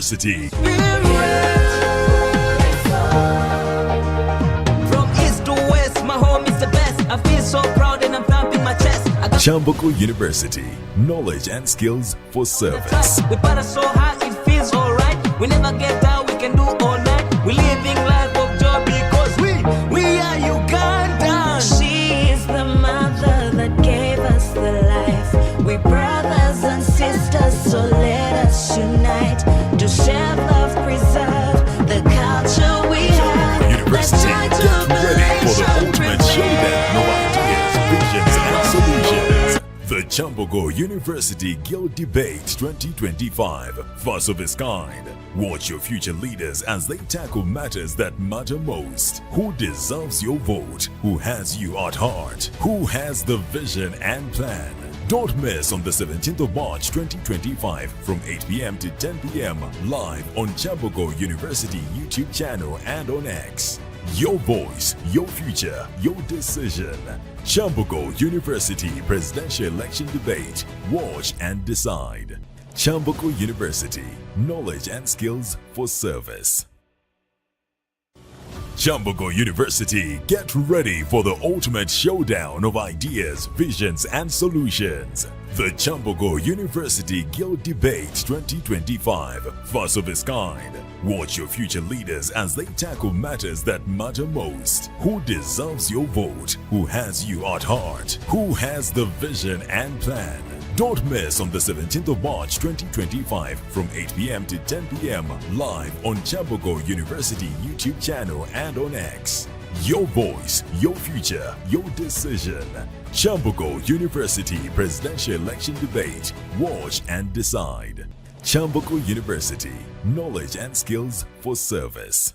University. From east to west, my home is the best. I feel so proud and I'm thumping my chest. Kyambogo University, knowledge and skills for service. We party so high, it feels alright. We never get down, we can do all night. We living life of joy because we are Uganda. She is the mother that gave us the life. We brothers and sisters, so let us unite to share love, preserve the culture we have. University, get ready for the ultimate showdown of ideas, visions, and solutions. The Kyambogo University Guild Debate 2025, first of its kind. Watch your future leaders as they tackle matters that matter most. Who deserves your vote? Who has you at heart? Who has the vision and plan? Don't miss on the 17th of March 2025 from 8 p.m. to 10 p.m. live on Kyambogo University YouTube channel and on X. Your voice, your future, your decision. Kyambogo University Presidential Election Debate. Watch and decide. Kyambogo University, knowledge and skills for service. Kyambogo University, get ready for the ultimate showdown of ideas, visions, and solutions. The Kyambogo University Guild Debate 2025, first of its kind. Watch your future leaders as they tackle matters that matter most. Who deserves your vote? Who has you at heart? Who has the vision and plan? Don't miss on the 17th of March 2025 from 8 p.m. to 10 p.m. live on Kyambogo University YouTube channel and on X. Your voice, your future, your decision. Kyambogo University Presidential Election Debate. Watch and decide. Kyambogo University, knowledge and skills for service.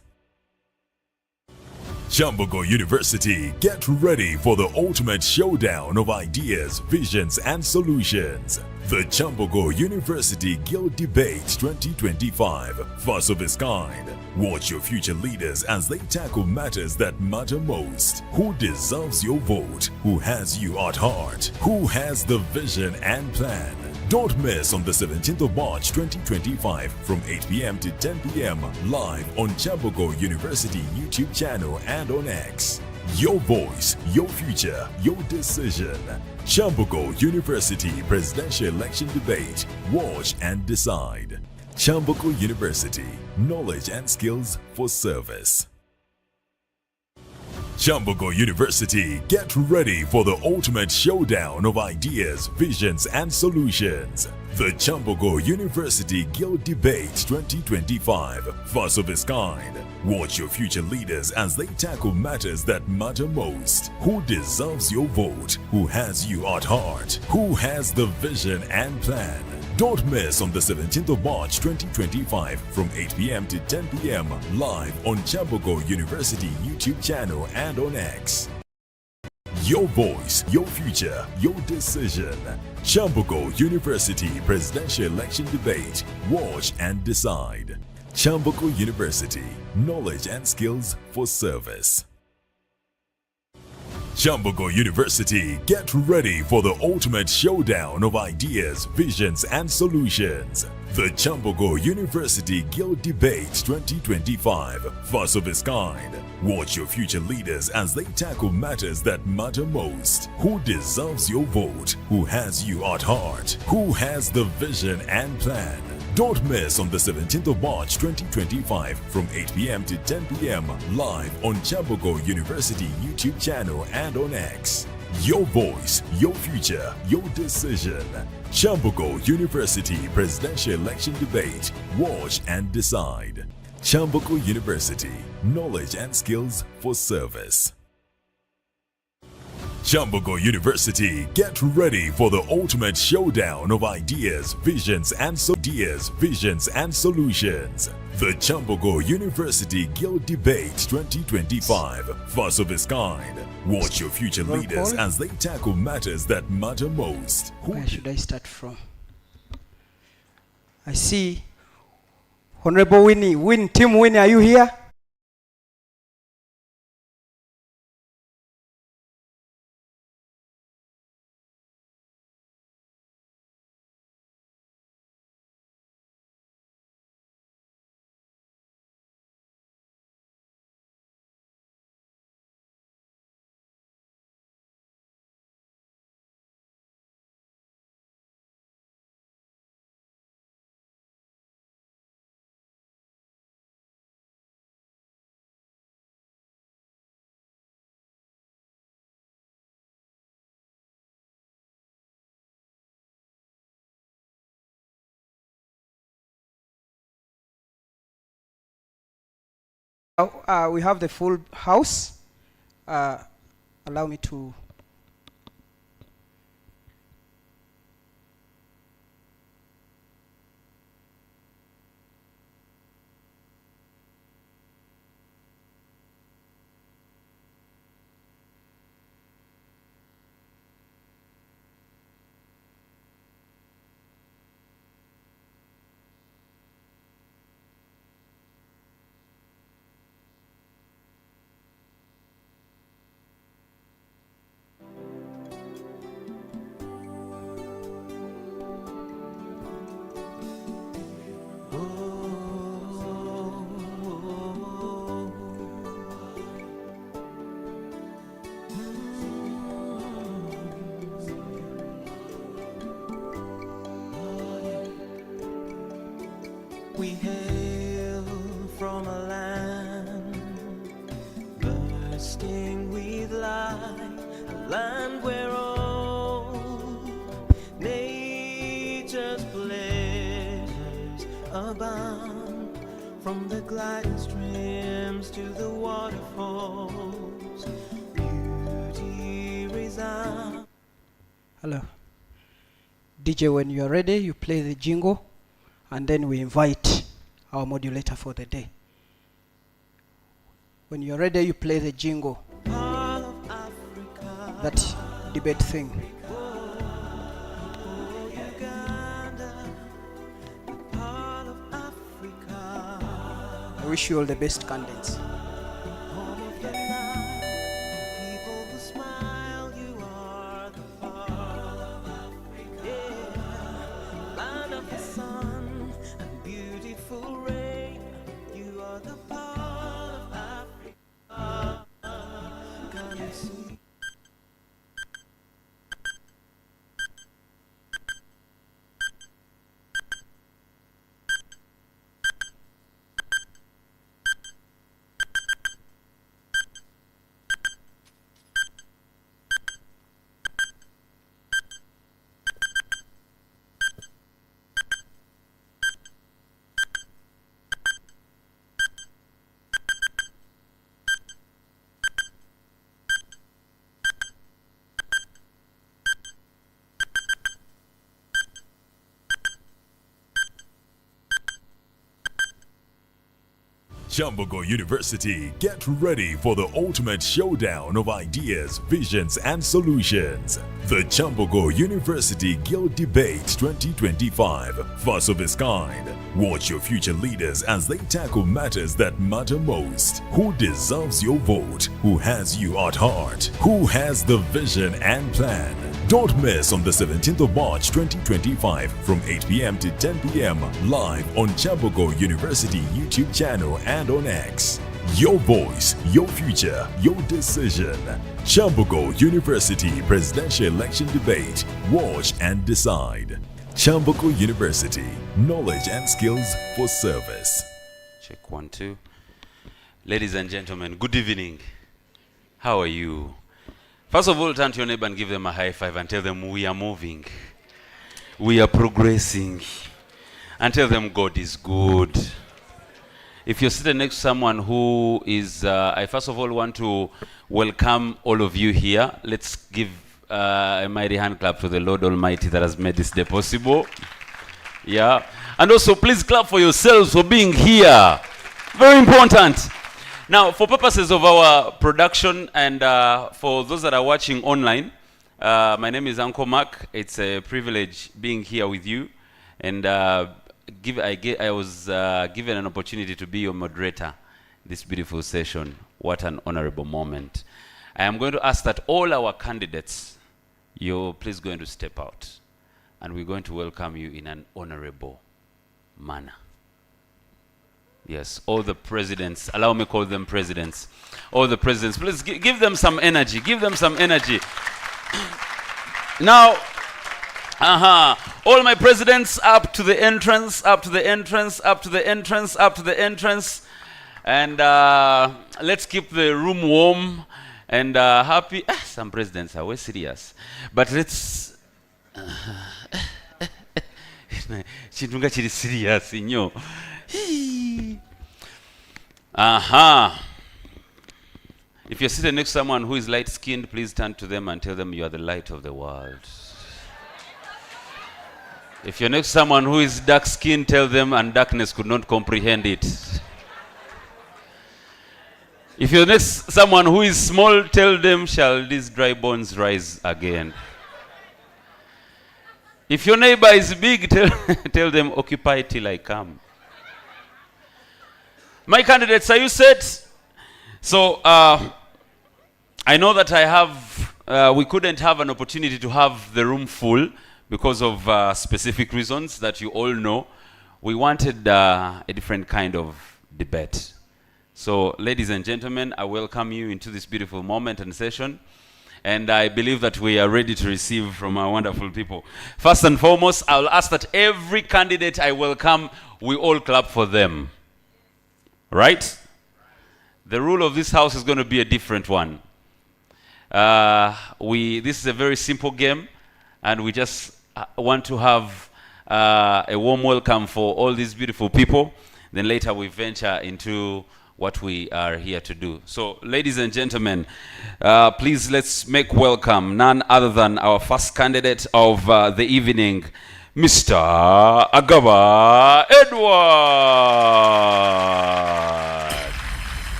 Kyambogo University, get ready for the ultimate showdown of ideas, visions, and solutions. The Kyambogo University Guild Debate 2025, first of its kind. Watch your future leaders as they tackle matters that matter most. Who deserves your vote? Who has you at heart? Who has the vision and plan? Don't miss on the 17th of March 2025 from 8 p.m. to 10 p.m. live on Kyambogo University YouTube channel and on X. Your voice, your future, your decision. Kyambogo University Presidential Election Debate. Watch and decide. Kyambogo University, knowledge and skills for service. Kyambogo University, get ready for the ultimate showdown of ideas, visions, and solutions. The Kyambogo University Guild Debate 2025, first of its kind. Watch your future leaders as they tackle matters that matter most. Who deserves your vote? Who has you at heart? Who has the vision and plan? Don't miss on the 17th of March 2025 from 8 p.m. to 10 p.m. live on Kyambogo University YouTube channel and on X. Your voice, your future, your decision. Kyambogo University Presidential Election Debate. Watch and decide. Kyambogo University, knowledge and skills for service. Kyambogo University, get ready for the ultimate showdown of ideas, visions, and solutions. The Kyambogo University Guild Debate 2025, first of its kind. Watch your future leaders as they tackle matters that matter most. Who deserves your vote? Who has you at heart? Who has the vision and plan? Don't miss on the 17th of March 2025 from 8 p.m. to 10 p.m. live on Kyambogo University YouTube channel and on X. Your voice, your future, your decision. Kyambogo University Presidential Election Debate. Watch and decide. Kyambogo University, knowledge and skills for service. Kyambogo University, get ready for the ultimate showdown of ideas, visions, and solutions. The Kyambogo University Guild Debate 2025, first of its kind. Watch your future leaders as they tackle matters that matter most. Where should I start from? I see Honorable Winnie. Team Winnie, are you here? We have the full house. Allow me to. We hail from a land bursting with light, a land where all nature's pleasures abound, from the gliding streams to the waterfalls, beauty resounds. Hello. DJ, when you're ready, you play the jingle, and then we invite our modulator for the day. When you're ready, you play the jingle. That debate thing. I wish you all the best, candidates. Kyambogo University, get ready for the ultimate showdown of ideas, visions, and solutions. The Kyambogo University Guild Debate 2025, first of its kind. Watch your future leaders as they tackle matters that matter most. Who deserves your vote? Who has you at heart? Who has the vision and plan? Don't miss on the 17th of March 2025 from 8 p.m. to 10 p.m. live on Kyambogo University YouTube channel and on X. Your voice, your future, your decision. Kyambogo University Presidential Election Debate. Watch and decide. Kyambogo University, knowledge and skills for service. Check 1, 2. Ladies and gentlemen, good evening. How are you? First of all, turn to your neighbor and give them a high five and tell them we are moving. We are progressing. And tell them God is good. If you're sitting next to someone who is, I first of all want to welcome all of you here. Let's give a mighty hand clap to the Lord Almighty that has made this day possible. Yeah. And also, please clap for yourselves for being here. Very important. Now, for purposes of our production and for those that are watching online, my name is Uncle Mark. It's a privilege being here with you. And I was given an opportunity to be your moderator this beautiful session. What an honorable moment. I am going to ask that all our candidates, you're please going to step out. And we're going to welcome you in an honorable manner. Yes, all the presidents, allow me to call them presidents. All the presidents, please give them some energy. Give them some energy. Now, all my presidents up to the entrance, up to the entrance, up to the entrance, up to the entrance. And let's keep the room warm and happy. Some presidents are way serious. But let's... Chindunga chiri serious, inyo. If you're sitting next to someone who is light-skinned, please turn to them and tell them you are the light of the world. If you're next to someone who is dark-skinned, tell them and darkness could not comprehend it. If you're next to someone who is small, tell them, shall these dry bones rise again? If your neighbor is big, tell them, occupy till I come. My candidates, are you set? So, I know that we couldn't have an opportunity to have the room full because of specific reasons that you all know. We wanted a different kind of debate. So, ladies and gentlemen, I welcome you into this beautiful moment and session. And I believe that we are ready to receive from our wonderful people. First and foremost, I will ask that every candidate I welcome, we all clap for them. Right? The rule of this house is going to be a different one. This is a very simple game, and we just want to have a warm welcome for all these beautiful people. Then later we venture into what we are here to do. So, ladies and gentlemen, please let's make welcome none other than our first candidate of the evening, Mr. Agaba Edward.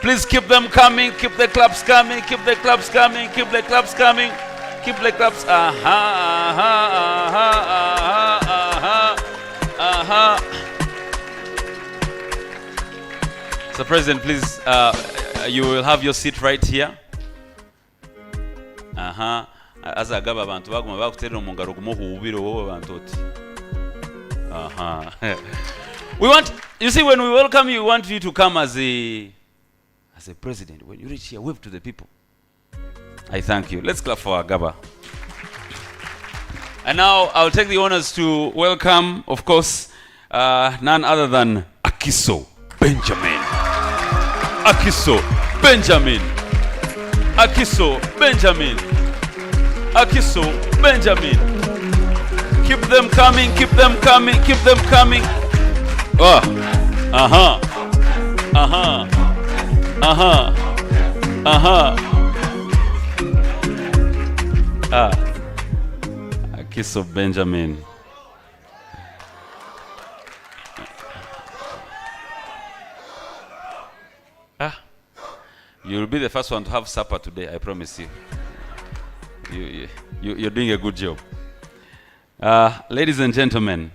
Please keep them coming, keep the claps coming, keep the claps coming, keep the claps coming, keep the claps. So, President, please, you will have your seat right here. As a gaba abantu baguma bakuterera mu ngaro kumuhubiro wowe abantu oti. We want, you see, when we welcome you, we want you to come as a president. When you reach here, wave to the people. I thank you. Let's clap for Agaba. And now I'll take the honors to welcome, of course, none other than Akiso Benjamin. Akiso Benjamin. Akiso Benjamin. Akiso Benjamin. Keep them coming, keep them coming, keep them coming. Akiso Benjamin. You'll be the first one to have supper today, I promise you. You're doing a good job. Ladies and gentlemen,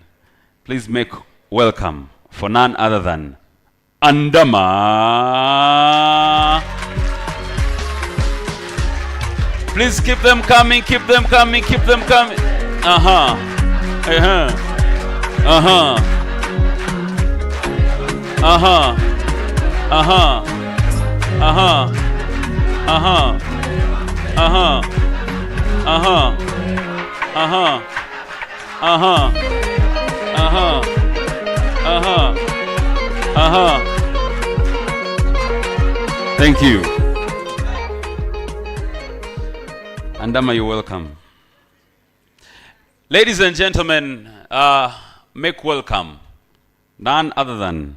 please make welcome for none other than Andama. Please keep them coming, keep them coming, keep them coming. Thank you. Andama, you're welcome. Ladies and gentlemen, make welcome none other than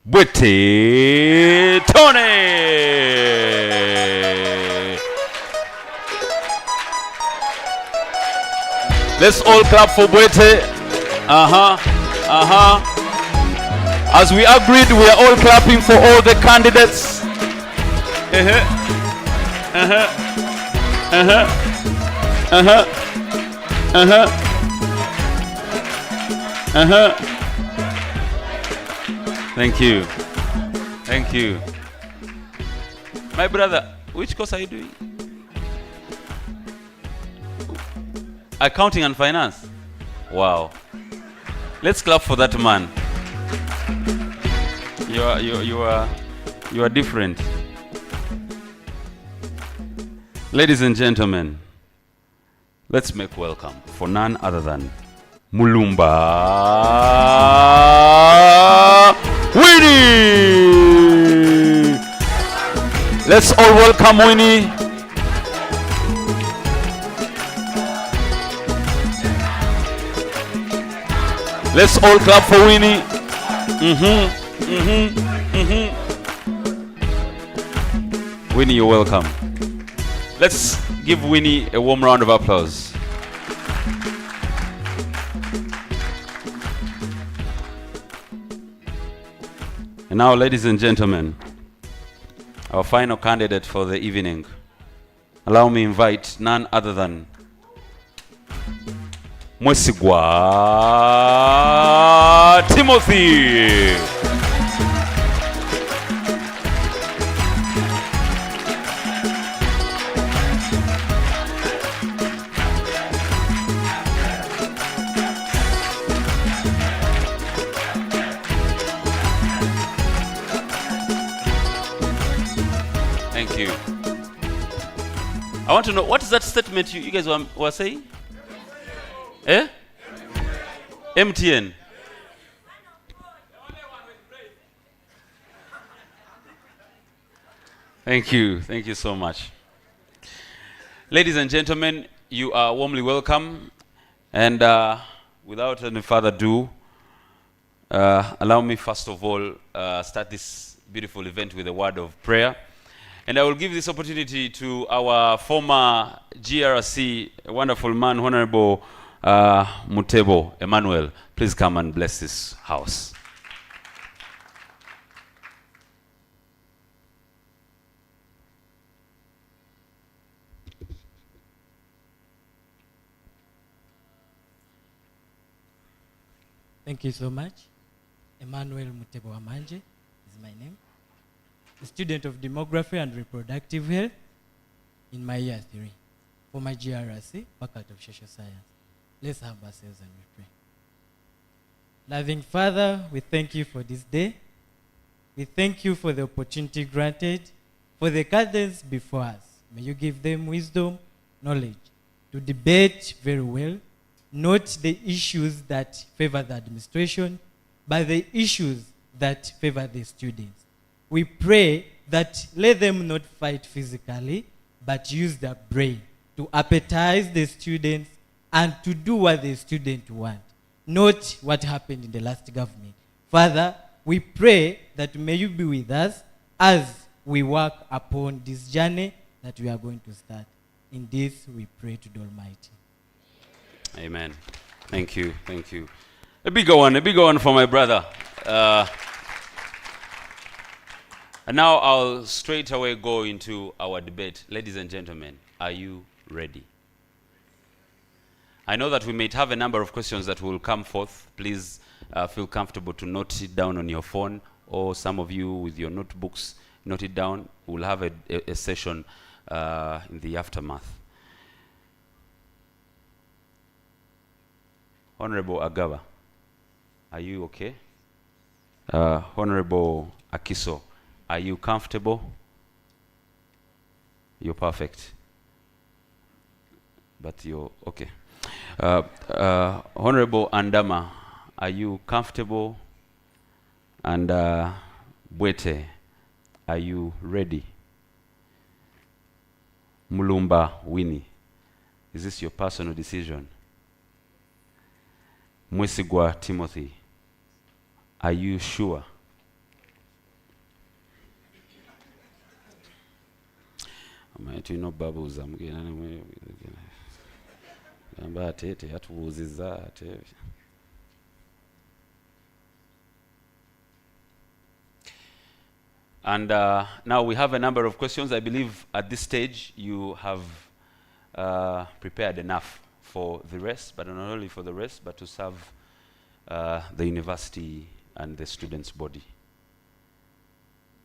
Bwete Tony. Let's all clap for Bwete. As we agreed, we are all clapping for all the candidates. Thank you. Thank you. My brother, which course are you doing? Accounting and finance. Wow. Let's clap for that man. You are different. Ladies and gentlemen, let's make welcome for none other than Mulumba Winnie. Let's all welcome Winnie. Let's all clap for Winnie. Winnie, you're welcome. Let's give Winnie a warm round of applause. And now, ladies and gentlemen, our final candidate for the evening. Allow me to invite none other than Mwesigwa Timothy. Thank you. I want to know, what is that statement you guys were saying? Eh? MTN. Thank you. Thank you so much. Ladies and gentlemen, you are warmly welcome. And without any further ado, allow me first of all start this beautiful event with a word of prayer. And I will give this opportunity to our former GRC, a wonderful man, Honorable Mutebo Emmanuel. Please come and bless this house. Thank you so much. Emmanuel Mutebo Amanje is my name. A student of demography and reproductive health in my year 3 for my GRC, Faculty of Social Science. Let's have ourselves and we pray. Loving Father, we thank you for this day. We thank you for the opportunity granted for the candidates before us. May you give them wisdom, knowledge to debate very well, not the issues that favor the administration, but the issues that favor the students. We pray that let them not fight physically, but use their brain to appetize the students and to do what the students want, not what happened in the last government. Father, we pray that may you be with us as we work upon this journey that we are going to start. In this, we pray to the Almighty. Amen. Thank you. Thank you. A bigger one for my brother. And now I'll straight away go into our debate. Ladies and gentlemen, are you ready? I know that we might have a number of questions that will come forth. Please feel comfortable to note it down on your phone, or some of you with your notebooks, note it down. We'll have a session in the aftermath. Honorable Agaba, are you okay? Honorable Akiso, are you comfortable? You're perfect. But you're okay. Honorable Andama, are you comfortable? And Bwete, are you ready? Mulumba Winnie, is this your personal decision? Mwesigwa Timothy, are you sure? Amaitu ino babuza mugena namwe yamba atete yatubuziza ate. And now we have a number of questions. I believe at this stage you have prepared enough for the rest, but not only for the rest, but to serve the university and the students' body.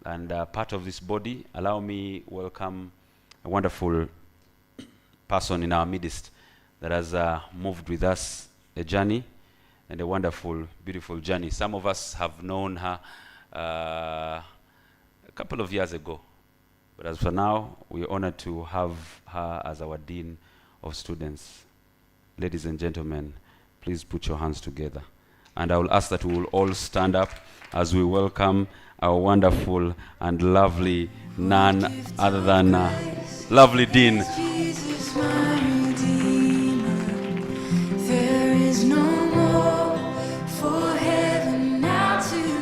And part of this body, allow me welcome a wonderful person in our midst that has moved with us a journey, and a wonderful, beautiful journey. Some of us have known her a couple of years ago, but as for now, we're honored to have her as our Dean of Students. Ladies and gentlemen, please put your hands together. And I will ask that we will all stand up as we welcome our wonderful and lovely, none other than lovely Dean. Jesus, my Redeemer, there is no more for heaven now to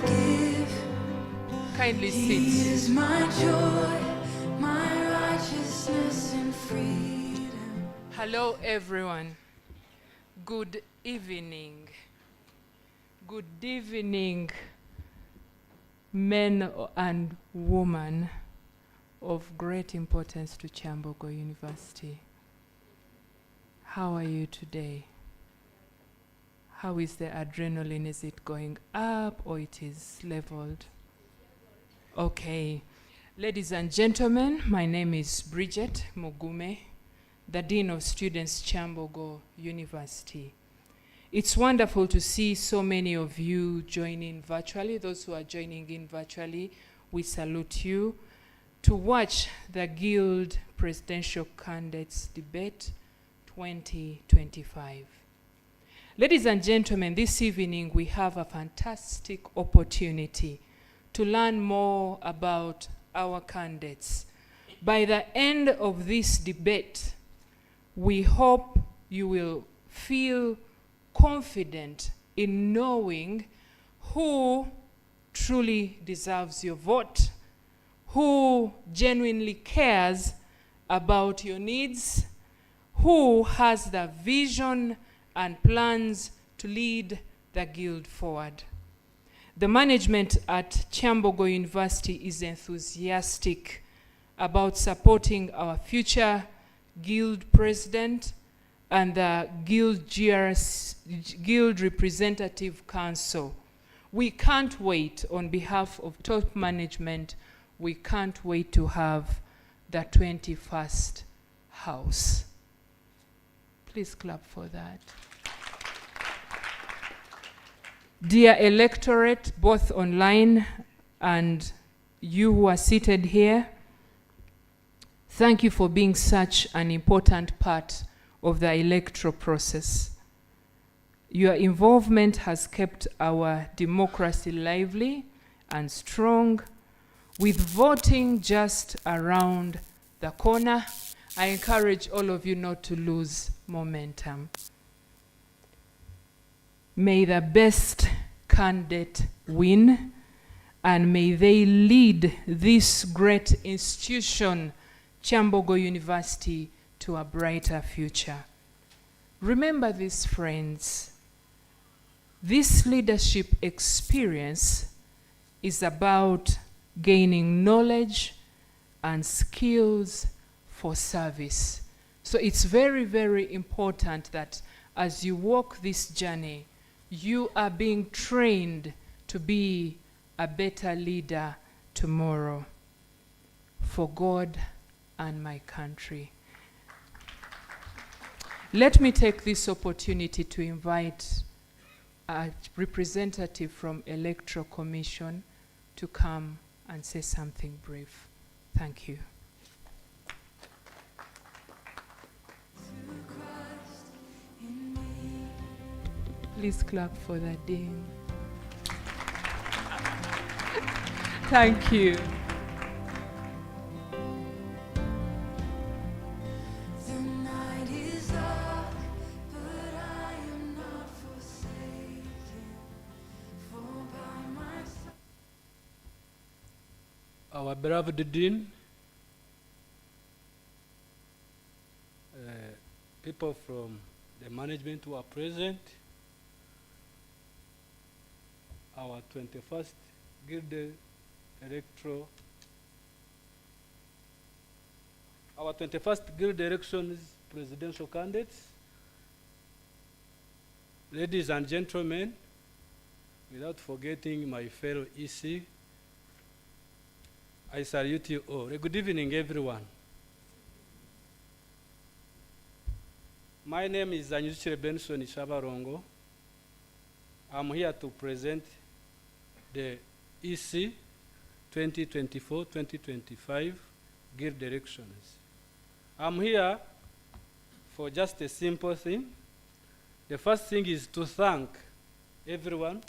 Kindly He sit. is my joy, my righteousness and freedom. Hello, everyone. Good evening. Good evening, men and women of great importance to Kyambogo University. How are you today? How is the adrenaline? Is it going up or it is leveled? Okay. Ladies and gentlemen, my name is Bridget Mugume, the Dean of Students, Kyambogo University. It's wonderful to see so many of you joining virtually. Those who are joining in virtually, we salute you. To watch the Guild Presidential Candidates Debate 2025. Ladies and gentlemen, this evening we have a fantastic opportunity to learn more about our candidates. By the end of this debate, we hope you will feel confident in knowing who truly deserves your vote, who genuinely cares about your needs, who has the vision and plans to lead the Guild forward. The management at Kyambogo University is enthusiastic about supporting our future Guild President and the Guild Representative Council. We can't wait. On behalf of top management, we can't wait to have the 21st House. Please clap for that. Dear electorate, both online and you who are seated here, thank you for being such an important part of the electoral process. Your involvement has kept our democracy lively and strong. With voting just around the corner, I encourage all of you not to lose momentum. May the best candidate win, and may they lead this great institution, Kyambogo University, to a brighter future. Remember this, friends. This leadership experience is about gaining knowledge and skills for service. So it's very, very important that as you walk this journey, you are being trained to be a better leader tomorrow for God and my country. Let me take this opportunity to invite a representative from Electoral Commission to come and say something brief. Thank you. Please clap for the Dean. Thank you. The night is dark, but I am not forsaken. For by my side. Our beloved Dean, people from the management who are present, our 21st Guild Electoral, our 21st Guild Elections presidential candidates, ladies and gentlemen, without forgetting my fellow EC, I salute you all. Good evening, everyone. My name is Anyuchire Benson Shabarongo. I'm here to present the EC 2024-2025 Guild elections. I'm here for just a simple thing. The first thing is to thank everyone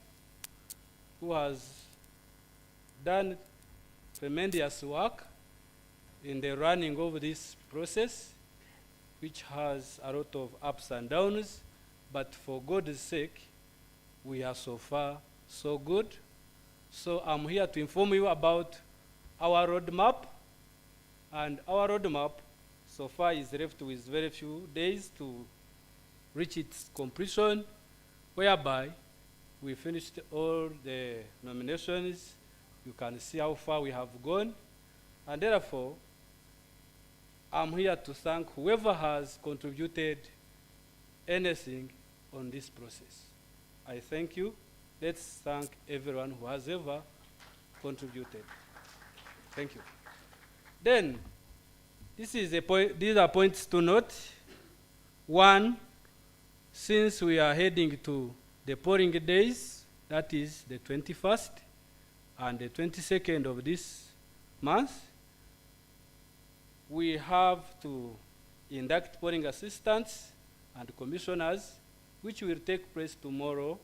who has done tremendous work in the running of this process, which has a lot of ups and downs, but for God's sake, we are so far so good. So I'm here to inform you about our roadmap. And our roadmap so far is left with very few days to reach its completion, whereby we finished all the nominations. You can see how far we have gone. And therefore, I'm here to thank whoever has contributed anything on this process. I thank you. Let's thank everyone who has ever contributed. Thank you. Then, these are points to note. One, since we are heading to the polling days, that is the 21st and the 22nd of this month, we have to induct polling assistants and commissioners, which will take place tomorrow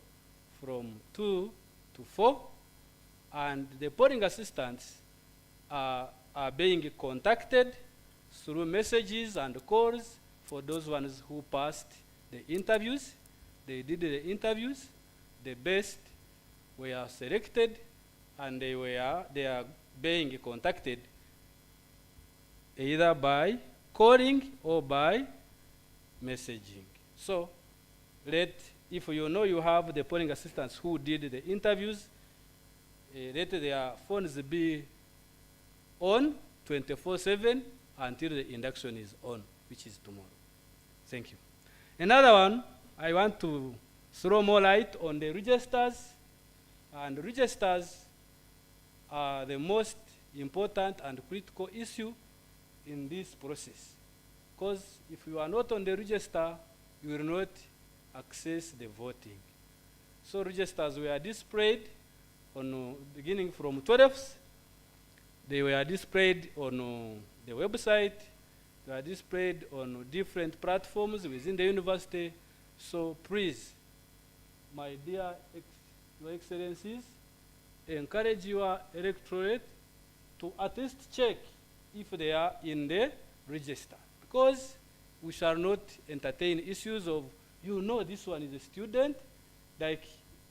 from 2 to 4. And the polling assistants are being contacted through messages and calls for those ones who passed the interviews. They did the interviews, the best were selected, and they are being contacted either by calling or by messaging. So, if you know you have the polling assistants who did the interviews, let their phones be on 24/7 until the induction is on, which is tomorrow. Thank you. Another one, I want to throw more light on the registers. And registers are the most important and critical issue in this process. Because if you are not on the register, you will not access the voting. So registers were displayed on beginning from 12th. They were displayed on the website. They are displayed on different platforms within the university. So please, my dear Your Excellencies, encourage your electorate to at least check if they are in the register. Because we shall not entertain issues of, this one is a student. Like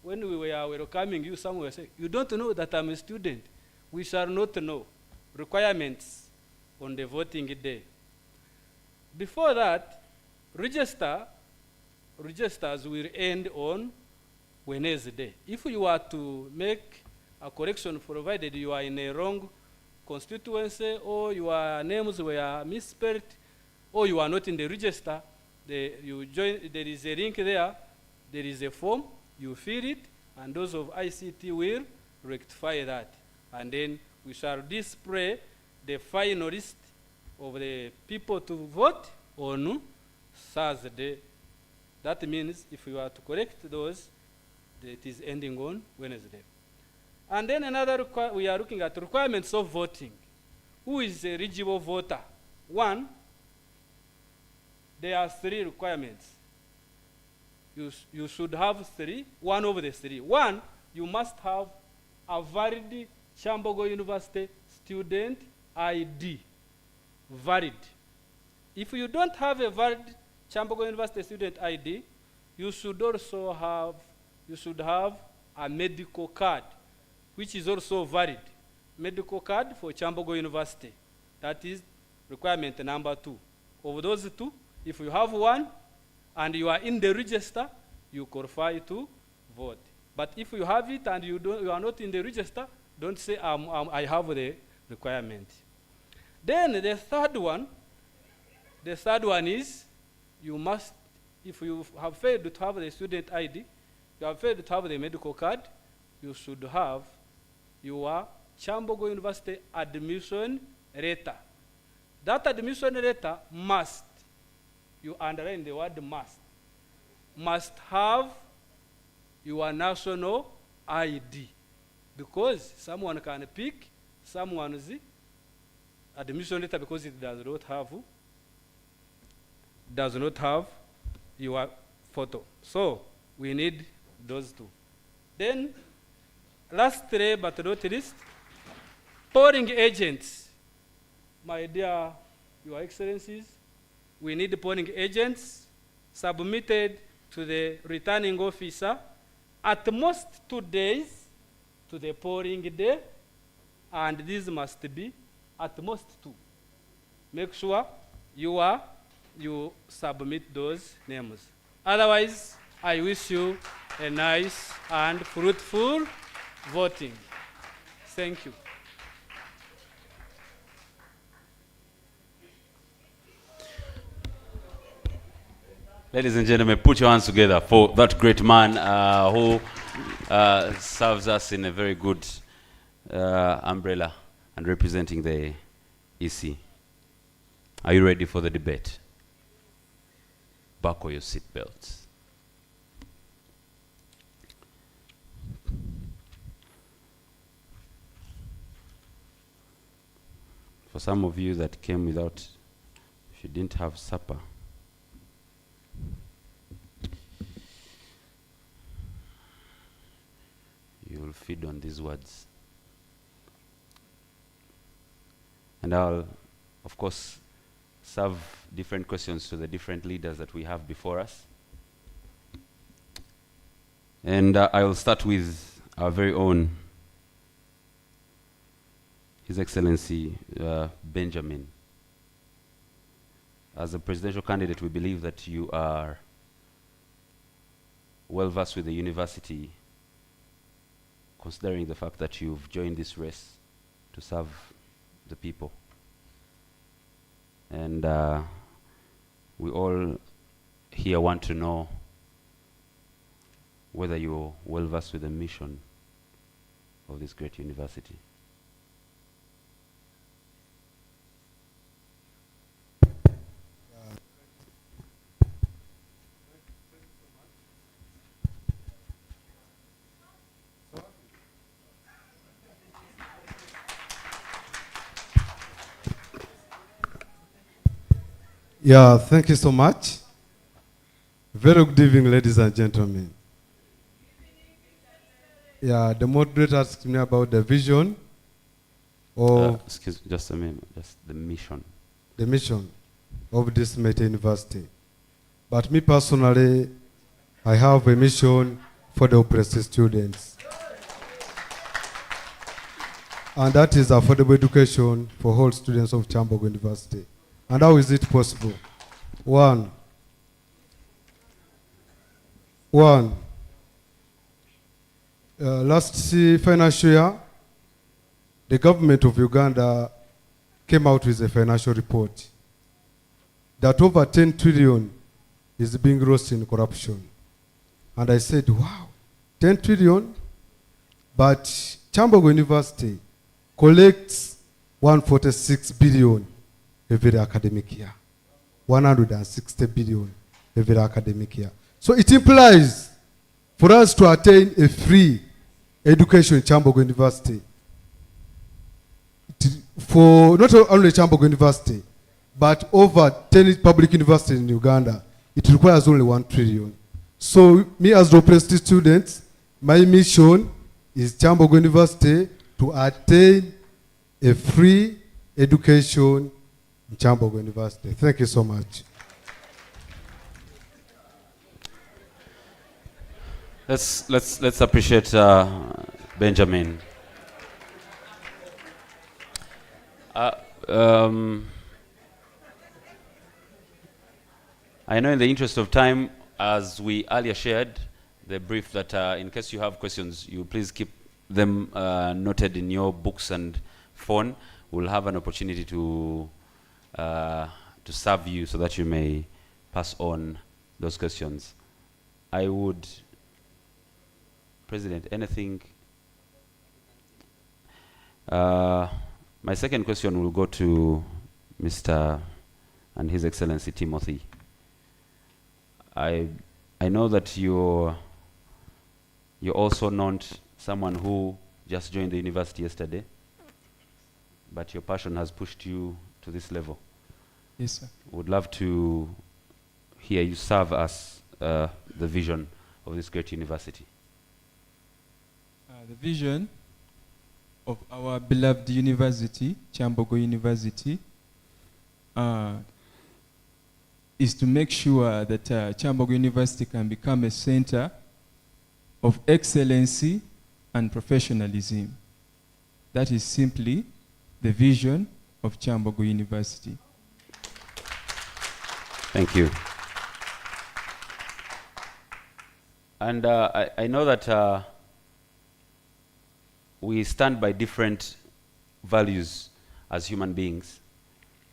when we were welcoming you, someone was saying, you don't know that I'm a student. We shall not know requirements on the voting day. Before that, registers will end on Wednesday. If you are to make a correction provided you are in a wrong constituency or your names were misspelled or you are not in the register, there is a link there, there is a form, you fill it, and those of ICT will rectify that. And then we shall display the final list of the people to vote on Thursday. That means if you are to correct those, it is ending on Wednesday. And then we are looking at requirements of voting. Who is a eligible voter? One, there are 3 requirements. You should have 3, one of the 3. One, you must have a valid Kyambogo University student ID. Valid. If you don't have a valid Kyambogo University student ID, you should also have a medical card, which is also valid. Medical card for Kyambogo University. That is requirement number 2. Of those 2, if you have one and you are in the register, you qualify to vote. But if you have it and you are not in the register, don't say I have the requirement. Then the third one is you must, if you have failed to have the student ID, you have failed to have the medical card, you should have your Kyambogo University admission letter. That admission letter must, you underline the word must have your national ID. Because someone can pick someone's admission letter because it does not have your photo. So we need those 2. Then, lastly but not least, polling agents. My dear Your Excellencies, we need polling agents submitted to the returning officer at most 2 days to the polling day, and these must be at most 2. Make sure you submit those names. Otherwise, I wish you a nice and fruitful voting. Thank you. Ladies and gentlemen, put your hands together for that great man who serves us in a very good umbrella and representing the EC. Are you ready for the debate? Buckle your seatbelts. For some of you that came without, if you didn't have supper, you will feed on these words. And I'll, of course, serve different questions to the different leaders that we have before us. And I will start with our very own, His Excellency Benjamin. As a presidential candidate, we believe that you are well versed with the university, considering the fact that you've joined this race to serve the people. And we all here want to know whether you're well versed with the mission of this great university. Yeah, thank you so much. Very good evening, ladies and gentlemen. Yeah, the moderator asked me about the vision of Excuse me, just a minute, just the mission. the mission of this Meta University. But me personally, I have a mission for the oppressed students. And that is affordable education for all students of Kyambogo University. And how is it possible? One, last financial year, the government of Uganda came out with a financial report that over 10 trillion is being lost in corruption. And I said, wow, 10 trillion? But Kyambogo University collects 146 billion every academic year. 160 billion every academic year. So it implies for us to attain a free education in Kyambogo University, for not only Kyambogo University, but over 10 public universities in Uganda, it requires only 1 trillion. So me as the oppressed student, my mission is Kyambogo University to attain a free education in Kyambogo University. Thank you so much. Let's appreciate Benjamin. I know in the interest of time, as we earlier shared, the brief that in case you have questions, you please keep them noted in your books and phone. We'll have an opportunity to serve you so that you may pass on those questions. I would, President, anything? My second question will go to Mr. and His Excellency Timothy. I know that you're also not someone who just joined the university yesterday, but your passion has pushed you to this level. Yes, sir. Would love to hear you serve us the vision of this great university. The vision of our beloved university, Kyambogo University, is to make sure that Kyambogo University can become a center of excellency and professionalism. That is simply the vision of Kyambogo University. Thank you. And I know that we stand by different values as human beings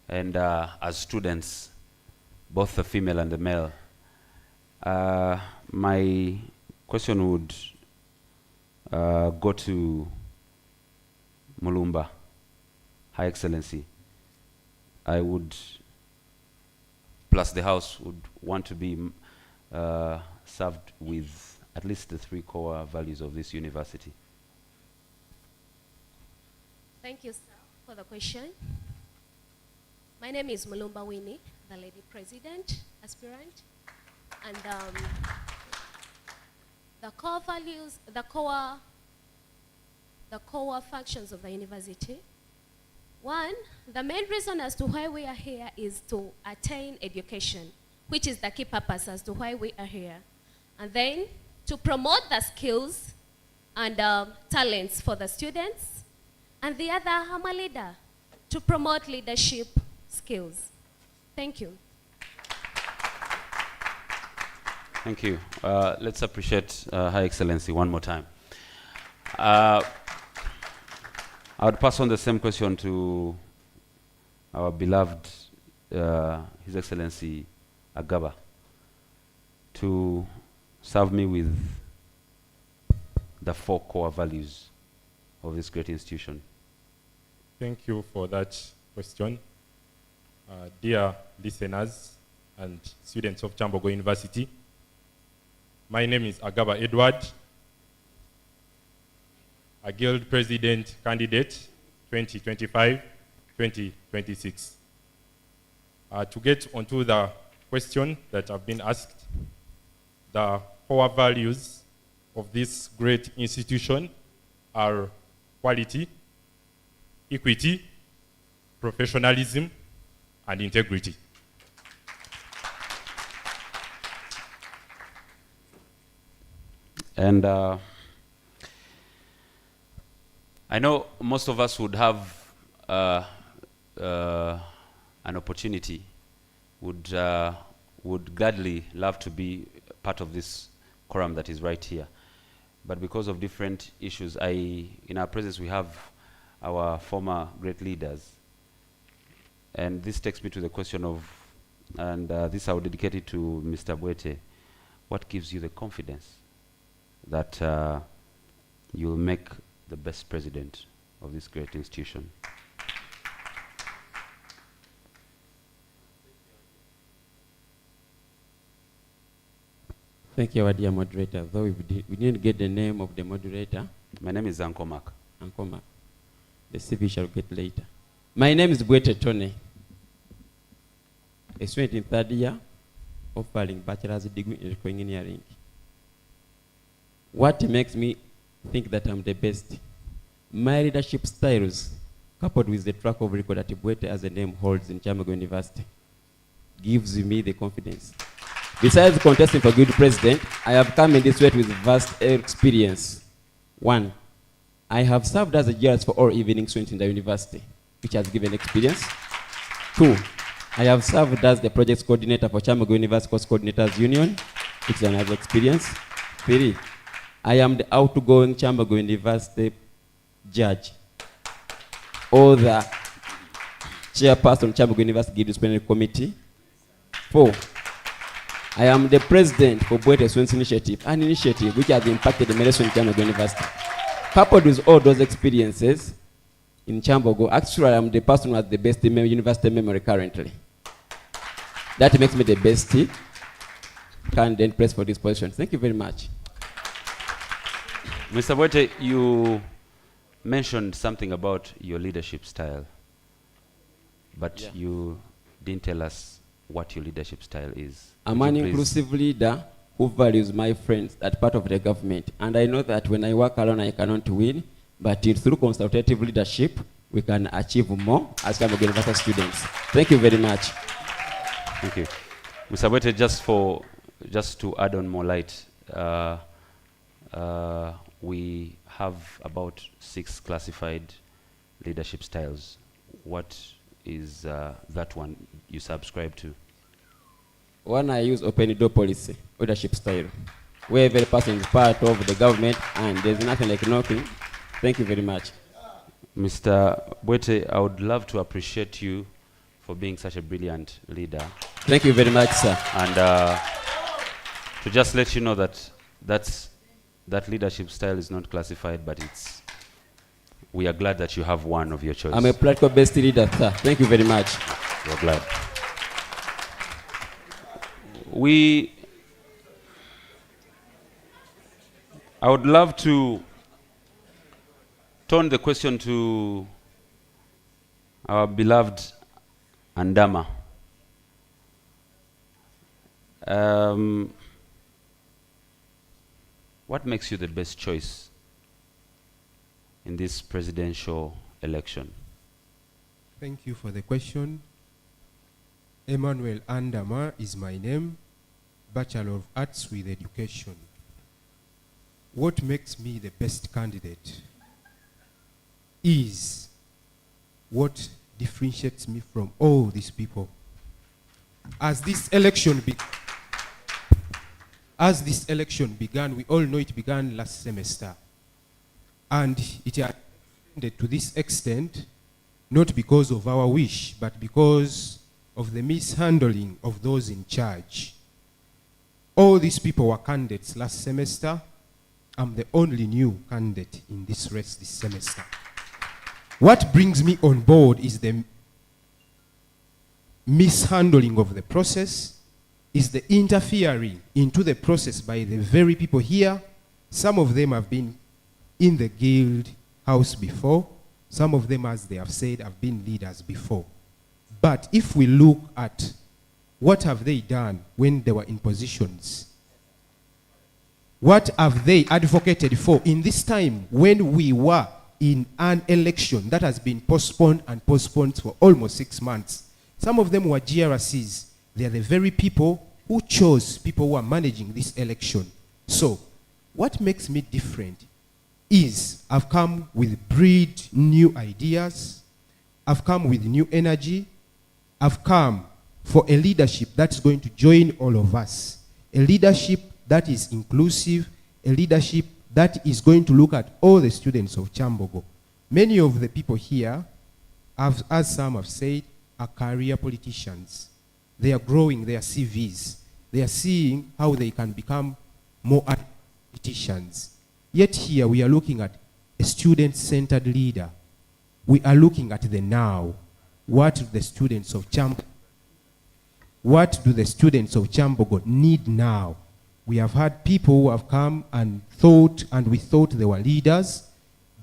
and as students, both the female and the male. My question would go to Mulumba, High Excellency. I would, plus the House, would want to be served with at least the 3 core values of this university. Thank you, sir, for the question. My name is Mulumba Winnie, the Lady President, aspirant. And the core values, the core functions of the university. One, the main reason as to why we are here is to attain education, which is the key purpose as to why we are here. And then to promote the skills and talents for the students. And the other, I'm a leader, to promote leadership skills. Thank you. Thank you. Let's appreciate High Excellency one more time. I would pass on the same question to our beloved His Excellency Agaba to serve me with the 4 core values of this great institution. Thank you for that question. Dear listeners and students of Kyambogo University, my name is Agaba Edward, a Guild President candidate 2025-2026. To get onto the question that I've been asked, the core values of this great institution are quality, equity, professionalism, and integrity. And I know most of us would have an opportunity, would gladly love to be part of this quorum that is right here. But because of different issues, in our presence we have our former great leaders. And this takes me to the question of, and this I will dedicate it to Mr. Bwete. What gives you the confidence that you'll make the best president of this great institution? Thank you, our dear moderator. Though we didn't get the name of the moderator. My name is Uncle Mark. Uncle Mark. The CV shall get later. My name is Bwete Tony, a student in 3rd year, offering bachelor's degree in electrical engineering. What makes me think that I'm the best? My leadership styles, coupled with the track of record that Bwete as a name holds in Kyambogo University, gives me the confidence. Besides contesting for Guild President, I have come in this way with vast experience. 1, I have served as a GRS for all evening students in the university, which has given experience. 2, I have served as the projects coordinator for Kyambogo University Course Coordinators Union, which is another experience. 3, I am the outgoing Kyambogo University judge, or the chairperson of Kyambogo University Guild Disciplinary Committee. 4, I am the president for Bwete Students Initiative, an initiative which has impacted the medicine in Kyambogo University. Coupled with all those experiences in Kyambogo, actually I am the person who has the best university memory currently. That makes me the best candidate press for this position. Thank you very much. Mr. Bwete, you mentioned something about your leadership style, but you didn't tell us what your leadership style is. I'm an inclusive leader who values my friends as part of the government. And I know that when I work alone, I cannot win, but through consultative leadership, we can achieve more as Kyambogo University students. Thank you very much. Thank you. Mr. Bwete, just to add on more light, we have about 6 classified leadership styles. What is that one you subscribe to? One, I use open door policy, leadership style, where every person is part of the government and there's nothing like knocking. Thank you very much. Mr. Bwete, I would love to appreciate you for being such a brilliant leader. Thank you very much, sir. And to just let you know that that leadership style is not classified, but we are glad that you have one of your choice. I'm a practical-based leader, sir. Thank you very much. We're glad. I would love to turn the question to our beloved Andama. What makes you the best choice in this presidential election? Thank you for the question. Emmanuel Andama is my name, Bachelor of Arts with Education. What makes me the best candidate is what differentiates me from all these people. As this election began, we all know it began last semester. And it had ended to this extent, not because of our wish, but because of the mishandling of those in charge. All these people were candidates last semester. I'm the only new candidate in this race this semester. What brings me on board is the mishandling of the process, is the interfering into the process by the very people here. Some of them have been in the guild house before. Some of them, as they have said, have been leaders before. But if we look at what have they done when they were in positions, what have they advocated for in this time when we were in an election that has been postponed and postponed for almost 6 months? Some of them were GRCs. They are the very people who chose people who are managing this election. So, what makes me different is I've come with new ideas. I've come with new energy. I've come for a leadership that's going to join all of us. A leadership that is inclusive. A leadership that is going to look at all the students of Kyambogo. Many of the people here, as some have said, are career politicians. They are growing their CVs. They are seeing how they can become more politicians. Yet here we are looking at a student-centered leader. We are looking at the now. What do the students of Kyambogo need now? We have had people who have come and we thought they were leaders,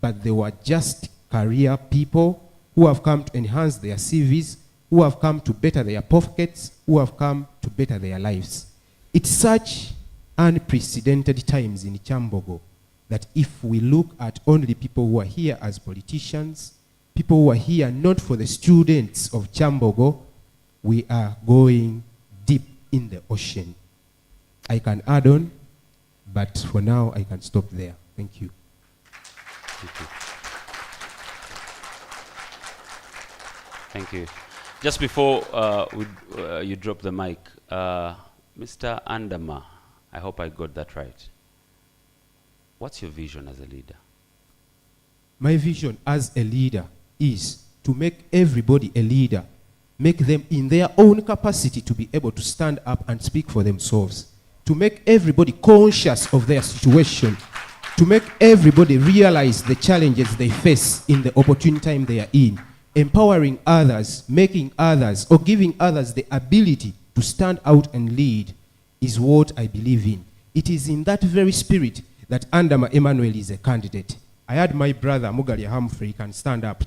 but they were just career people who have come to enhance their CVs, who have come to better their pockets, who have come to better their lives. It's such unprecedented times in Kyambogo that if we look at only people who are here as politicians, people who are here not for the students of Kyambogo, we are going deep in the ocean. I can add on, but for now I can stop there. Thank you. Thank you. Thank you. Just before you drop the mic, Mr. Andama, I hope I got that right. What's your vision as a leader? My vision as a leader is to make everybody a leader, make them in their own capacity to be able to stand up and speak for themselves, to make everybody conscious of their situation, to make everybody realize the challenges they face in the opportune time they are in, empowering others, making others, or giving others the ability to stand out and lead is what I believe in. It is in that very spirit that Andama Emmanuel is a candidate. I had my brother, Mugalia Humphrey, can stand up.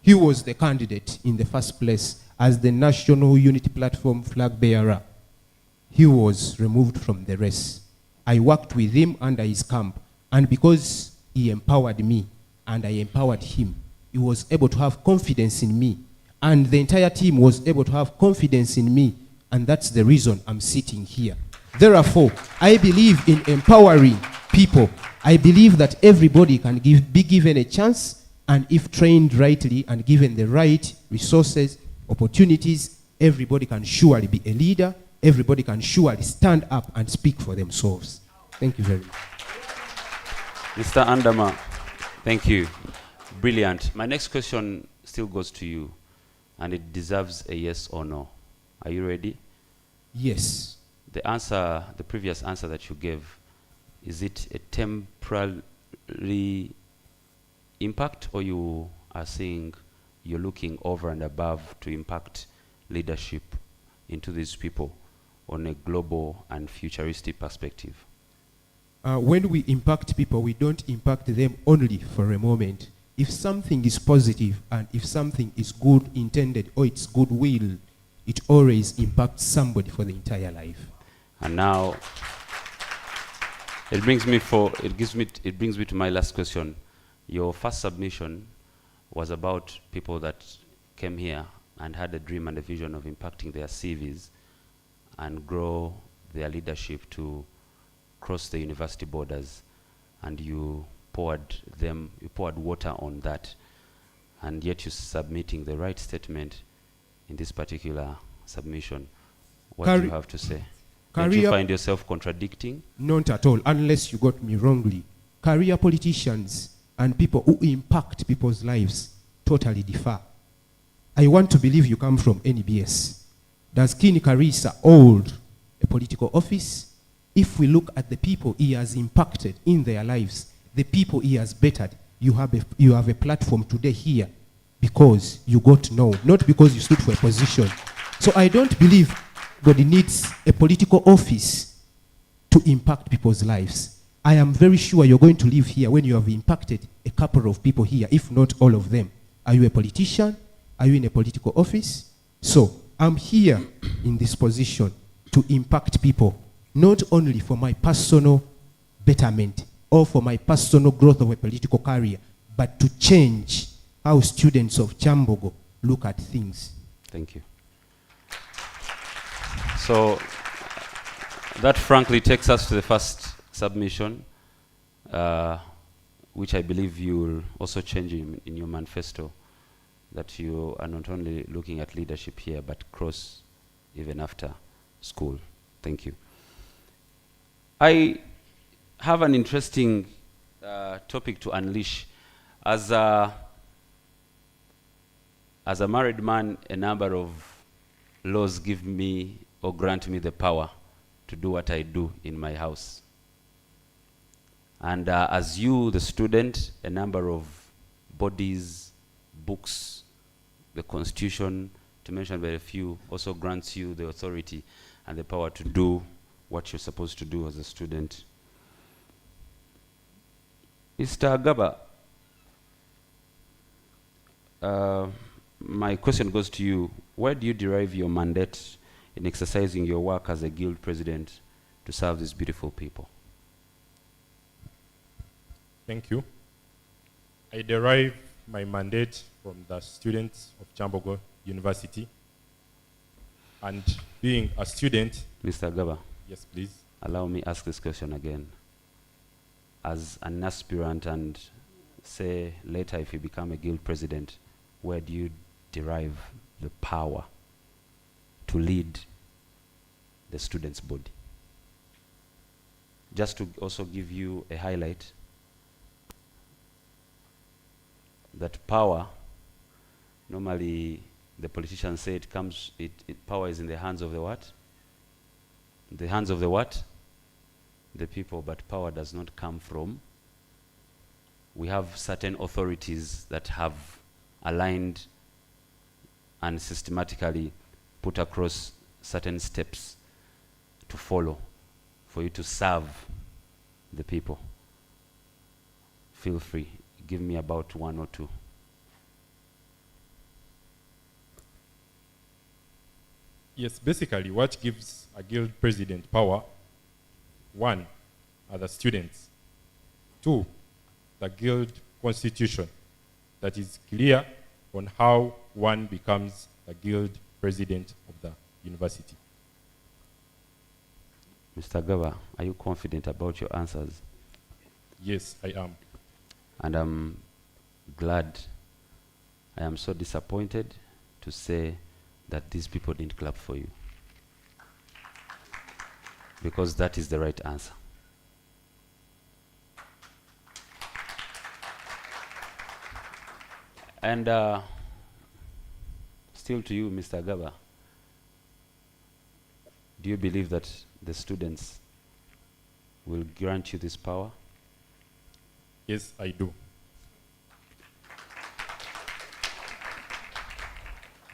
He was the candidate in the first place as the National Unity Platform flag bearer. He was removed from the race. I worked with him under his camp, and because he empowered me and I empowered him, he was able to have confidence in me, and the entire team was able to have confidence in me, and that's the reason I'm sitting here. Therefore, I believe in empowering people. I believe that everybody can be given a chance, and if trained rightly and given the right resources, opportunities, everybody can surely be a leader. Everybody can surely stand up and speak for themselves. Thank you very much. Mr. Andama, thank you. Brilliant. My next question still goes to you, and it deserves a yes or no. Are you ready? Yes. The previous answer that you gave, is it a temporary impact, or you are saying you're looking over and above to impact leadership into these people on a global and futuristic perspective? When we impact people, we don't impact them only for a moment. If something is positive and if something is good intended or it's goodwill, it always impacts somebody for the entire life. And now, it brings me to my last question. Your first submission was about people that came here and had a dream and a vision of impacting their CVs and grow their leadership to cross the university borders, and you poured water on that, and yet you're submitting the right statement in this particular submission. What do you have to say? Don't you find yourself contradicting? Not at all, unless you got me wrongly. Career politicians and people who impact people's lives totally differ. I want to believe you come from NBS. Does King Karisa hold a political office? If we look at the people he has impacted in their lives, the people he has bettered, you have a platform today here because you got known, not because you stood for a position. So I don't believe God needs a political office to impact people's lives. I am very sure you're going to live here when you have impacted a couple of people here, if not all of them. Are you a politician? Are you in a political office? So I'm here in this position to impact people, not only for my personal betterment or for my personal growth of a political career, but to change how students of Kyambogo look at things. Thank you. So that frankly takes us to the first submission, which I believe you will also change in your manifesto, that you are not only looking at leadership here, but cross even after school. Thank you. I have an interesting topic to unleash. As a married man, a number of laws give me or grant me the power to do what I do in my house. And as you, the student, a number of bodies, books, the Constitution, to mention very few, also grants you the authority and the power to do what you're supposed to do as a student. Mr. Agaba, my question goes to you. Where do you derive your mandate in exercising your work as a guild president to serve these beautiful people? Thank you. I derive my mandate from the students of Kyambogo University. And being a student... Mr. Agaba. Yes, please. Allow me ask this question again. As an aspirant, and say later if you become a guild president, where do you derive the power to lead the students' body? Just to also give you a highlight, that power, normally the politicians say power is in the hands of the what? The hands of the what? The people, but power does not come from. We have certain authorities that have aligned and systematically put across certain steps to follow for you to serve the people. Feel free. Give me about one or two. Yes, basically what gives a guild president power, one, are the students. Two, the guild constitution that is clear on how one becomes a guild president of the university. Mr. Gaba, are you confident about your answers? Yes, I am. And I'm glad. I am so disappointed to say that these people didn't clap for you. Because that is the right answer. And still to you, Mr. Gaba, do you believe that the students will grant you this power? Yes, I do.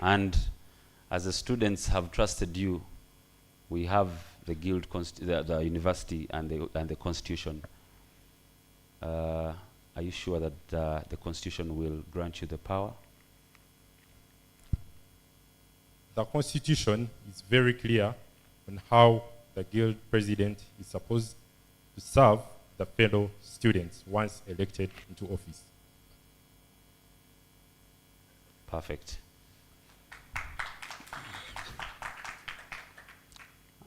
And as the students have trusted you, we have the guild, the university, and the constitution. Are you sure that the constitution will grant you the power? The constitution is very clear on how the guild president is supposed to serve the fellow students once elected into office. Perfect.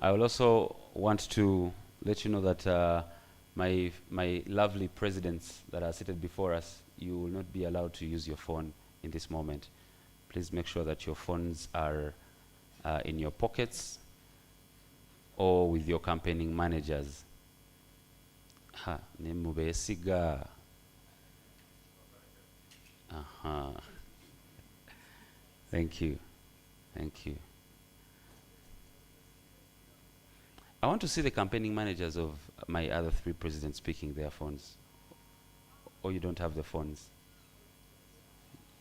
I will also want to let you know that my lovely presidents that are seated before us, you will not be allowed to use your phone in this moment. Please make sure that your phones are in your pockets or with your campaigning managers. Ha, nemubesiga. Aha. Thank you. Thank you. I want to see the campaigning managers of my other three presidents picking their phones. Or you don't have the phones?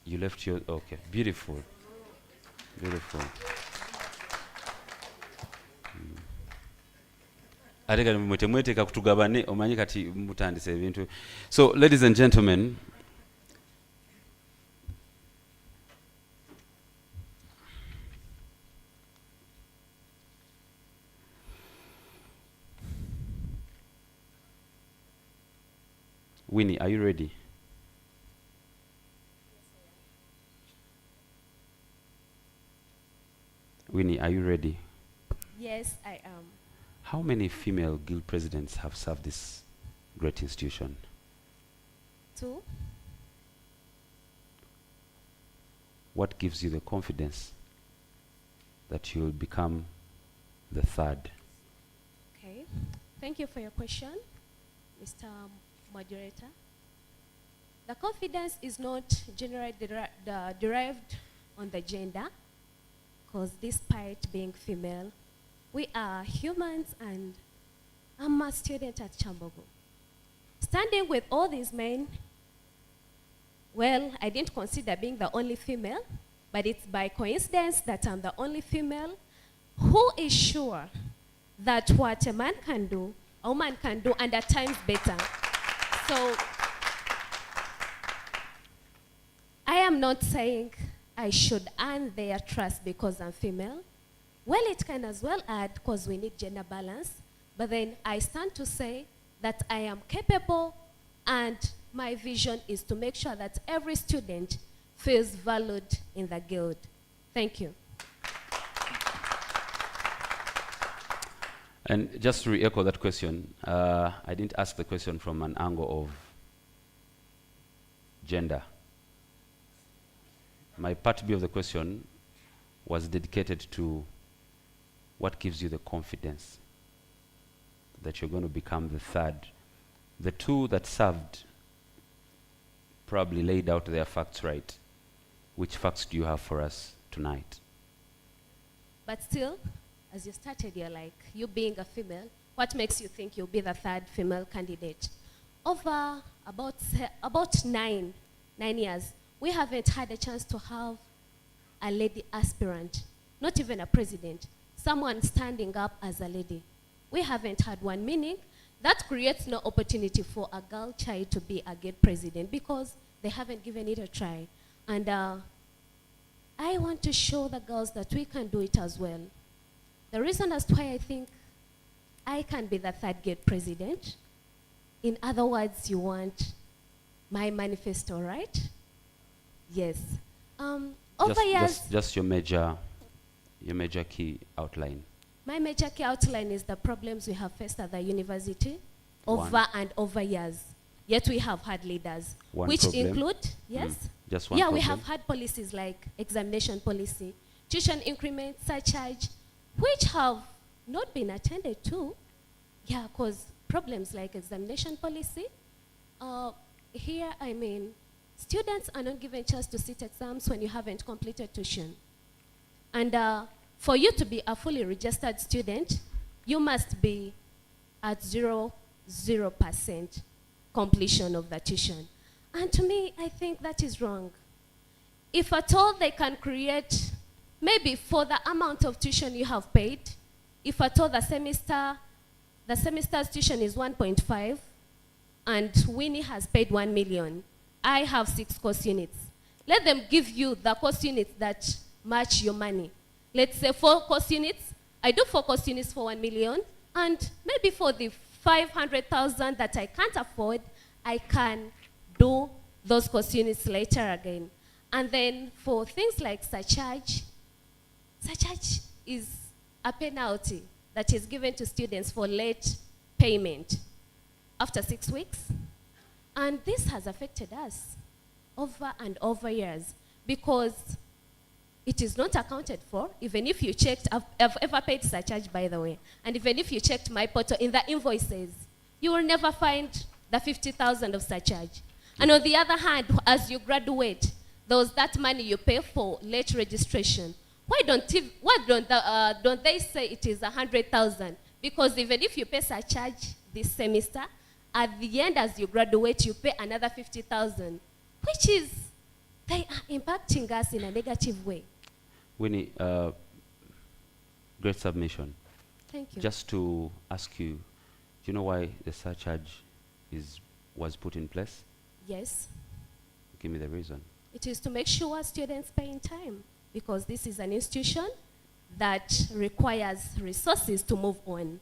You left your... Okay, beautiful. Beautiful. Ateka mwete kutugabane omanyi kati mutandise ebintu. So, ladies and gentlemen, Winnie, are you ready? Winnie, are you ready? Yes, I am. How many female guild presidents have served this great institution? 2. What gives you the confidence that you will become the third? Okay. Thank you for your question, Mr. Moderator. The confidence is not generally derived on the gender, because despite being female, we are humans, and I'm a student at Kyambogo. Standing with all these men, well, I didn't consider being the only female, but it's by coincidence that I'm the only female who is sure that what a man can do, a woman can do, and at times better. So, I am not saying I should earn their trust because I'm female. Well, it can as well add, because we need gender balance, but then I stand to say that I am capable, and my vision is to make sure that every student feels valued in the guild. Thank you. And just to re-echo that question, I didn't ask the question from an angle of gender. My part B of the question was dedicated to what gives you the confidence that you're going to become the third. The two that served probably laid out their facts right. Which facts do you have for us tonight? But still, as you started, you're like, you being a female, what makes you think you'll be the third female candidate? Over about 9 years, we haven't had a chance to have a lady aspirant, not even a president, someone standing up as a lady. We haven't had one, meaning that creates no opportunity for a girl child to be a good president because they haven't given it a try. And I want to show the girls that we can do it as well. The reason as to why I think I can be the third gate president, in other words, you want my manifesto, right? Yes. Over years, just your major key outline. my major key outline is the problems we have faced at the university over and over years. yet we have had leaders, One which problem? include, yes? Just one Yeah, problem? we have had policies like examination policy, tuition increment, surcharge, which have not been attended to. Yeah, because problems like examination policy, here, I mean, students are not given chance to sit exams when you haven't completed tuition. And for you to be a fully registered student, you must be at 0% completion of the tuition. And to me, I think that is wrong. If at all they can create, maybe for the amount of tuition you have paid, if at all the semester's tuition is 1.5, and Winnie has paid 1 million, I have 6 course units. Let them give you the course units that match your money. Let's say 4 course units. I do 4 course units for 1 million, and maybe for the 500,000 that I can't afford, I can do those course units later again. And then for things like surcharge is a penalty that is given to students for late payment after 6 weeks. And this has affected us over and over years because it is not accounted for. Even if you checked, I've ever paid surcharge, by the way, and even if you checked my portal in the invoices, you will never find the 50,000 of surcharge. And on the other hand, as you graduate, there was that money you pay for late registration. Why don't they say it is 100,000? Because even if you pay surcharge this semester, at the end, as you graduate, you pay another 50,000, which is, they are impacting us in a negative way. Winnie, great submission. Thank you. Just to ask you, do you know why the surcharge was put in place? Yes. Give me the reason. It is to make sure students pay in time, because this is an institution that requires resources to move on.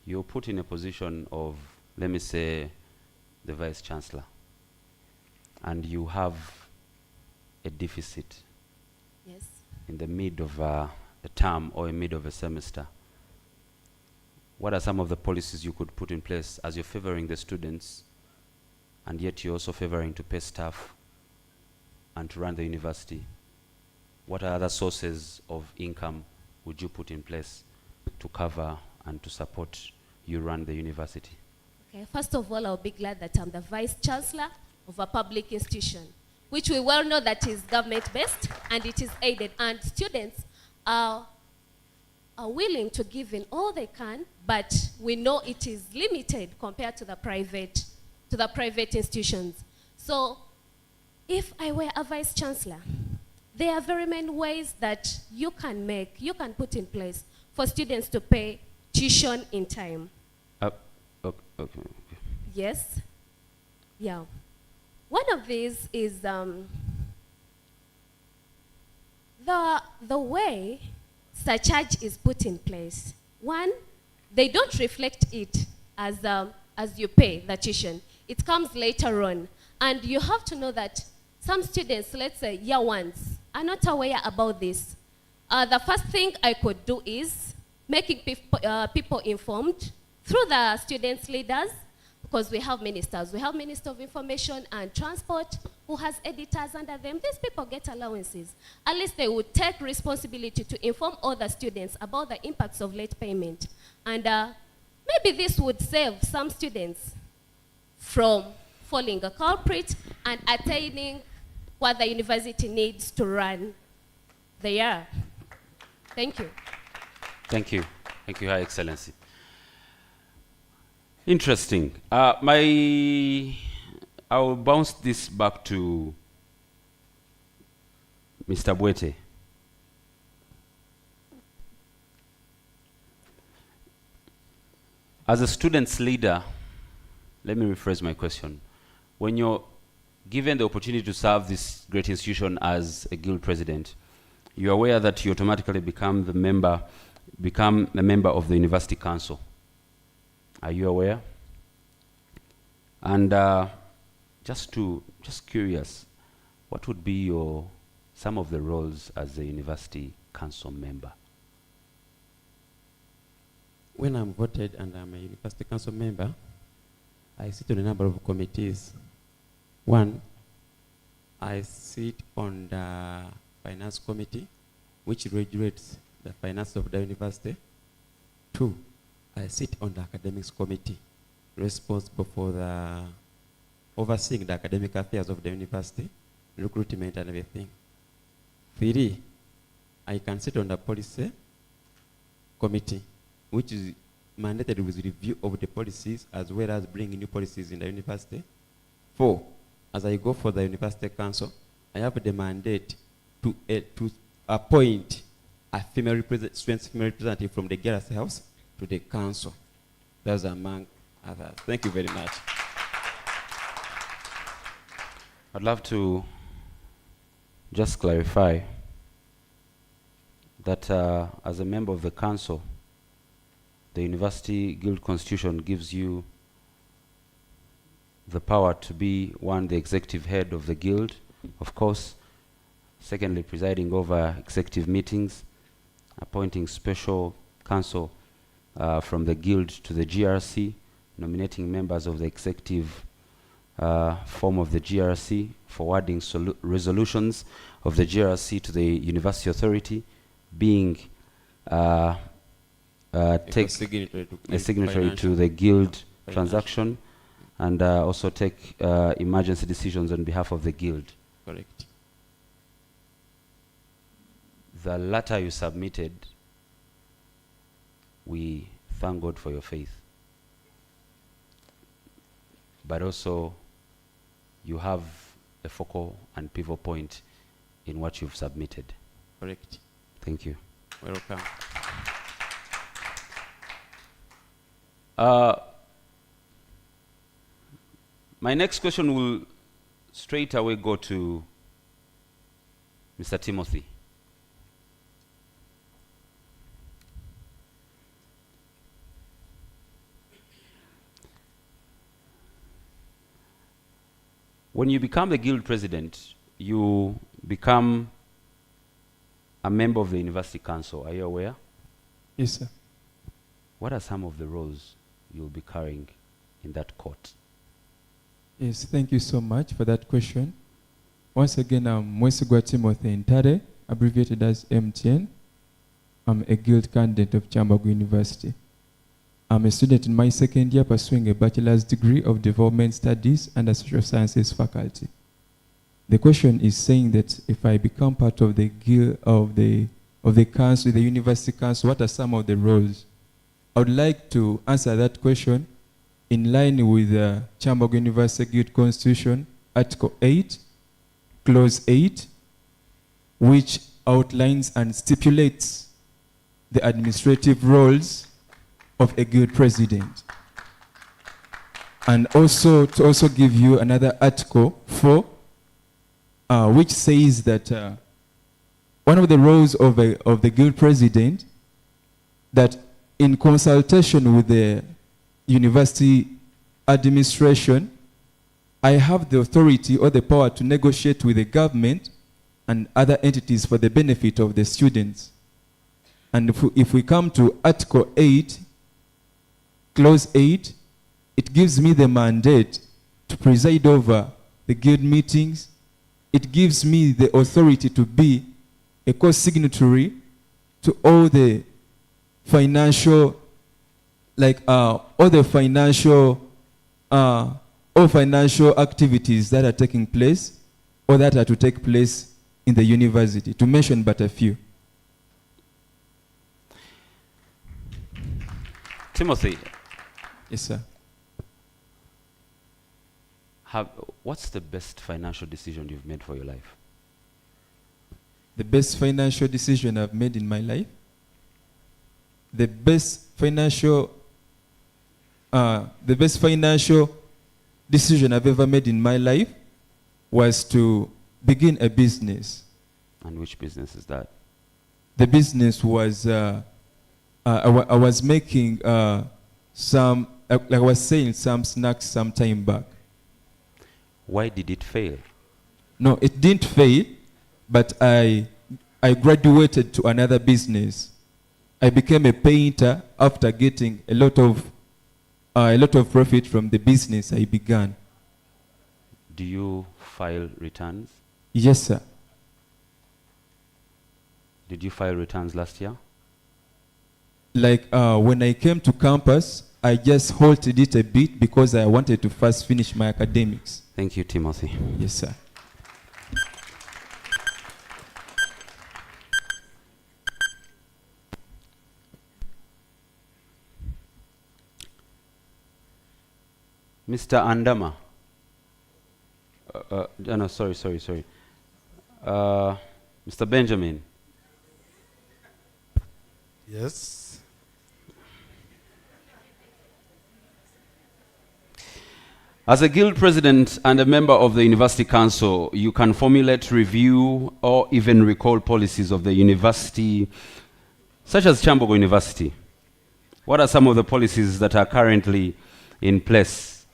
You're put in a position of, let me say, the Vice Chancellor, and you have a deficit Yes. in the mid of a term or in mid of a semester. What are some of the policies you could put in place as you're favoring the students, and yet you're also favoring to pay staff and to run the university? What are other sources of income would you put in place to cover and to support you run the university? Okay, first of all, I'll be glad that I'm the Vice Chancellor of a public institution, which we well know that is government-based and it is aided, and students are willing to give in all they can, but we know it is limited compared to the private institutions. So if I were a Vice Chancellor, there are very many ways that you can put in place for students to pay tuition in time. Okay. Yes. Yeah. One of these is the way surcharge is put in place. One, they don't reflect it as you pay the tuition. It comes later on. And you have to know that some students, let's say year ones, are not aware about this. The first thing I could do is making people informed through the students' leaders, because we have ministers. We have Minister of Information and Transport who has editors under them. These people get allowances. At least they would take responsibility to inform other students about the impacts of late payment. And maybe this would save some students from falling a culprit and attaining what the university needs to run the year. Thank you. Thank you. Thank you, High Excellency. Interesting. I'll bounce this back to Mr. Bwete. As a student's leader, let me rephrase my question. When you're given the opportunity to serve this great institution as a guild president, you're aware that you automatically become a member of the university council. Are you aware? And just curious, what would be some of the roles as a university council member? When I'm voted and I'm a university council member, I sit on a number of committees. One, I sit on the finance committee, which regulates the finance of the university. Two, I sit on the academics committee, responsible for the overseeing the academic affairs of the university, recruitment and everything. Three, I can sit on the policy committee, which is mandated with review of the policies as well as bringing new policies in the university. Four, as I go for the university council, I have the mandate to appoint a student female representative from the girls' house to the council. That's among others. Thank you very much. I'd love to just clarify that as a member of the council, the University Guild Constitution gives you the power to be, one, the executive head of the guild, of course, secondly, presiding over executive meetings, appointing special counsel from the guild to the GRC, nominating members of the executive form of the GRC, forwarding resolutions of the GRC to the university authority, being a signatory to the guild transaction, and also take emergency decisions on behalf of the guild. Correct. The letter you submitted, we thank God for your faith. But also, you have a focal and pivot point in what you've submitted. Correct. Thank you. Welcome. My next question will straight away go to Mr. Timothy. When you become the guild president, you become a member of the university council. Are you aware? Yes, sir. What are some of the roles you'll be carrying in that court? Yes, thank you so much for that question. Once again, I'm Mwesigwa Timothy Ntare, abbreviated as MTN. I'm a guild candidate of Kyambogo University. I'm a student in my second year pursuing a bachelor's degree of development studies under social sciences faculty. The question is saying that if I become part of the guild of the council, the university council, what are some of the roles? I would like to answer that question in line with the Kyambogo University Guild Constitution, Article 8, Clause 8, which outlines and stipulates the administrative roles of a guild president. And also to also give you another Article 4, which says that one of the roles of the guild president, that in consultation with the university administration, I have the authority or the power to negotiate with the government and other entities for the benefit of the students. And if we come to Article 8, Clause 8, it gives me the mandate to preside over the guild meetings. It gives me the authority to be a co-signatory to all the financial, all financial activities that are taking place or that are to take place in the university, to mention but a few. Timothy. Yes, sir. What's the best financial decision you've made for your life? The best financial decision I've made in my life? The best financial decision I've ever made in my life was to begin a business. And which business is that? The business was, I was making some, like I was saying, some snacks some time back. Why did it fail? No, it didn't fail, but I graduated to another business. I became a painter after getting a lot of a lot of profit from the business I began. Do you file returns? Yes, sir. Did you file returns last year? Like when I came to campus, I just halted it a bit because I wanted to first finish my academics. Thank you, Timothy. Yes, sir. Mr. Andama. No, sorry. Mr. Benjamin. Yes. As a guild president and a member of the University Council, you can formulate, review, or even recall policies of the university, such as Kyambogo University. What are some of the policies that are currently in place?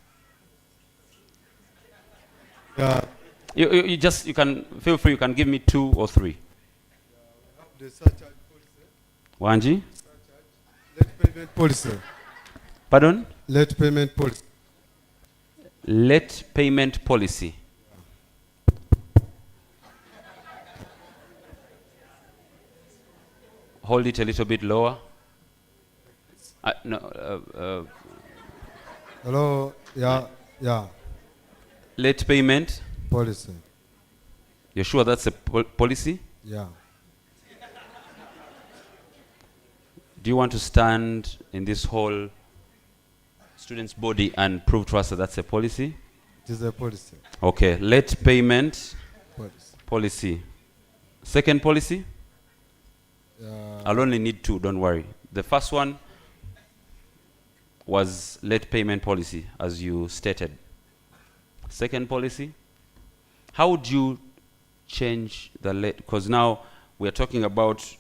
You can feel free. You can give me 2 or 3. Wanji? Late payment policy. Pardon? Late payment policy. Late payment policy. Hold it a little bit lower. Hello. Yeah. Late payment policy. You're sure that's a policy? Yeah. Do you want to stand in this whole students' body and prove to us that that's a policy? It is a policy. Okay. Late payment policy. Second policy? I'll only need 2, don't worry. The first one was late payment policy, as you stated. Second policy? How would you change the late? Because now we're talking about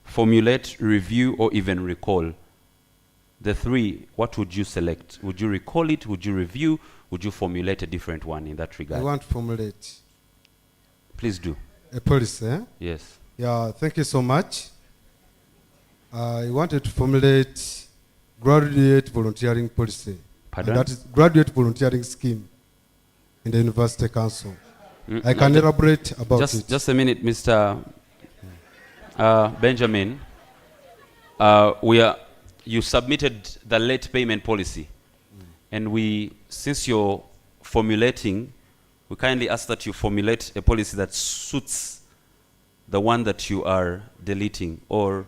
formulate, review, or even recall. The 3, what would you select? Would you recall it? Would you review? Would you formulate a different one in that regard? I want to formulate. Please do. A policy, eh? Yes. Yeah, thank you so much. I wanted to formulate graduate volunteering policy. Pardon? And that is graduate volunteering scheme in the University Council. I can elaborate about it. Just a minute, Mr. Benjamin. You submitted the late payment policy. And since you're formulating, we kindly ask that you formulate a policy that suits the one that you are deleting, or...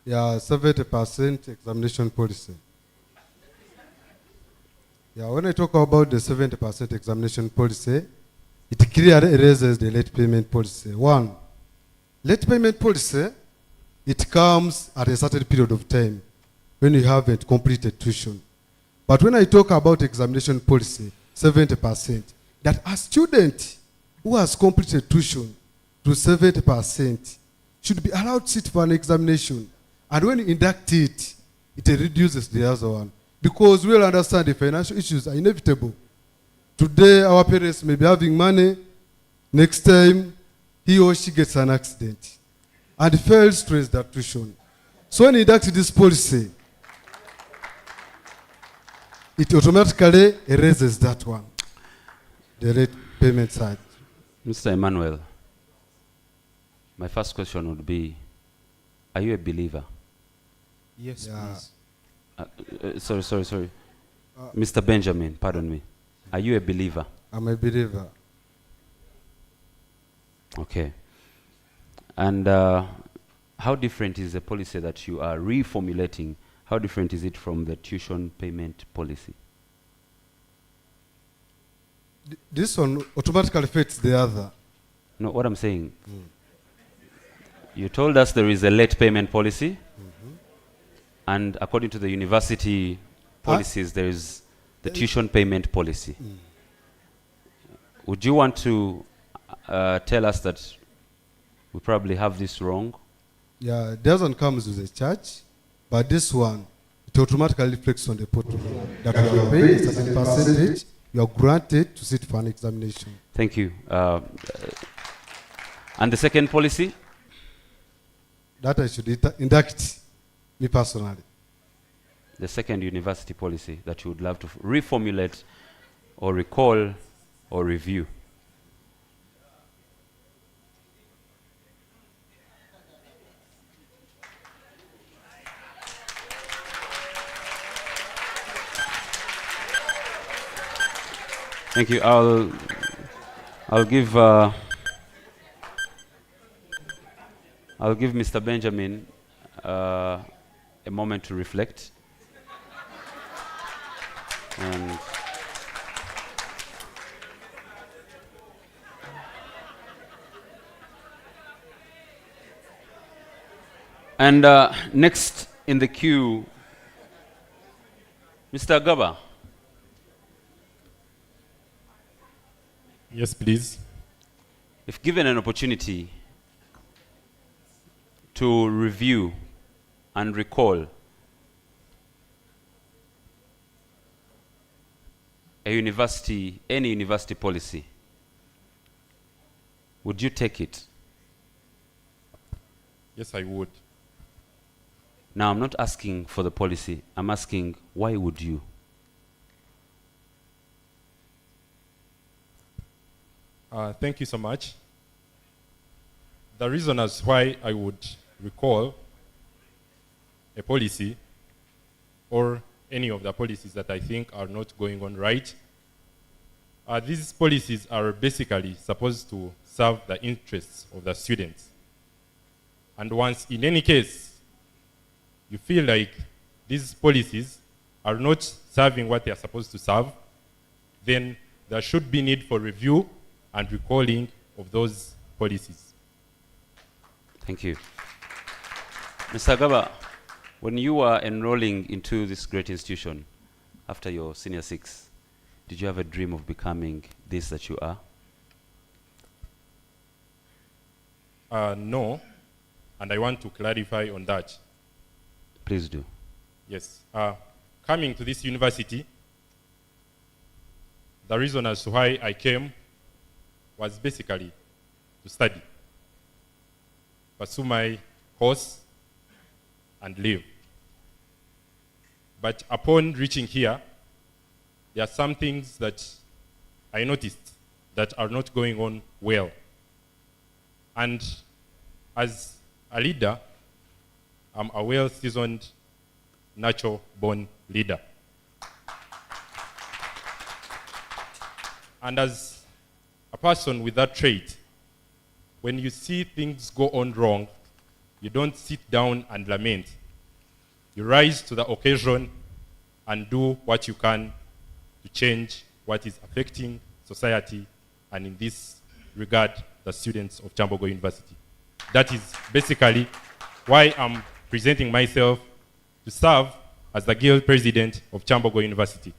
Yeah, 70% examination policy. Yeah, when I talk about the 70% examination policy, it clearly erases the late payment policy. 1, late payment policy, it comes at a certain period of time when you haven't completed tuition. But when I talk about examination policy, 70%, that a student who has completed tuition to 70% should be allowed to sit for an examination. And when you induct it, it reduces the other one. Because we'll understand the financial issues are inevitable. Today, our parents may be having money. Next time, he or she gets an accident and fails to raise that tuition. So when you induct this policy, it automatically erases that one, the late payment side. Mr. Emmanuel, my first question would be, are you a believer? Yes, please. Sorry. Mr. Benjamin, pardon me. Are you a believer? I'm a believer. Okay. And how different is the policy that you are reformulating? How different is it from the tuition payment policy? This one automatically fits the other. No, what I'm saying, you told us there is a late payment policy, and according to the university policies, there is the tuition payment policy. Would you want to tell us that we probably have this wrong? Yeah, it doesn't come with a charge, but this one, it automatically reflects on the portfolio. That you are paying a certain percentage, you are granted to sit for an examination. Thank you. And the second policy? That I should induct me personally. the second university policy that you would love to reformulate or recall or review? Thank you. I'll give Mr. Benjamin a moment to reflect. And next in the queue, Mr. Gaba. Yes, please. If given an opportunity to review and recall any university policy, would you take it? Yes, I would. Now, I'm not asking for the policy. I'm asking, why would you? Thank you so much. The reason as why I would recall a policy or any of the policies that I think are not going on right, these policies are basically supposed to serve the interests of the students. And once, in any case, you feel like these policies are not serving what they are supposed to serve, then there should be need for review and recalling of those policies. Thank you. Mr. Gaba, when you were enrolling into this great institution after your senior 6, did you have a dream of becoming this that you are? No, and I want to clarify on that. Please do. Yes. Coming to this university, the reason as to why I came was basically to study, pursue my course, and live. But upon reaching here, there are some things that I noticed that are not going on well. And as a leader, I'm a well-seasoned, natural-born leader. And as a person with that trait, when you see things go on wrong, you don't sit down and lament. You rise to the occasion and do what you can to change what is affecting society, and in this regard, the students of Kyambogo University. That is basically why I'm presenting myself to serve as the guild president of Kyambogo University.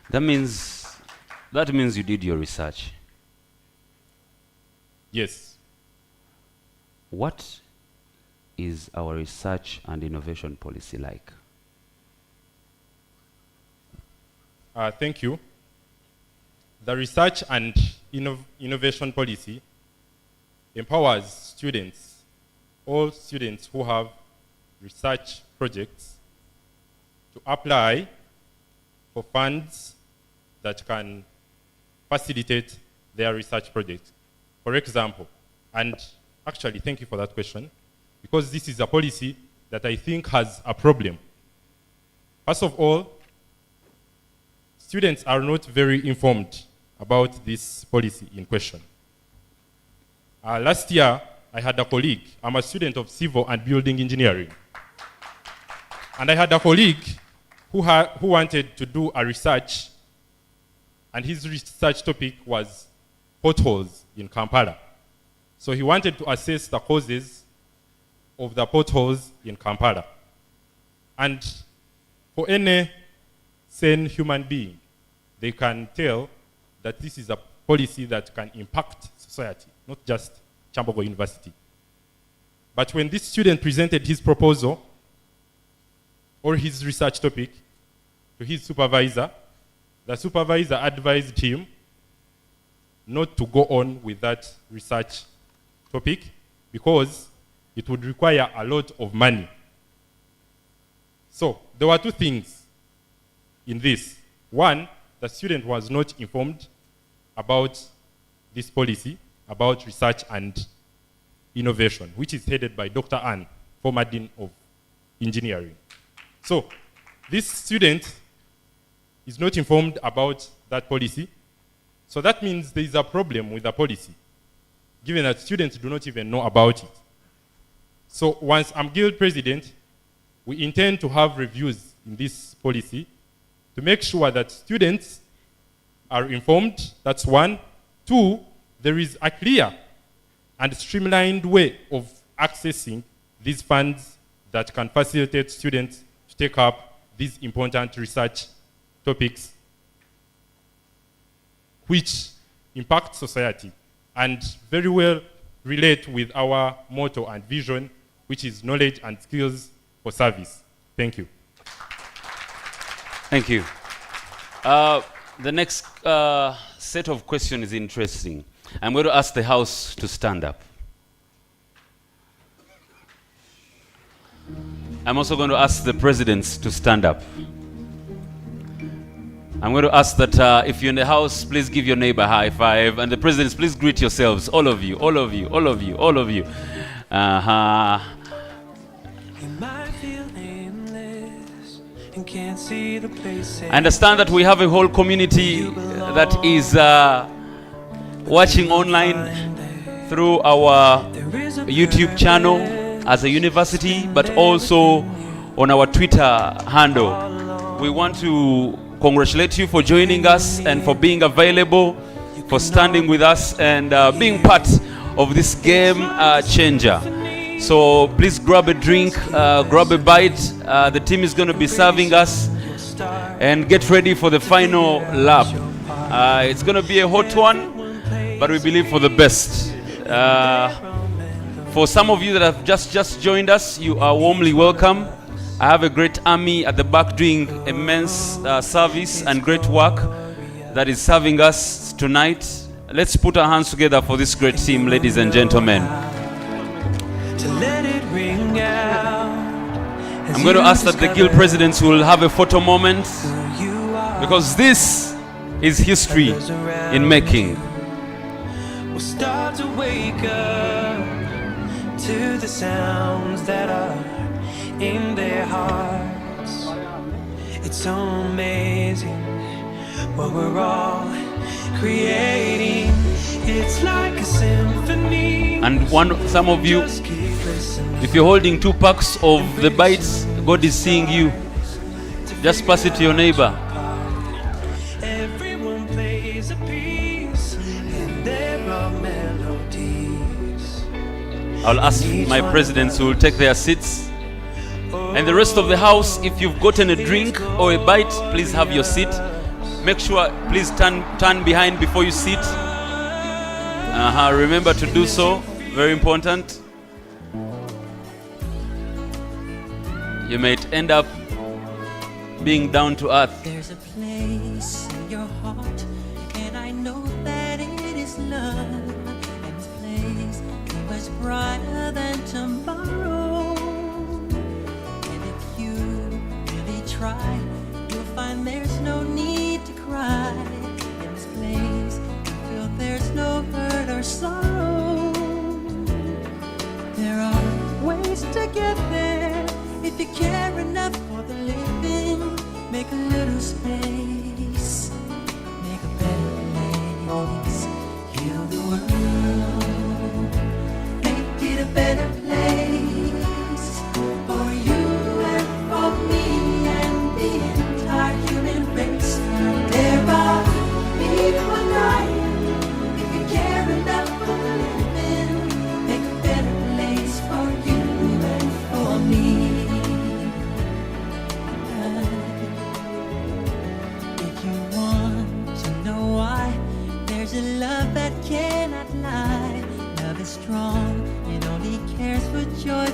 That means you did your research. Yes. What is our research and innovation policy like? Thank you. The research and innovation policy empowers students, all students who have research projects, to apply for funds that can facilitate their research projects. For example, and actually thank you for that question, because this is a policy that I think has a problem. First of all, students are not very informed about this policy in question. Last year, I had a colleague. I'm a student of civil and building engineering. And I had a colleague who wanted to do a research, and his research topic was potholes in Kampala. So he wanted to assess the causes of the potholes in Kampala. And for any sane human being, they can tell that this is a policy that can impact society, not just Kyambogo University. But when this student presented his proposal or his research topic to his supervisor, the supervisor advised him not to go on with that research topic because it would require a lot of money. So there were two things in this. One, the student was not informed about this policy, about research and innovation, which is headed by Dr. Ann, former Dean of Engineering. So this student is not informed about that policy. So that means there is a problem with the policy, given that students do not even know about it. So once I'm guild president, we intend to have reviews in this policy to make sure that students are informed. That's one. Two, there is a clear and streamlined way of accessing these funds that can facilitate students to take up these important research topics which impact society and very well relate with our motto and vision, which is knowledge and skills for service. Thank you. Thank you. The next set of questions is interesting. I'm going to ask the House to stand up. I'm also going to ask the presidents to stand up. I'm going to ask that if you're in the House, please give your neighbor a high five. And the presidents, please greet yourselves. All of you, all of you, all of you, all of you. Uh-huh. I understand that we have a whole community that is watching online through our YouTube channel as a university, but also on our Twitter handle. We want to congratulate you for joining us and for being available, for standing with us and being part of this game changer. So please grab a drink, grab a bite. The team is going to be serving us, and get ready for the final lap. It's going to be a hot one, but we believe for the best. For some of you that have just joined us, you are warmly welcome. I have a great army at the back doing immense service and great work that is serving us tonight. Let's put our hands together for this great team, ladies and gentlemen. I'm going to ask that the guild presidents will have a photo moment, because this is history in making. We'll start to wake up to the sounds that are in their hearts. It's so amazing what we're all creating. It's like a symphony. And some of you, if you're holding 2 packs of the bites, God is seeing you. Just pass it to your neighbor. Everyone plays a piece, and there are melodies. I'll ask my presidents who will take their seats. And the rest of the house, if you've gotten a drink or a bite, please have your seat. Make sure, please turn behind before you sit. Remember to do so. Very important. You might end up being down to earth. There's a place in your heart, and I know that it is love. And this place is much brighter than tomorrow. And if you really try, you'll find there's no need to cry. In this place, you feel there's no hurt or sorrow. There are ways to get there. If you care enough for the living, make a little space, make a better place, heal the world, make it a better place for you and for me and the entire human race. There are people dying. If you care enough for the living, make a better place for you and for me. There's a love that cannot lie. Love is strong and only cares for joy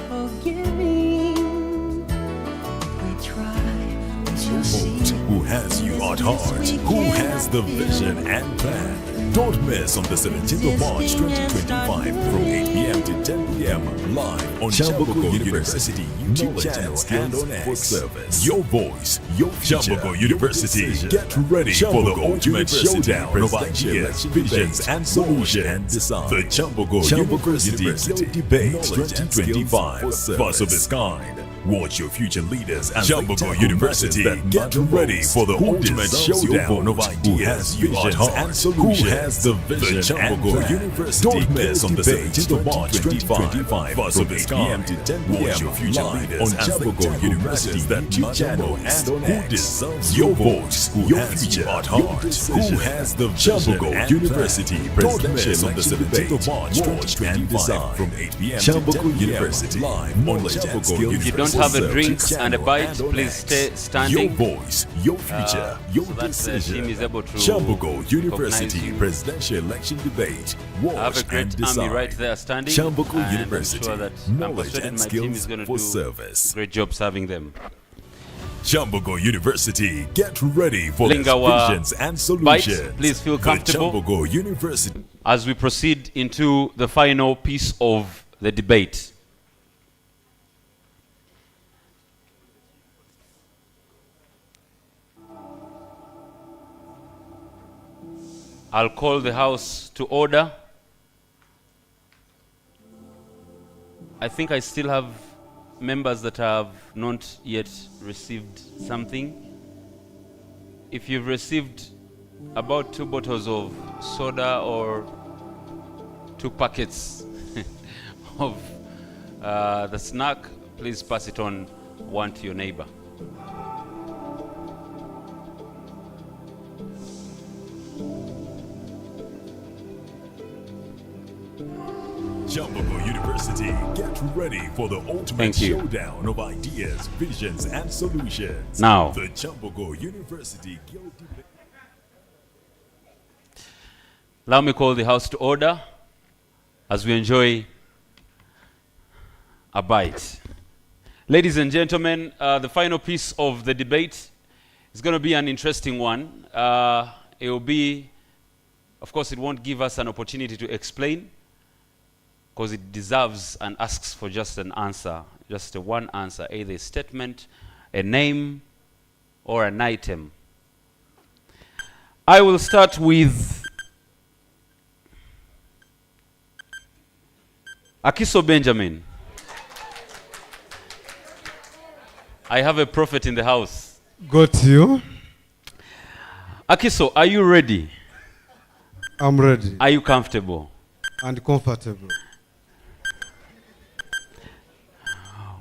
has you at heart? Who has the vision and plan? Don't miss on the 17th of March 2025 from 8 p.m. to 10 p.m. live on Kyambogo University YouTube channel and on X. For service. Your voice, your future. Kyambogo University. Get ready for the ultimate showdown of ideas, visions, and solutions. The Kyambogo University Guild Debate 2025. First of its kind. Watch your future leaders and Kyambogo University get ready for the ultimate showdown of ideas, visions, and solutions. Who has the vision? The Kyambogo University. Don't miss on the 17th of March 2025 from 8 p.m. to 10 p.m. Watch your future leaders and Kyambogo University YouTube channel and on X. Who deserves your voice? Your future at heart? Who has the vision? Kyambogo University. Don't miss on the 17th of March 2025 from 8 p.m. to 10 p.m. live on Kyambogo University. Have a drink and a bite, please stay standing. Your voice, your future, your so that decision. The team is able to Kyambogo University Presidential Election Debate. Watch I have a great army right there standing. Kyambogo University. I'm sure that knowledge and skills for service. Great job serving them. Kyambogo University, get ready for the visions and solutions. Bite, please feel comfortable. The Kyambogo University. As we proceed into the final piece of the debate. I'll call the House to order. I think I still have members that have not yet received something. If you've received about 2 bottles of soda or 2 packets of the snack, please pass it on one to your neighbor. Kyambogo University, get ready for the ultimate showdown of ideas, visions, and solutions. Now, the Kyambogo University Guild Debate. Allow me call the House to order as we enjoy a bite. Ladies and gentlemen, the final piece of the debate is going to be an interesting one. It will be, of course, it won't give us an opportunity to explain, because it deserves and asks for just an answer, just a one answer, either a statement, a name, or an item. I will start with Akiso Benjamin. I have a prophet in the house. Got you. Akiso, are you ready? I'm ready. Are you comfortable? And comfortable.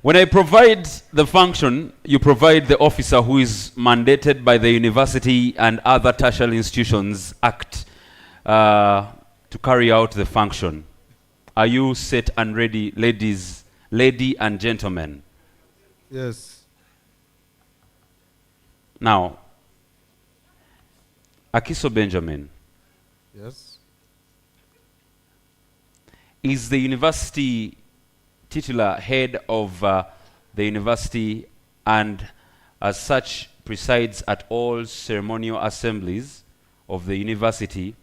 When I provide the function, you provide the officer who is mandated by the University and other tertiary institutions Act to carry out the function. Are you set and ready, lady and gentlemen? Yes. Now, Akiso Benjamin. Yes. Is the university titular head of the university and as such presides at all ceremonial assemblies of the university,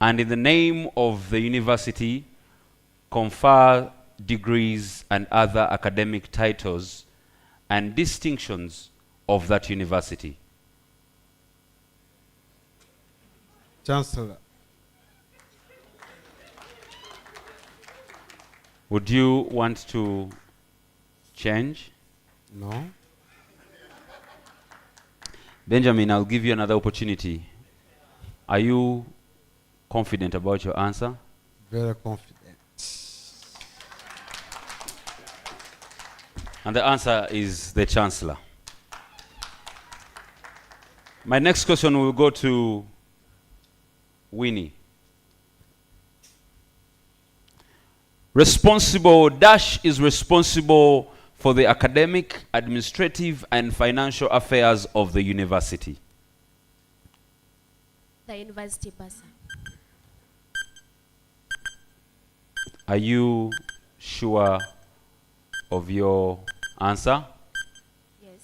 and in the name of the university confer degrees and other academic titles and distinctions of that university? Chancellor. Would you want to change? No. Benjamin, I'll give you another opportunity. Are you confident about your answer? Very confident. And the answer is the Chancellor. My next question will go to Winnie. Responsible dash is responsible for the academic, administrative, and financial affairs of the university. The university person. Are you sure of your answer? Yes.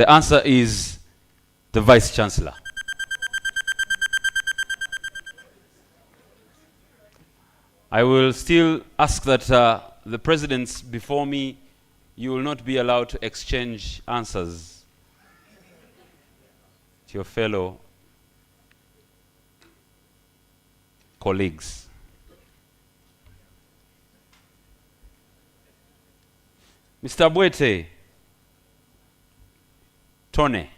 The answer is the Vice Chancellor. I will still ask that the presidents before me, you will not be allowed to exchange answers to your fellow colleagues. Mr. Bwete, Tone.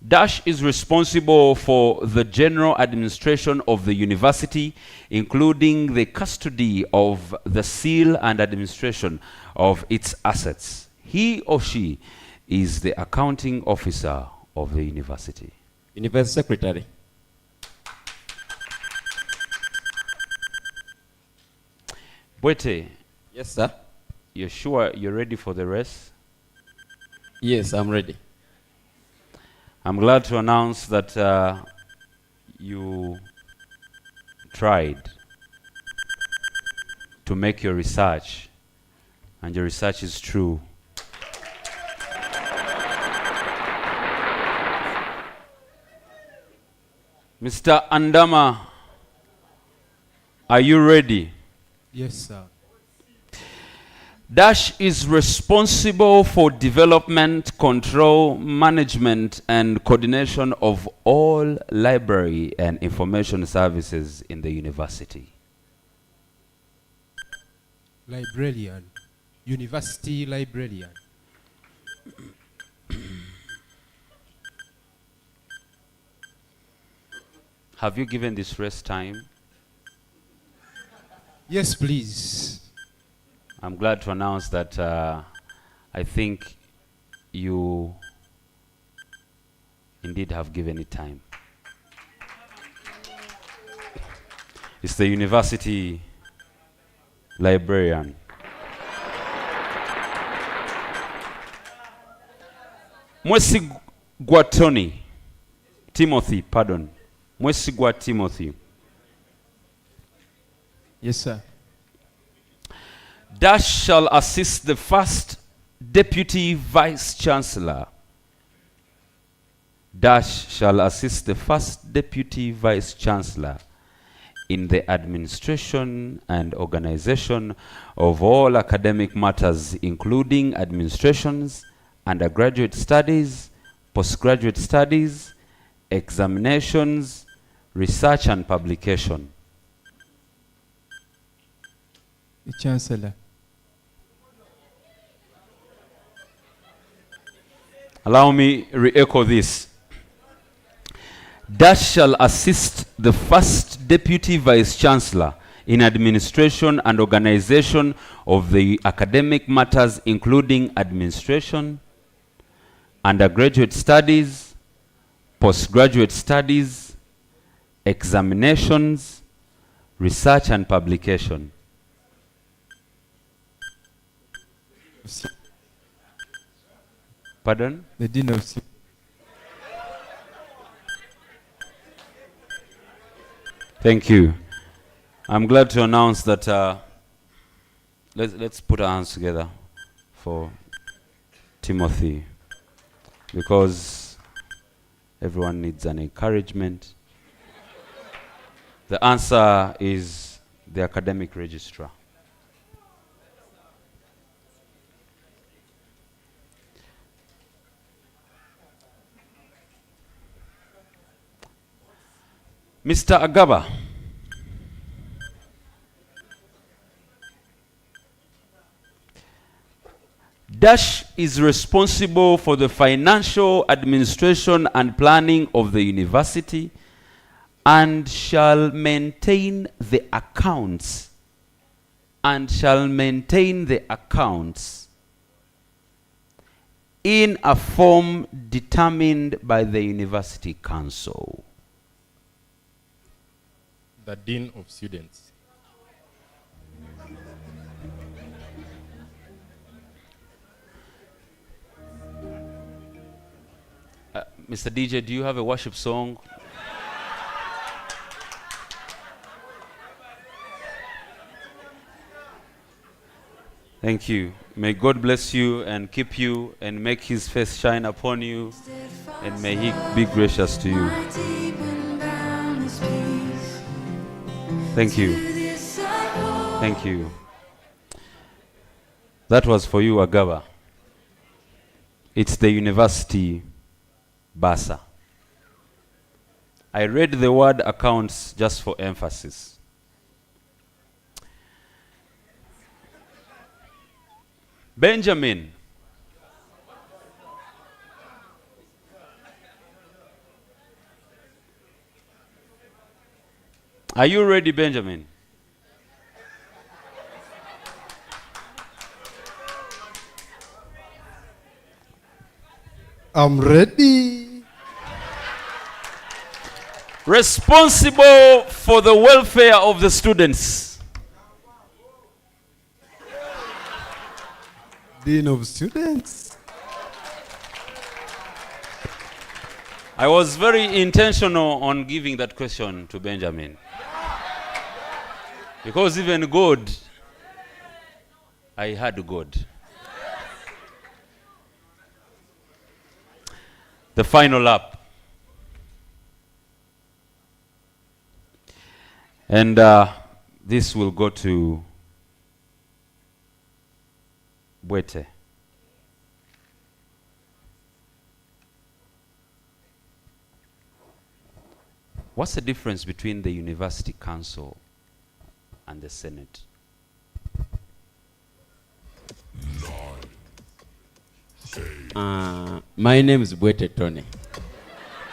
Dash is responsible for the general administration of the university, including the custody of the seal and administration of its assets. He or she is the accounting officer of the university. University Secretary. Bwete. Yes, sir. You're sure you're ready for the race? Yes, I'm ready. I'm glad to announce that you tried to make your research, and your research is true. Mr. Andama, are you ready? Yes, sir. Dash is responsible for development, control, management, and coordination of all library and information services in the university. Librarian. University librarian. Have you given this race time? Yes, please. I'm glad to announce that I think you indeed have given it time. It's the university librarian. Mwesigwa Timothy, pardon. Mwesigwa Timothy. Yes, sir. Dash shall assist the first deputy vice chancellor. Dash shall assist the first deputy vice chancellor in the administration and organization of all academic matters, including administrations, undergraduate studies, postgraduate studies, examinations, research and publication. The Chancellor. Allow me re-echo this. Dash shall assist the first deputy vice chancellor in administration and organization of the academic matters, including administration, undergraduate studies, postgraduate studies, examinations, research and publication. Pardon? The Dean of C. Thank you. I'm glad to announce that let's put our hands together for Timothy, because everyone needs an encouragement. The answer is the academic registrar. Mr. Agaba. Dash is responsible for the financial administration and planning of the university and shall maintain the accounts in a form determined by the university council. The Dean of Students. Mr. DJ, do you have a worship song? Thank you. May God bless you and keep you and make his face shine upon you, and may he be gracious to you. Thank you. Thank you. That was for you, Agaba. It's the university Basa. I read the word accounts just for emphasis. Benjamin. Are you ready, Benjamin? I'm ready. Responsible for the welfare of the students. Dean of Students. I was very intentional on giving that question to Benjamin. Because even God, I had God. The final lap. And this will go to Bwete. What's the difference between the University Council and the Senate? My name is Bwete Tony.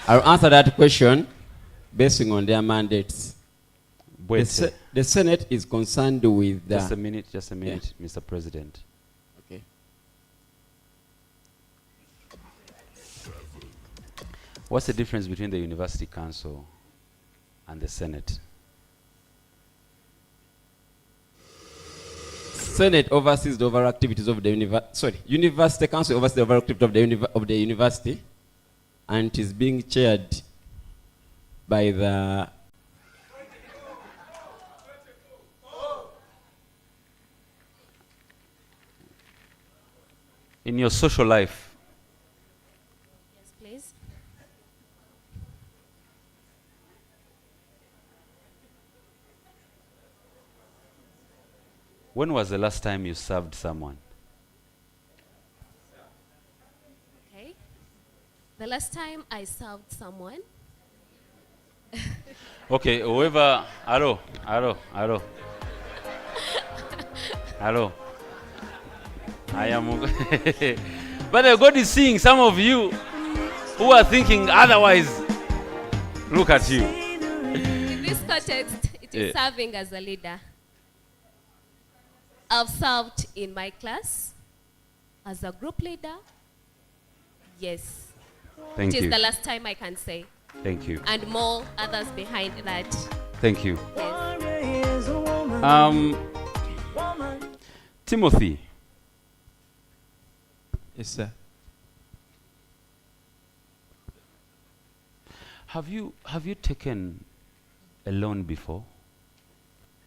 I'll answer that question based on their mandates. The Senate is concerned with the... Just a minute, yeah. Mr. President. Okay. What's the difference between the University Council and the Senate? Senate oversees the overall activities of the University Council oversees the overall activities of the university, and it is being chaired by the in your social life. Yes, please. When was the last time you served someone? Okay. The last time I served someone. Okay, whoever, hello. I am. But God is seeing some of you who are thinking otherwise. Look at you. In this context, it is serving as a leader. I've served in my class as a group leader. Yes. Thank you. It is the last time I can say. Thank you. And more others behind that. Thank you. Yes. Timothy. Yes, sir. Have you taken a loan before?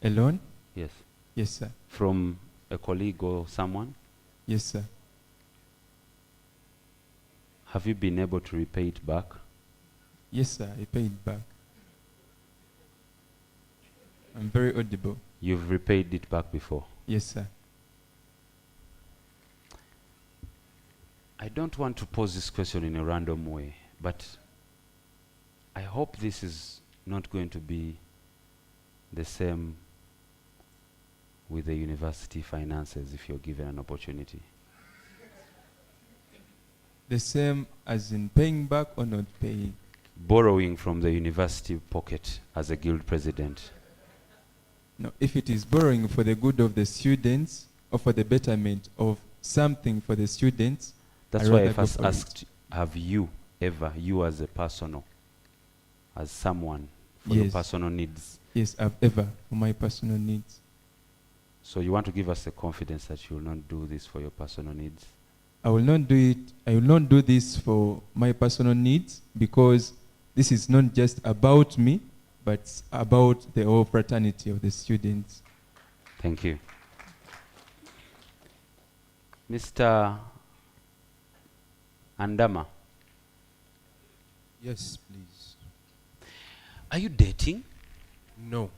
A loan? Yes. Yes, sir. From a colleague or someone? Yes, sir. Have you been able to repay it back? Yes, sir. I paid it back. I'm very audible. You've repaid it back before? Yes, sir. I don't want to pose this question in a random way, but I hope this is not going to be the same with the university finances if you're given an opportunity. The same as in paying back or not paying? Borrowing from the university pocket as a guild president. No, if it is borrowing for the good of the students or for the betterment of something for the students, that's why I first asked, have you ever, you as a personal, as someone, for your personal needs? Yes, I've ever, for my personal needs. So you want to give us the confidence that you will not do this for your personal needs? I will not do it. I will not do this for my personal needs because this is not just about me, but about the whole fraternity of the students. Thank you. Mr. Andama, Yes, please. are you dating? No.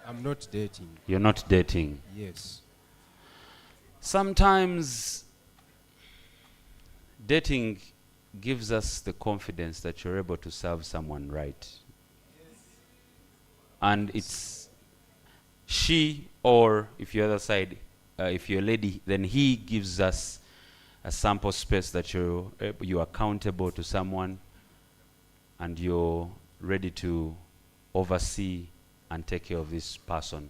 I'm not dating. You're not dating. Yes. Sometimes dating gives us the confidence that you're able to serve someone right. And it's she, or if you're other side, if you're a lady, then he gives us a sample space that you're accountable to someone and you're ready to oversee and take care of this person.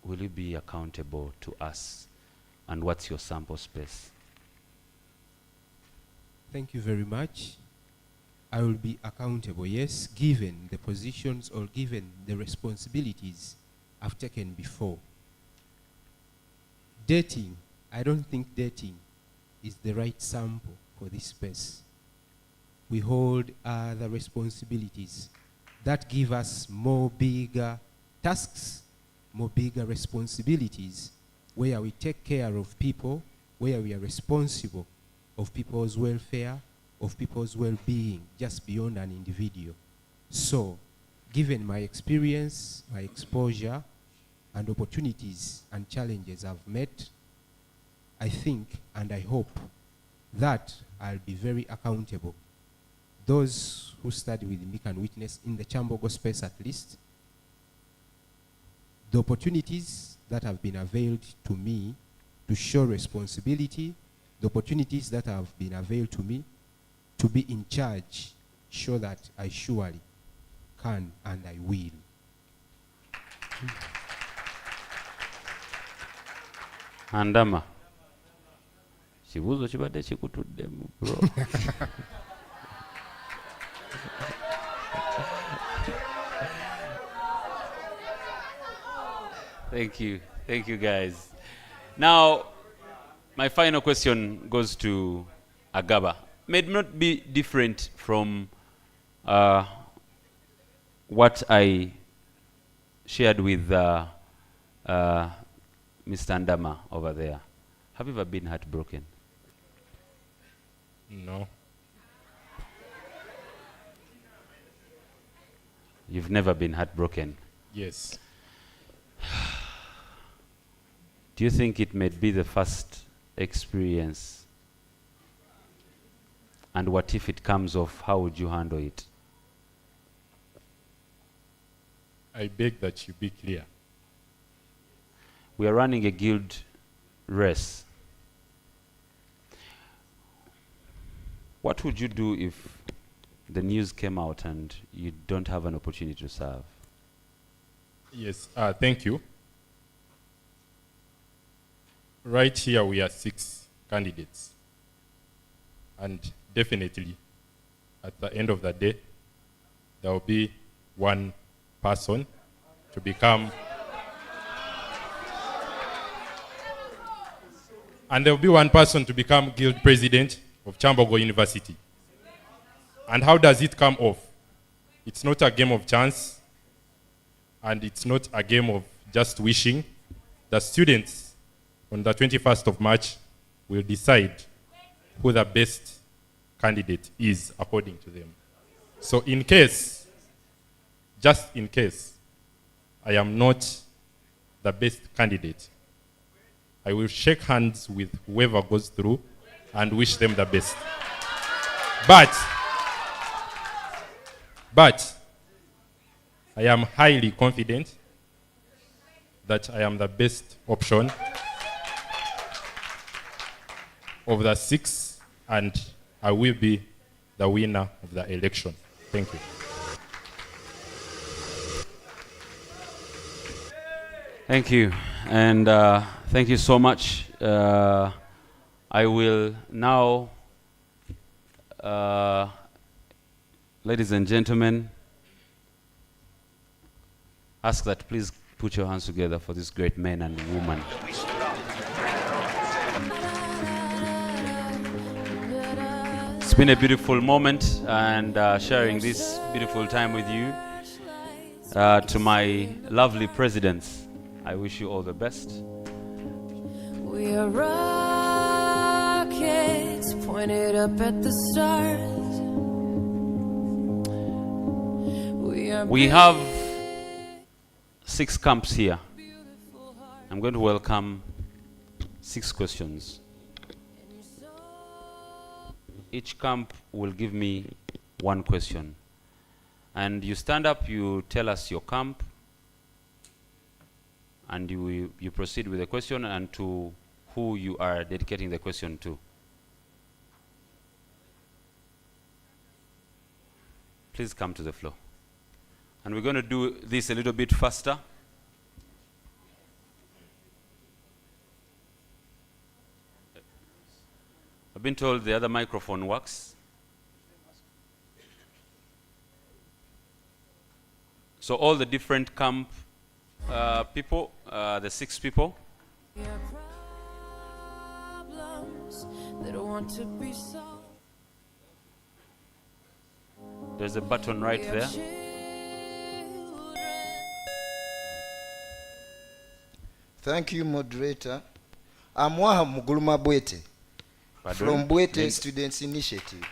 Will you be accountable to us? And what's your sample space? Thank you very much. I will be accountable, yes, given the positions or given the responsibilities I've taken before. Dating, I don't think dating is the right sample for this space. We hold other responsibilities that give us more bigger tasks, more bigger responsibilities, where we take care of people, where we are responsible of people's welfare, of people's well-being, just beyond an individual. So, given my experience, my exposure, and opportunities and challenges I've met, I think and I hope that I'll be very accountable. Those who study with me can witness in the Kyambogo space at least, the opportunities that have been availed to me to show responsibility, the opportunities that have been availed to me to be in charge, show that I surely can and I will. Andama. Kibuzo kibadde kikutuddemu, bro. Thank you. Thank you, guys. Now, my final question goes to Agaba. May not be different from what I shared with Mr. Andama over there. Have you ever been heartbroken? No. You've never been heartbroken? Yes. Do you think it may be the first experience? And what if it comes off? How would you handle it? I beg that you be clear. We are running a guild race. What would you do if the news came out and you don't have an opportunity to serve? Yes, thank you. Right here we are 6 candidates. And definitely, at the end of the day, there will be one person to become, and there will be one person to become guild president of Kyambogo University. And how does it come off? It's not a game of chance, and it's not a game of just wishing. The students on the 21st of March will decide who the best candidate is according to them. So in case, just in case, I am not the best candidate, I will shake hands with whoever goes through and wish them the best. But I am highly confident that I am the best option of the 6, and I will be the winner of the election. Thank you. Thank you. And thank you so much. I will now, ladies and gentlemen, ask that please put your hands together for these great men and women. It's been a beautiful moment and sharing this beautiful time with you. To my lovely presidents, I wish you all the best. We are rockets pointed up at the stars. We have 6 camps here. I'm going to welcome 6 questions. Each camp will give me 1 question. And you stand up, you tell us your camp, and you proceed with the question and to who you are dedicating the question to. Please come to the floor. And we're going to do this a little bit faster. I've been told the other microphone works. So all the different camp people, the 6 people. There's a button right there. Thank you, moderator. I'm Waha Muguluma Bwete from Bwete Students Initiative.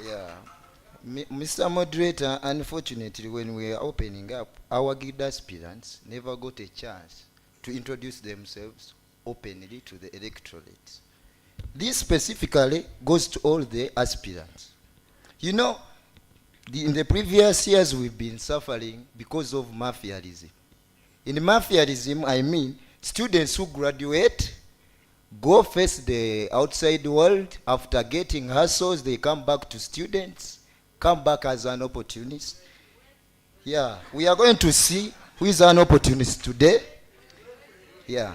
Yeah. Mr. Moderator, unfortunately, when we are opening up, our guild aspirants never got a chance to introduce themselves openly to the electorate. This specifically goes to all the aspirants. You know, in the previous years, we've been suffering because of mafiaism. In mafiaism, I mean students who graduate, go face the outside world, after getting hassles, they come back to students, come back as an opportunist. Yeah, we are going to see who is an opportunist today. Yeah.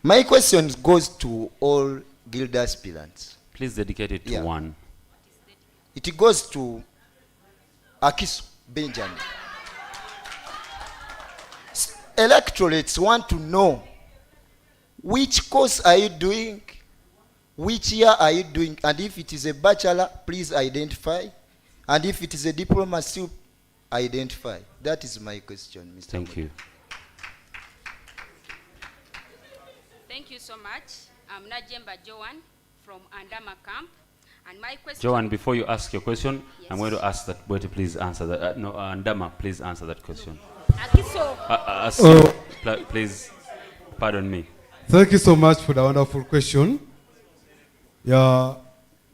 My question goes to all guild aspirants. Please dedicate it to one. It goes to Akisu Benjamin. Electorates want to know which course are you doing, which year are you doing, and if it is a bachelor, please identify, and if it is a diploma, still identify. That is my question, Mr. Thank you. Thank you so much. I'm Najemba Joan from Andama Camp. And my question... Joan, before you ask your question, yes. I'm going to ask that Bwete please answer that. No, Andama, please answer that question. Please, pardon me. Thank you so much for the wonderful question. Yeah,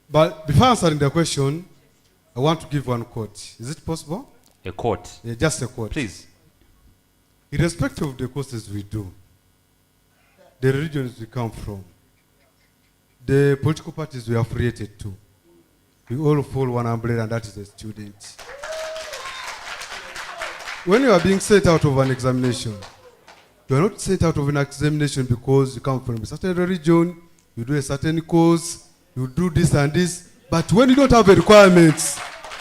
but before answering the question, I want to give one quote. Is it possible? A quote? Yeah, just a quote. Please. Irrespective of the courses we do, the religions we come from, the political parties we are affiliated to, we all fall one umbrella, and that is the student. When you are being sent out of an examination, you are not sent out of an examination because you come from a certain religion, you do a certain course, you do this and this, but when you don't have the requirements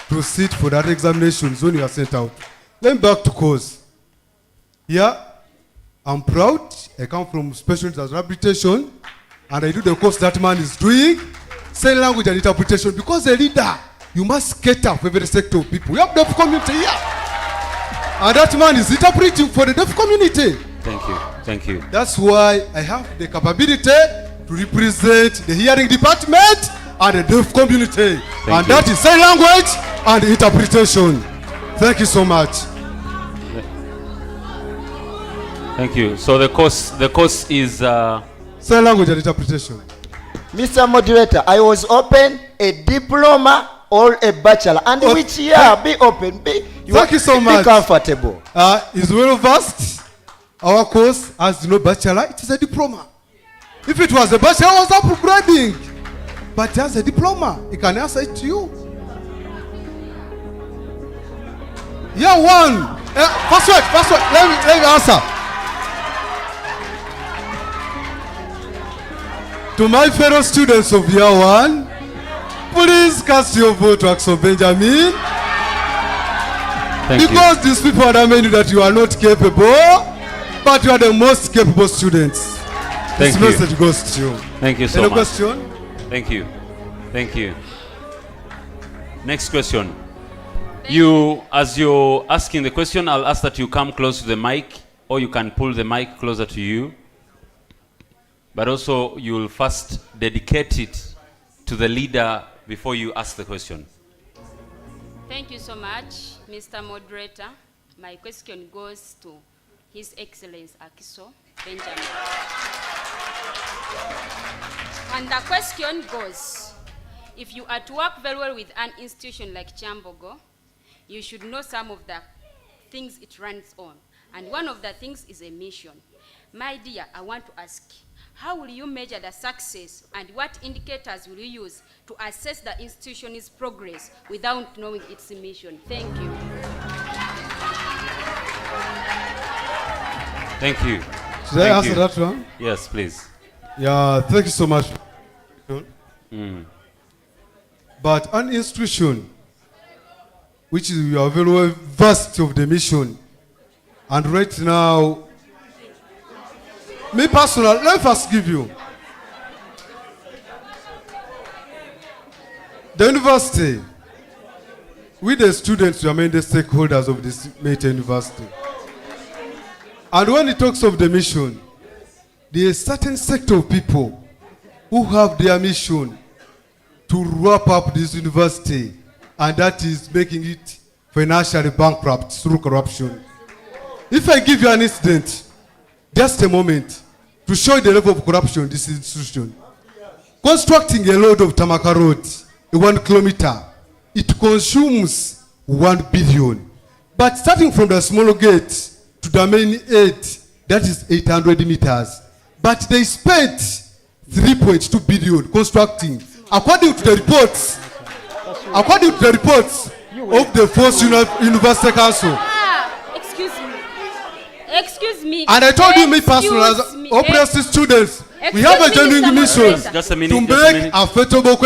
to sit for that examination, when you are sent out. Then back to course. Yeah, I'm proud. I come from special rehabilitation, and I do the course that man is doing, sign language and interpretation, because a leader, you must cater for every sector of people. We have deaf community here. And that man is interpreting for the deaf community. Thank you. Thank you. That's why I have the capability to represent the hearing department and the deaf community. And that is sign language and interpretation. Thank you so much. Thank you. So the course is sign language and interpretation. Mr. Moderator, I was open a diploma or a bachelor, and which year be open. Thank you so much. Be comfortable. It's well vast. Our course has no bachelor, it is a diploma. If it was a bachelor, I was upgrading. But it has a diploma. He can answer it to you. Year one. First word. Let me answer. To my fellow students of year one, please cast your vote to Axel Benjamin. Because these people are telling that you are not capable, but you are the most capable students. This message goes to you. Thank you so much. Any question? Thank you. Thank you. Next question. You, as you're asking the question, I'll ask that you come close to the mic, or you can pull the mic closer to you. But also, you'll first dedicate it to the leader before you ask the question. Thank you so much, Mr. Moderator. My question goes to His Excellency Akiso Benjamin. And the question goes, if you are to work very well with an institution like Kyambogo, you should know some of the things it runs on. And one of the things is a mission. My dear, I want to ask, how will you measure the success and what indicators will you use to assess the institution's progress without knowing its mission? Thank you. Thank you. Should I answer that one? Yes, please. Yeah, thank you so much. But an institution which is you are very well versed of the mission, and right now, me personally, let me first give you. The university, we the students, we are main the stakeholders of this Meta University. And when it talks of the mission, there is a certain sector of people who have their mission to wrap up this university, and that is making it financially bankrupt through corruption. If I give you an incident, just a moment, to show you the level of corruption in this institution. Constructing a load of Tamaka Road, 1 kilometer, it consumes 1 billion. But starting from the small gate to the main 8, that is 800 meters. But they spent 3.2 billion constructing. According to the reports of the First University Council. Excuse me. And I told you, me personally, as oppressed students, we have a genuine mission to make affordable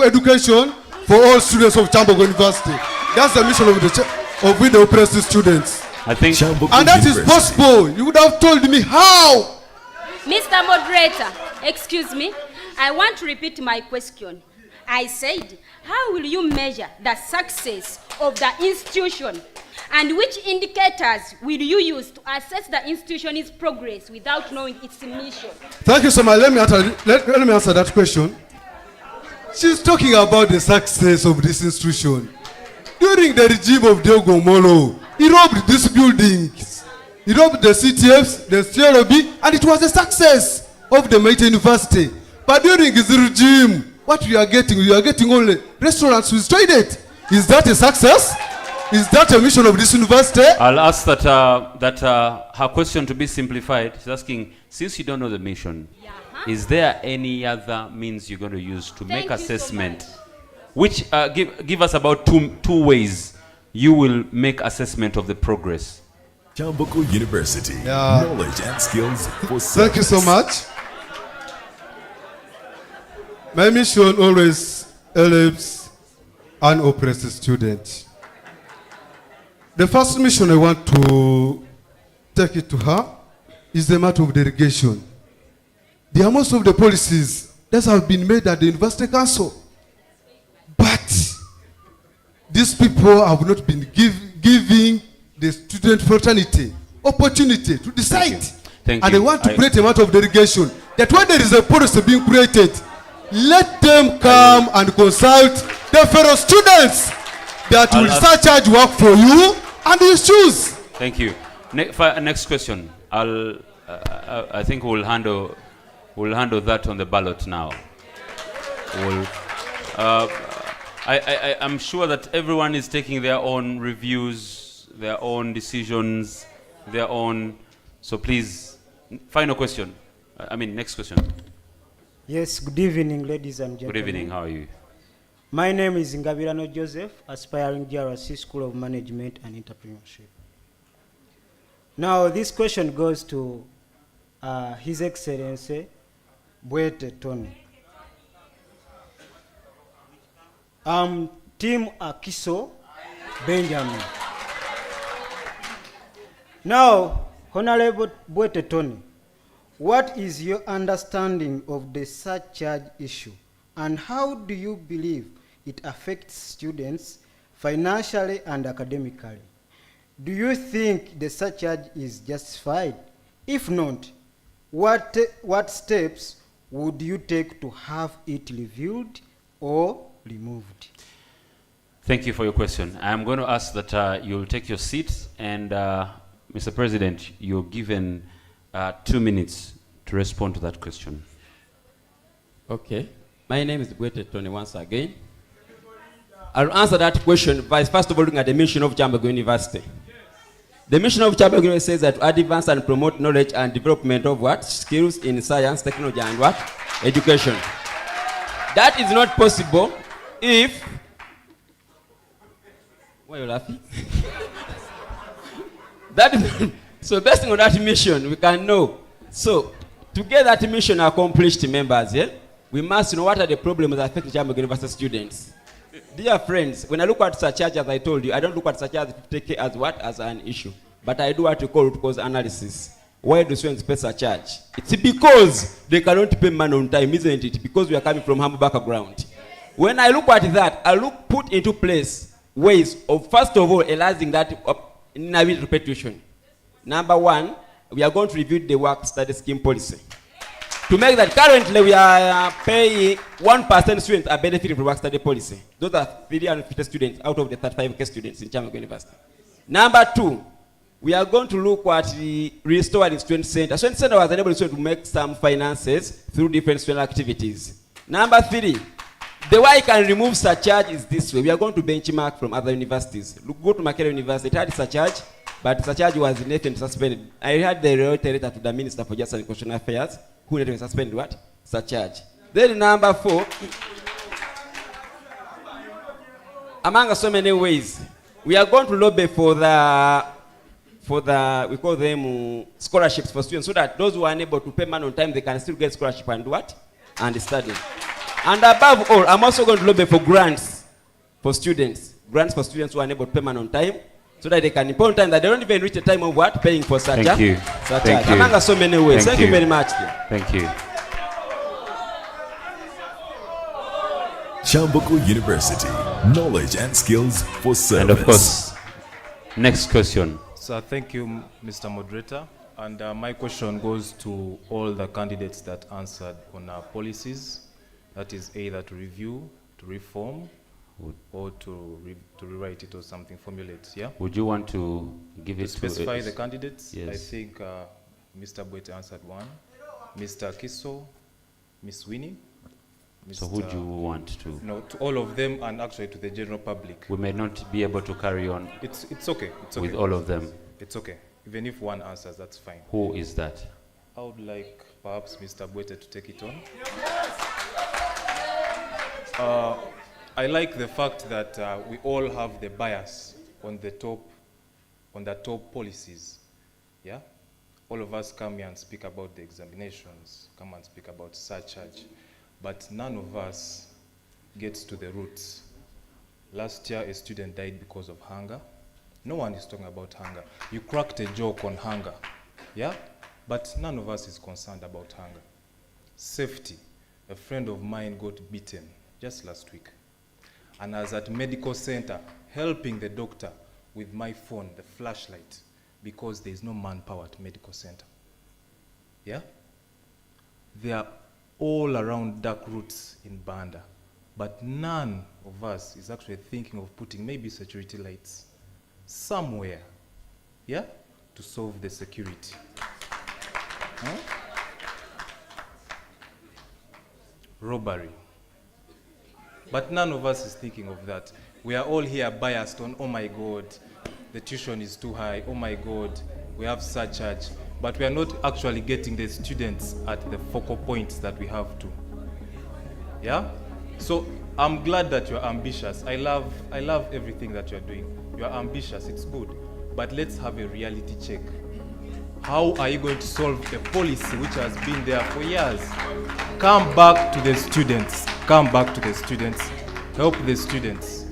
education for all students of Kyambogo University. That's the mission of the oppressed students. I think, and that is possible. You would have told me how. Mr. Moderator, excuse me. I want to repeat my question. I said, how will you measure the success of the institution? And which indicators will you use to assess the institution's progress without knowing its mission? Thank you so much. Let me answer that question. She's talking about the success of this institution. During the regime of Diogo Molo, he robbed these buildings. He robbed the CTFs, the CRB, and it was a success of the Meta University. But during his regime, what we are getting only restaurants with toilet. Is that a success? Is that a mission of this university? I'll ask that her question to be simplified. She's asking, since you don't know the mission, is there any other means you're going to use to make assessment? Which give us about two ways you will make assessment of the progress. Kyambogo University, knowledge and skills for service. Thank you so much. My mission always helps an oppressed student. The first mission I want to take it to her is the matter of delegation. There are most of the policies that have been made at the University Council. But these people have not been giving the student fraternity opportunity to decide. Thank and you. they want to create a matter of delegation. That when there is a policy being created, let them come and consult the fellow students that will surcharge work for you and you choose. Thank you. Next question. I think we'll handle that on the ballot now. I'm sure that everyone is taking their own reviews, their own decisions, their own. So please, final question. Next question. Yes, good evening, ladies and gentlemen. Good evening, how are you? My name is Ngabirano Joseph, aspiring DRC School of Management and Entrepreneurship. Now, this question goes to His Excellency Bwete Tony. Team Akiso Benjamin. Now, Honorable Bwete Tony, what is your understanding of the surcharge issue, and how do you believe it affects students' financially and academically. Do you think the surcharge is justified? If not, what steps would you take to have it reviewed or removed? Thank you for your question. I'm going to ask that you'll take your seats, and Mr. President, you're given 2 minutes to respond to that question. Okay. My name is Bwete Tony once again. I'll answer that question by first of all looking at the mission of Kyambogo University. The mission of Kyambogo University says that to advance and promote knowledge and development of what? Skills in science, technology, and what? Education. That is not possible if... Why are you laughing? That is, so based on that mission, we can know. So, to get that mission accomplished, members, yeah, we must know what are the problems that affect Kyambogo University students. Dear friends, when I look at surcharge, as I told you, I don't look at surcharge 50K as what? As an issue. But I do what we call root cause analysis. Why do students pay surcharge? It's because they cannot pay money on time, isn't it? Because we are coming from humble background. When I look at that, I put into place ways of, first of all, realizing that in our repetition. Number one, we are going to review the work study scheme policy. To make that, currently we are paying 1% students are benefiting from work study policy. Those are 350 students out of the 35K students in Kyambogo University. Number two, we are going to look at the restoring student center. Student center was able to make some finances through different student activities. Number three, the way I can remove surcharge is this way. We are going to benchmark from other universities. Go to Makerere University, it had surcharge, but surcharge was in essence suspended. I had the letter to the Minister for Justice and Constitutional Affairs, who let me suspend what? Surcharge. Then number four, among so many ways, we are going to lobby for the we call them scholarships for students, so that those who are unable to pay money on time, they can still get scholarship and what? And study. And above all, I'm also going to lobby for grants for students. Grants for students who are unable to pay money on time, so that they can pay on time, that they don't even reach the time of what? Paying for such. Thank you. Thank you. Among so many ways. Thank you very much. Thank you. Kyambogo University, knowledge and skills for service. And of course, next question. So thank you, Mr. Moderator. And my question goes to all the candidates that answered on our policies. That is either to review, to reform, or to rewrite it or something, formulate, yeah? Would you want to give it to specify the candidates? Yes. I think Mr. Bwete answered one, Mr. Kiso, Miss Winnie. So who do you want to? No, to all of them, and actually to the general public. We may not be able to carry on. It's okay. It's okay. With all of them. It's okay. Even if one answers, that's fine. Who is that? I would like perhaps Mr. Bwete to take it on. I like the fact that we all have the bias on the top policies. Yeah? All of us come here and speak about the examinations, come and speak about surcharge, but none of us gets to the roots. Last year, a student died because of hunger. No one is talking about hunger. You cracked a joke on hunger, yeah? But none of us is concerned about hunger. Safety. A friend of mine got beaten just last week. And I was at medical center helping the doctor with my phone, the flashlight, because there is no manpower at medical center. Yeah? They are all around dark routes in Banda, but none of us is actually thinking of putting maybe security lights somewhere, yeah, to solve the security. Huh? Robbery. But none of us is thinking of that. We are all here biased on, oh my God, the tuition is too high, oh my God, we have surcharge. But we are not actually getting the students at the focal points that we have to. Yeah? So I'm glad that you're ambitious. I love everything that you're doing. You're ambitious, it's good. But let's have a reality check. How are you going to solve a policy which has been there for years? Come back to the students. Come back to the students. Help the students.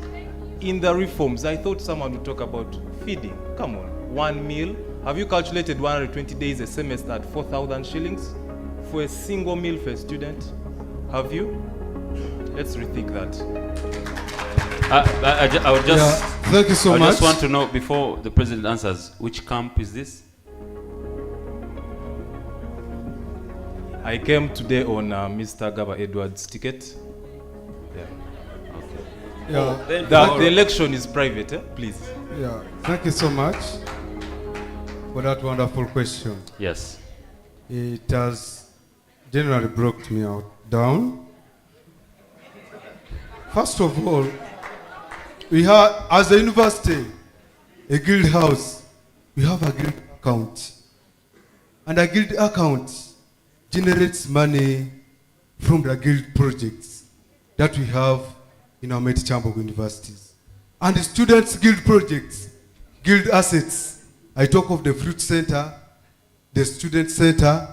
In the reforms, I thought someone would talk about feeding. Come on, 1 meal. Have you calculated 120 days a semester at 4,000 shillings for a single meal for a student? Have you? Let's rethink that. I would just. Thank you so I much. just want to know before the president answers, which camp is this? I came today on Mr. Gaba Edwards' ticket. Yeah. Okay. Yeah. The election is private, please. Yeah. Thank you so much for that wonderful question. Yes. It has generally brought me down. First of all, we have, as a university, a guild house, we have a guild account. And a guild account generates money from the guild projects that we have in our Kyambogo universities. And the students' guild projects, guild assets, I talk of the fruit center, the student center,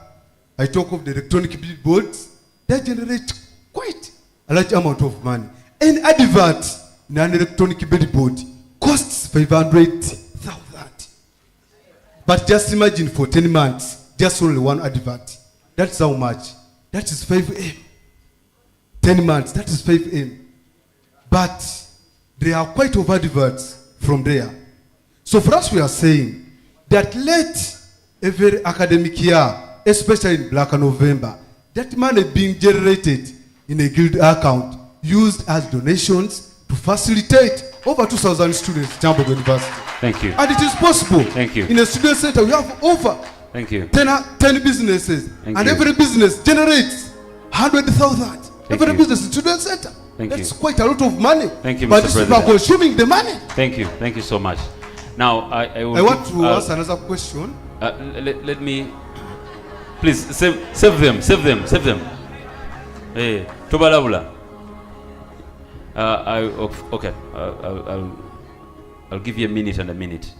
I talk of the electronic billboards, they generate quite a large amount of money. An advert in an electronic billboard costs 500,000. But just imagine for 10 months, just only one advert. That's how much. That is 5M. 10 months, that is 5M. But there are quite of adverts from there. So for us, we are saying that let every academic year, especially in Black November, that money being generated in a guild account used as donations to facilitate over 2,000 students at Kyambogo University. Thank you. And it is possible. Thank you. In a student center, we have over Thank you. 10 businesses. Thank and you. every business generates 100,000. Every you. business in student center. Thank That's you. quite a lot of money. Thank you, But Mr. these people are President. consuming the money. Thank you. Thank you so much. Now, I will I want give, to ask another question. Let me, please save them. Hey, Tobalabula. Okay. I'll give you a minute and a minute.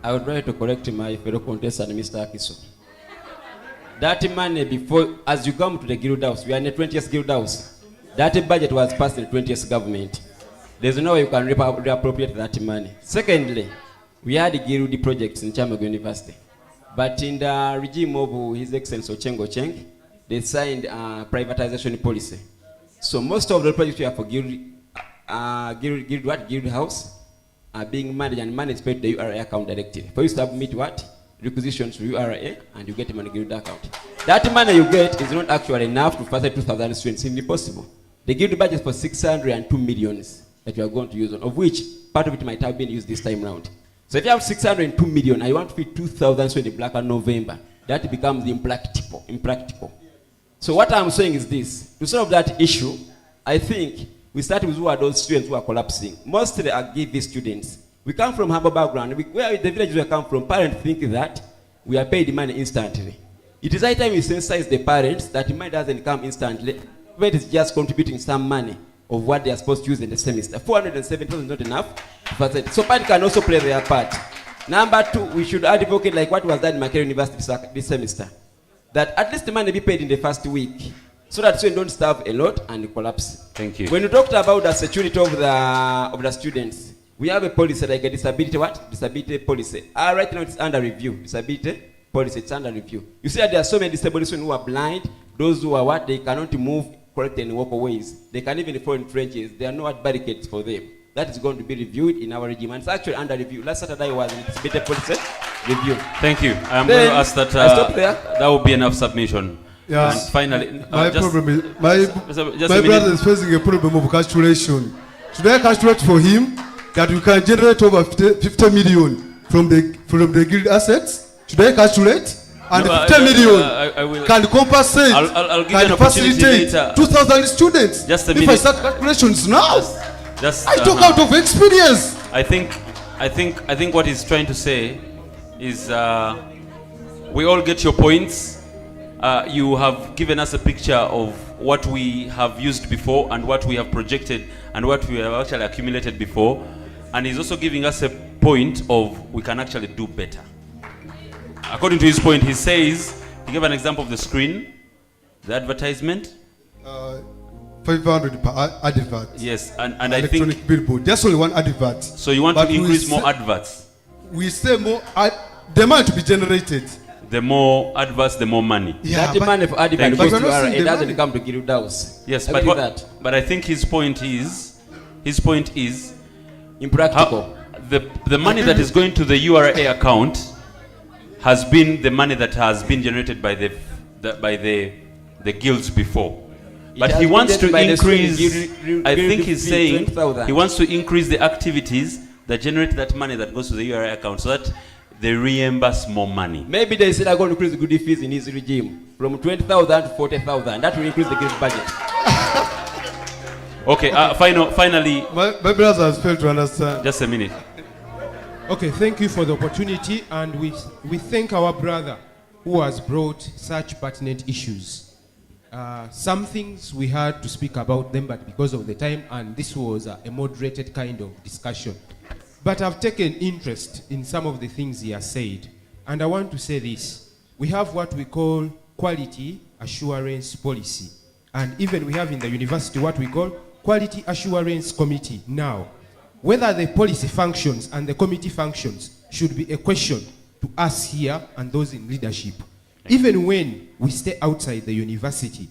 I would like to correct my fellow contestant, Mr. Akiso. That money before, as you come to the guild house, we are in the 20th guild house. That budget was passed in the 20th government. There's no way you can reappropriate that money. Secondly, we had guild projects in Kyambogo University. But in the regime of His Excellency Ochengo Cheng, they signed a privatization policy. So most of the projects we have for guild house are being managed and managed by the URA account directly. For you to submit what? Requisitions to URA and you get them on the guild account. That money you get is not actually enough to further 2,000 students. It's impossible. The guild budget is for 602 millions that you are going to use, of which part of it might have been used this time round. So if you have 602 million and you want to feed 2,000 students in Black and November, that becomes impractical. So what I'm saying is this: to solve that issue, I think we start with who are those students who are collapsing. Mostly are GV students. We come from humble background. Where the villages we come from, parents think that we are paid money instantly. It is high time we sensitize the parents that money doesn't come instantly, but it's just contributing some money of what they are supposed to use in the semester. 470,000 is not enough. So parents can also play their part. Number two, we should advocate like what was done in Makerere University this semester. That at least the money be paid in the first week, so that students don't starve a lot and collapse. Thank you. When you talked about the security of the students, we have a policy like a disability policy. Right now it's under review. Disability policy, it's under review. You see that there are so many disabled students who are blind, those who are what, they cannot move correctly in walkways. They can even fall in trenches. There are no barricades for them. That is going to be reviewed in our regime. And it's actually under review. Last Saturday was in disability policy review. Thank you. I'm going to ask that that will be enough submission. Yeah. And finally, my brother is facing a problem of calculation. Should I calculate for him that we can generate over 50 million from the guild assets? Should I calculate? And No, 50 million I will- can compensate, I'll give you an can opportunity facilitate later. 2,000 students. Just a If I minute. start calculations now, Just, I talk out of experience. I think what he's trying to say is we all get your points. You have given us a picture of what we have used before and what we have projected and what we have actually accumulated before. And he's also giving us a point of we can actually do better. According to his point, he says, he gave an example of the screen, the advertisement. 500 per advert. Yes, and I think electronic billboard. Just only one advert. So you want But to we increase more say- adverts. We say more demand to be generated. The more adverts, the more money. That money for advert Thank goes you. to URA. It doesn't come to guild house. Yes, I but believe that. but I think his point is His point is impractical. The money that is going to the URA account has been the money that has been generated by the guilds before. But he wants to increase, I think he's saying, he wants to increase the activities that generate that money that goes to the URA account so that they reimburse more money. Maybe they said I'm going to increase the goodie fees in his regime from 20,000 to 40,000. That will increase the guild budget. Okay, finally. My brothers has failed to understand. Just a minute. Okay, thank you for the opportunity, and we thank our brother who has brought such pertinent issues. Some things we had to speak about them, but because of the time, and this was a moderated kind of discussion. But I've taken interest in some of the things he has said, and I want to say this. We have what we call quality assurance policy, and even we have in the university what we call quality assurance committee. Now, whether the policy functions and the committee functions should be a question to us here and those in leadership. Even when we stay outside the university,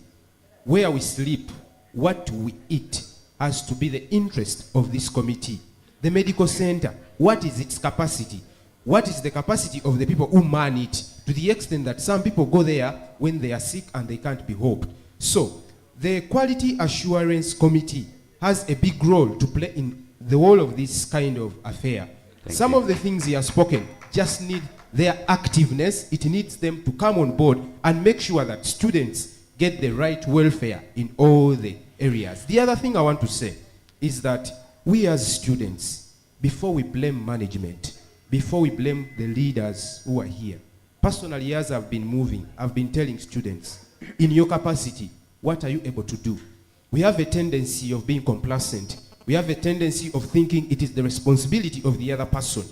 where we sleep, what we eat has to be the interest of this committee. The medical center, what is its capacity? What is the capacity of the people who man it, to the extent that some people go there when they are sick and they can't be helped. So, the Quality Assurance Committee has a big role to play in the whole of this kind of affair. Some of the things he has spoken just need their activeness. It needs them to come on board and make sure that students get the right welfare in all the areas. The other thing I want to say is that we as students, before we blame management, before we blame the leaders who are here, personally, as I've been moving, I've been telling students, in your capacity, what are you able to do? We have a tendency of being complacent. We have a tendency of thinking it is the responsibility of the other person.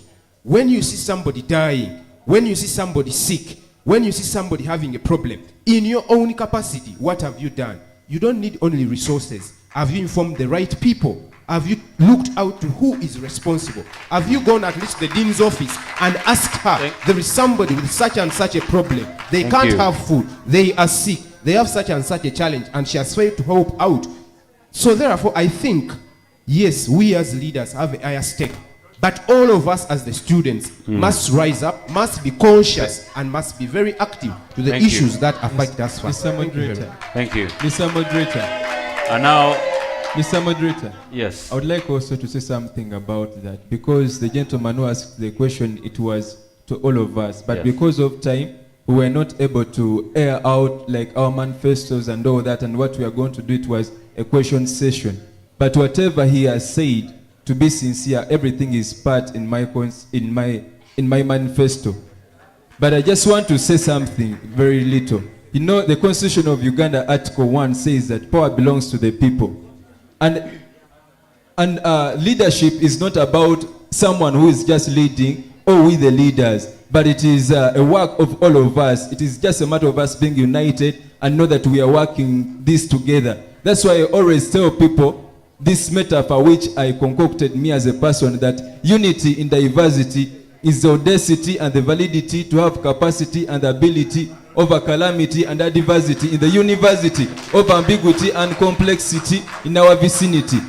When you see somebody dying, when you see somebody sick, when you see somebody having a problem, in your own capacity, what have you done? You don't need only resources. Have you informed the right people? Have you looked out to who is responsible? Have you gone at least to the dean's office and asked her, there is somebody with such and such a problem. They can't have food. They are sick. They have such and such a challenge, and she has failed to help out. So therefore, I think, yes, we as leaders have a higher stake. But all of us as the students must rise up, must be conscious, and must be very active to the issues that affect us. Mr. Moderator. Thank you. Mr. Moderator. And now, Mr. Moderator. Yes. I would like also to say something about that, because the gentleman who asked the question, it was to all of us. But because of time, we were not able to air out like our manifestos and all that, and what we are going to do, it was a question session. But whatever he has said, to be sincere, everything is part in my manifesto. But I just want to say something very little. You know, the Constitution of Uganda, Article 1 says that power belongs to the people. And leadership is not about someone who is just leading or we the leaders, but it is a work of all of us. It is just a matter of us being united and know that we are working this together. That's why I always tell people this metaphor which I concocted me as a person, that unity in diversity is the audacity and the validity to have capacity and ability over calamity and adversity in the university of ambiguity and complexity in our vicinity.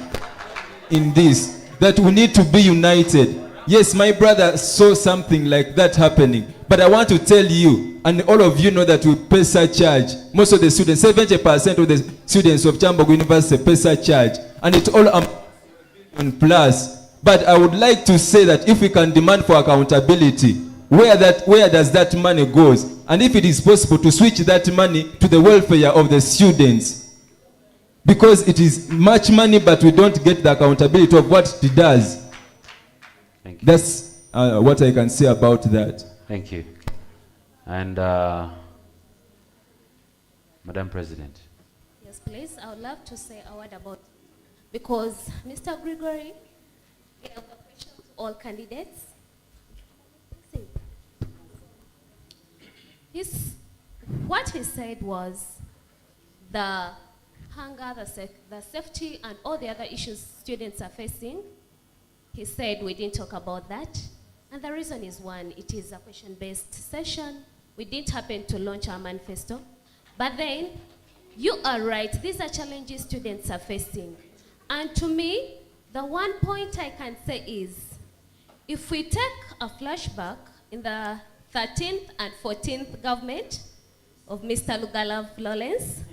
In this, that we need to be united. Yes, my brother saw something like that happening, but I want to tell you, and all of you know that we pay surcharge. Most of the students, 70% of the students of Kyambogo University pay surcharge, and it's all on plus. But I would like to say that if we can demand for accountability, where does that money goes? And if it is possible to switch that money to the welfare of the students. Because it is much money, but we don't get the accountability of what it does. Thank you. That's what I can say about that. Thank you. And Madam President. Yes, please. I would love to say a word about, because Mr. Gregory gave a question to all candidates. What he said was the hunger, the safety, and all the other issues students are facing. He said we didn't talk about that. And the reason is, one, it is a question-based session. We didn't happen to launch our manifesto. But then, you are right, these are challenges students are facing. And to me, The one point I can say is, if we take a flashback in the 13th and 14th government of Mr. Lugalav Lawrence,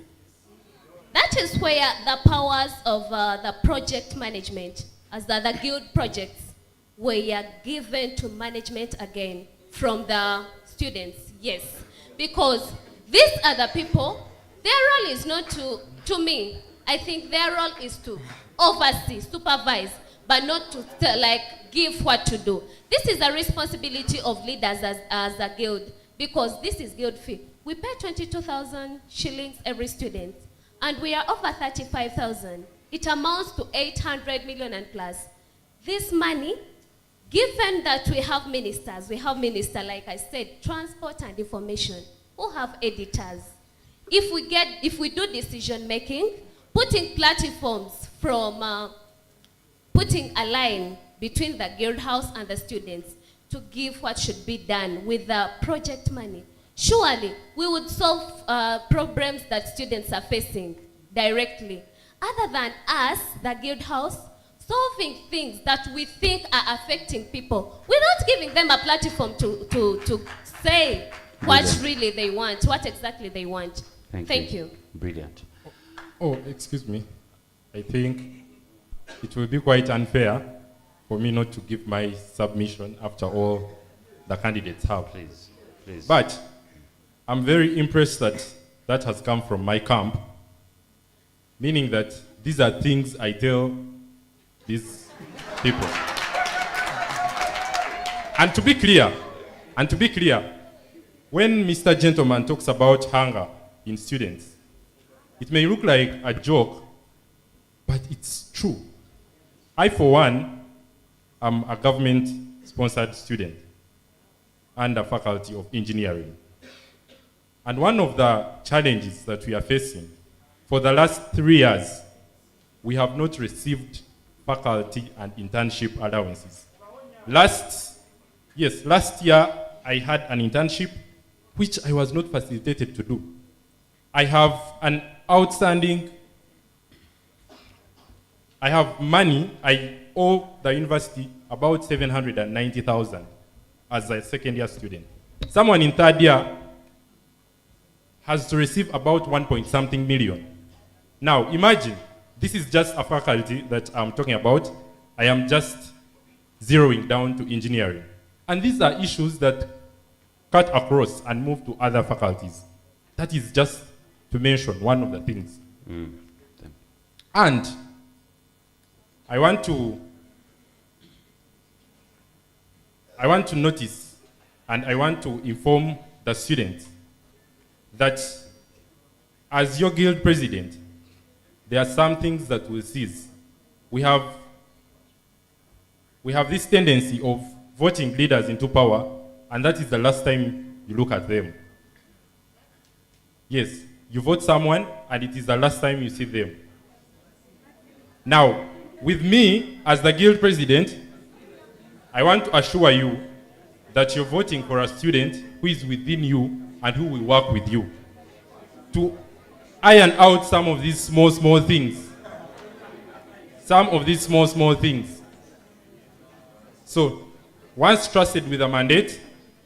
that is where the powers of the project management, as the guild projects, were given to management again from the students, yes. Because these are the people, their role is not to me. I think their role is to oversee, supervise, but not to give what to do. This is a responsibility of leaders as a guild, because this is guild fee. We pay 22,000 shillings every student, and we are over 35,000. It amounts to 800 million and plus. This money, given that we have ministers, like I said, transport and information, who have editors. If we do decision making, putting platforms from, putting a line between the guild house and the students to give what should be done with the project money, surely we would solve problems that students are facing directly. Other than us, the guild house, solving things that we think are affecting people without giving them a platform to say what really they want, what exactly they want. Thank you. Brilliant. Oh, excuse me. I think it will be quite unfair for me not to give my submission after all the candidates have. Please. But I'm very impressed that that has come from my camp, meaning that these are things I tell these people. And to be clear, when Mr. Gentleman talks about hunger in students, it may look like a joke, but it's true. I, for one, am a government-sponsored student and a faculty of engineering. And one of the challenges that we are facing, for the last 3 years, we have not received faculty and internship allowances. Last year, I had an internship which I was not facilitated to do. I have an outstanding, I have money, I owe the university about 790,000 as a second year student. Someone in third year has to receive about 1-point-something million. Now imagine, this is just a faculty that I'm talking about. I am just zeroing down to engineering. And these are issues that cut across and move to other faculties. That is just to mention one of the things. And I want to notice and I want to inform the students that as your guild president, there are some things that we'll cease. We have this tendency of voting leaders into power, and that is the last time you look at them. Yes, you vote someone, and it is the last time you see them. Now, with me, as the guild president, I want to assure you that you're voting for a student who is within you and who will work with you to iron out some of these small things. So, once trusted with a mandate,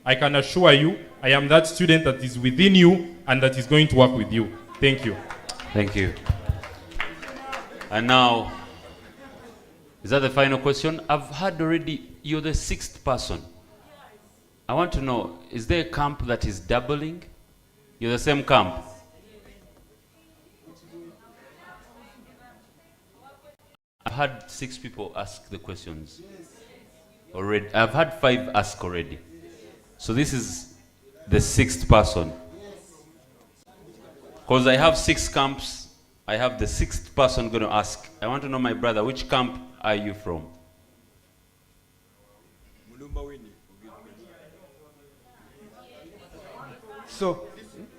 I can assure you, I am that student that is within you and that is going to work with you. Thank you. Thank you. And now, is that the final question? I've heard already, you're the 6th person. I want to know, is there a camp that is doubling? You're the same camp? I've had 6 people ask the questions already. I've had 5 ask already. So this is the 6th person. Because I have 6 camps, I have the 6th person going to ask. I want to know, my brother, which camp are you from? So,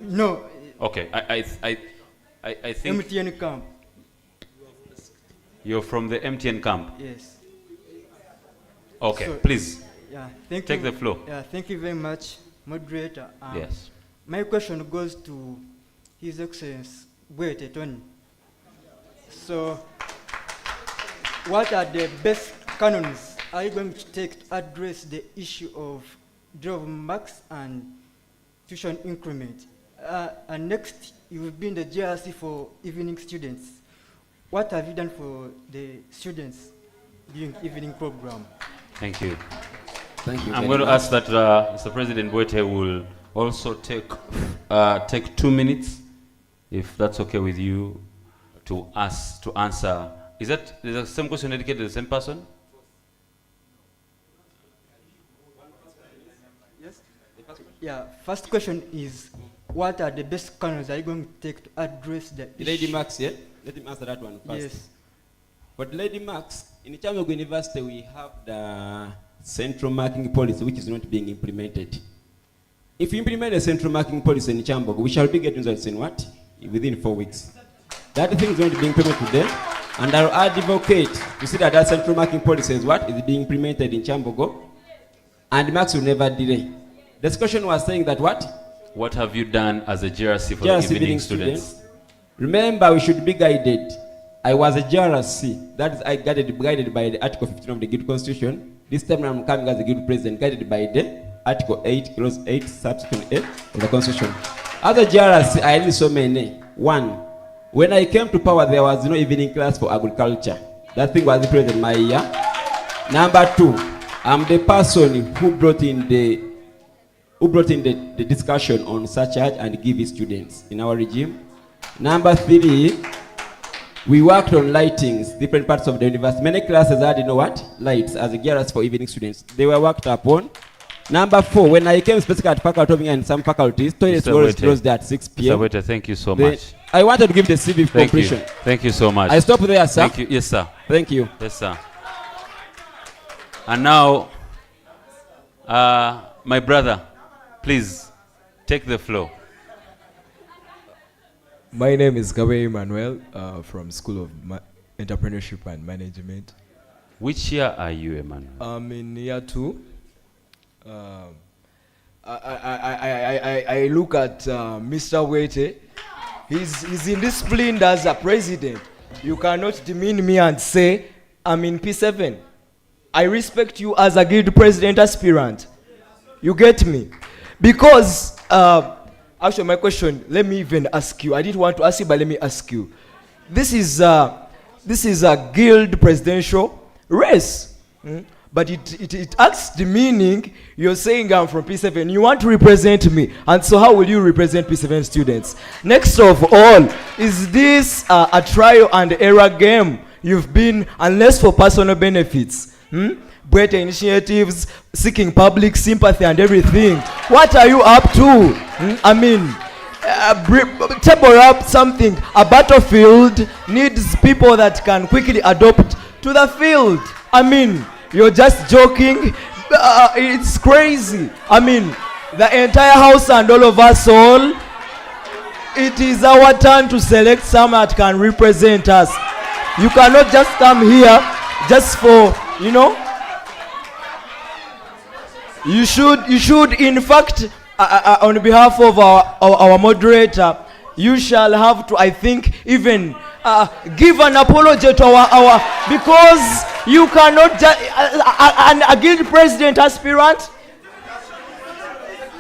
no. Okay, I think MTN camp. You're from the MTN camp? Yes. Okay, So, please. Yeah, Take the floor. Yeah, thank you very much, moderator. Yes. My question goes to His Excellency Bwete Tony. So, what are the best canons are you going to take to address the issue of drop marks and tuition increment? And next, you've been the GRC for evening students. What have you done for the students during evening program? Thank you. Thank you. I'm going to ask that Mr. President Boete will also take 2 minutes, if that's okay with you, to answer. Is the same question dedicated to the same person? Yes. Yeah. First question is, what are the best canons are you going to take to address the Lady issue? Max, yeah? Let him answer that one first. Yes. But Lady Max, in Kyambogo University, we have the central marking policy, which is not being implemented. If we implement a central marking policy in Kyambogo, we shall be getting results in what? Within 4 weeks. That thing is going to be implemented then, and I'll advocate to see that central marking policy is what? Is being implemented in Kyambogo, and Max will never delay. The discussion was saying that what? What have you done as a GRC for GRC the evening students? Remember, we should be guided. I was a GRC. That is, I guided by the Article 15 of the Guild Constitution. This time I'm coming as a Guild President, guided by the Article 8, Clause 8, Subsection 8 of the Constitution. As a GRC, I did so many. One, when I came to power, there was no evening class for agriculture. That thing was implemented in my year. Number two, I'm the person who brought in the discussion on surcharge and give it students in our regime. Number three, we worked on lightings, different parts of the university. Many classes had, lights as a gearers for evening students. They were worked upon. Number four, when I came specifically at faculty and some faculties, toilets were closed at 6 p.m. Mr. Wete, thank you so much. I wanted to give the civic completion. Thank you so much. I stop there, sir. Thank you. Yes, sir. Thank you. Yes, sir. And now, my brother, please take the floor. My name is Gabe Emmanuel from School of Entrepreneurship and Management. Which year are you, Emmanuel? I'm in year 2. I look at Mr. Wete. He's indisciplined as a president. You cannot demean me and say I'm in P7. I respect you as a guild president aspirant. You get me? Because actually, my question, let me even ask you. I didn't want to ask you, but let me ask you. This is a guild presidential race. But it adds the meaning. You're saying I'm from P7. You want to represent me. And so how will you represent P7 students? Next of all, is this a trial and error game? You've been, unless for personal benefits. Better initiatives, seeking public sympathy and everything. What are you up to? Table up something. A battlefield needs people that can quickly adopt to the field. You're just joking. It's crazy. The entire house and all of us all, it is our turn to select someone that can represent us. You cannot just come here just for, You should, in fact, on behalf of our moderator, you shall have to, I think, even give an apology to our because you cannot just a guild president aspirant.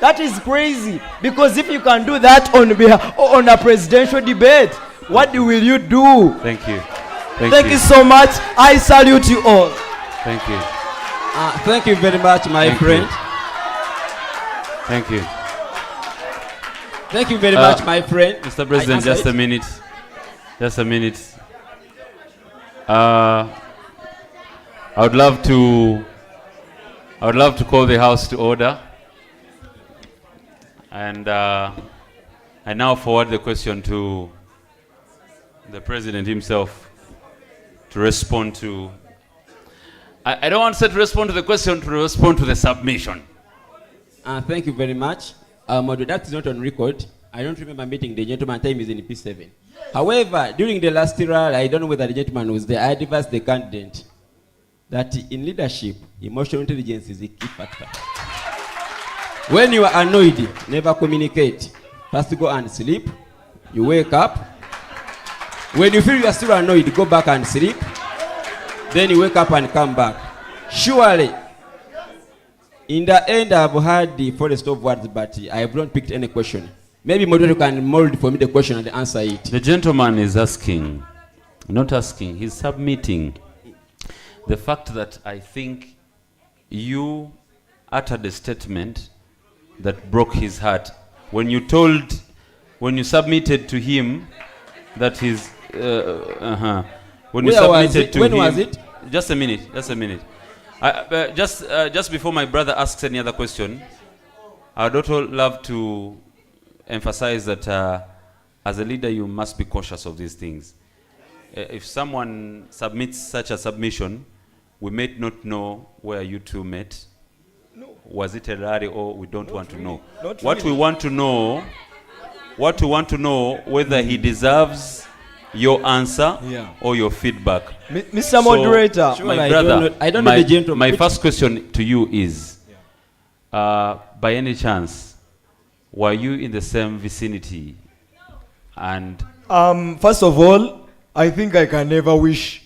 That is crazy. Because if you can do that on a presidential debate, what will you do? Thank you. Thank you so much. I salute you all. Thank you. Thank you very much, my friend. Thank you. Thank you very much, my friend. Mr. President, just a minute. Just a minute. I would love to call the House to order. And I now forward the question to the President himself to respond to. I don't want to respond to the question, to respond to the submission. Thank you very much. That is not on record. I don't remember meeting the gentleman. Time is in P7. However, during the last trial, I don't know whether the gentleman was there. I advised the candidate that in leadership, emotional intelligence is a key factor. When you are annoyed, never communicate. First go and sleep. You wake up. When you feel you are still annoyed, go back and sleep. then you wake up and come back. Surely, in the end, I've had the forest of words, but I have not picked any question. Maybe moderator can mold for me the question and answer it. The gentleman is asking, not asking, he's submitting the fact that I think you uttered a statement that broke his heart when you submitted to him that his when you submitted to him. When was it? Just a minute. Just before my brother asks any other question, I would also love to emphasize that as a leader, you must be cautious of these things. If someone submits such a submission, we may not know where you two met. No. Was it a rally or we don't want really. to know? Not What really. we want to know whether he deserves your answer or your feedback. Mr. Moderator. My brother, I don't know the gentleman. My first question to you is, by any chance, were you in the same vicinity? And First of all, I think I can never wish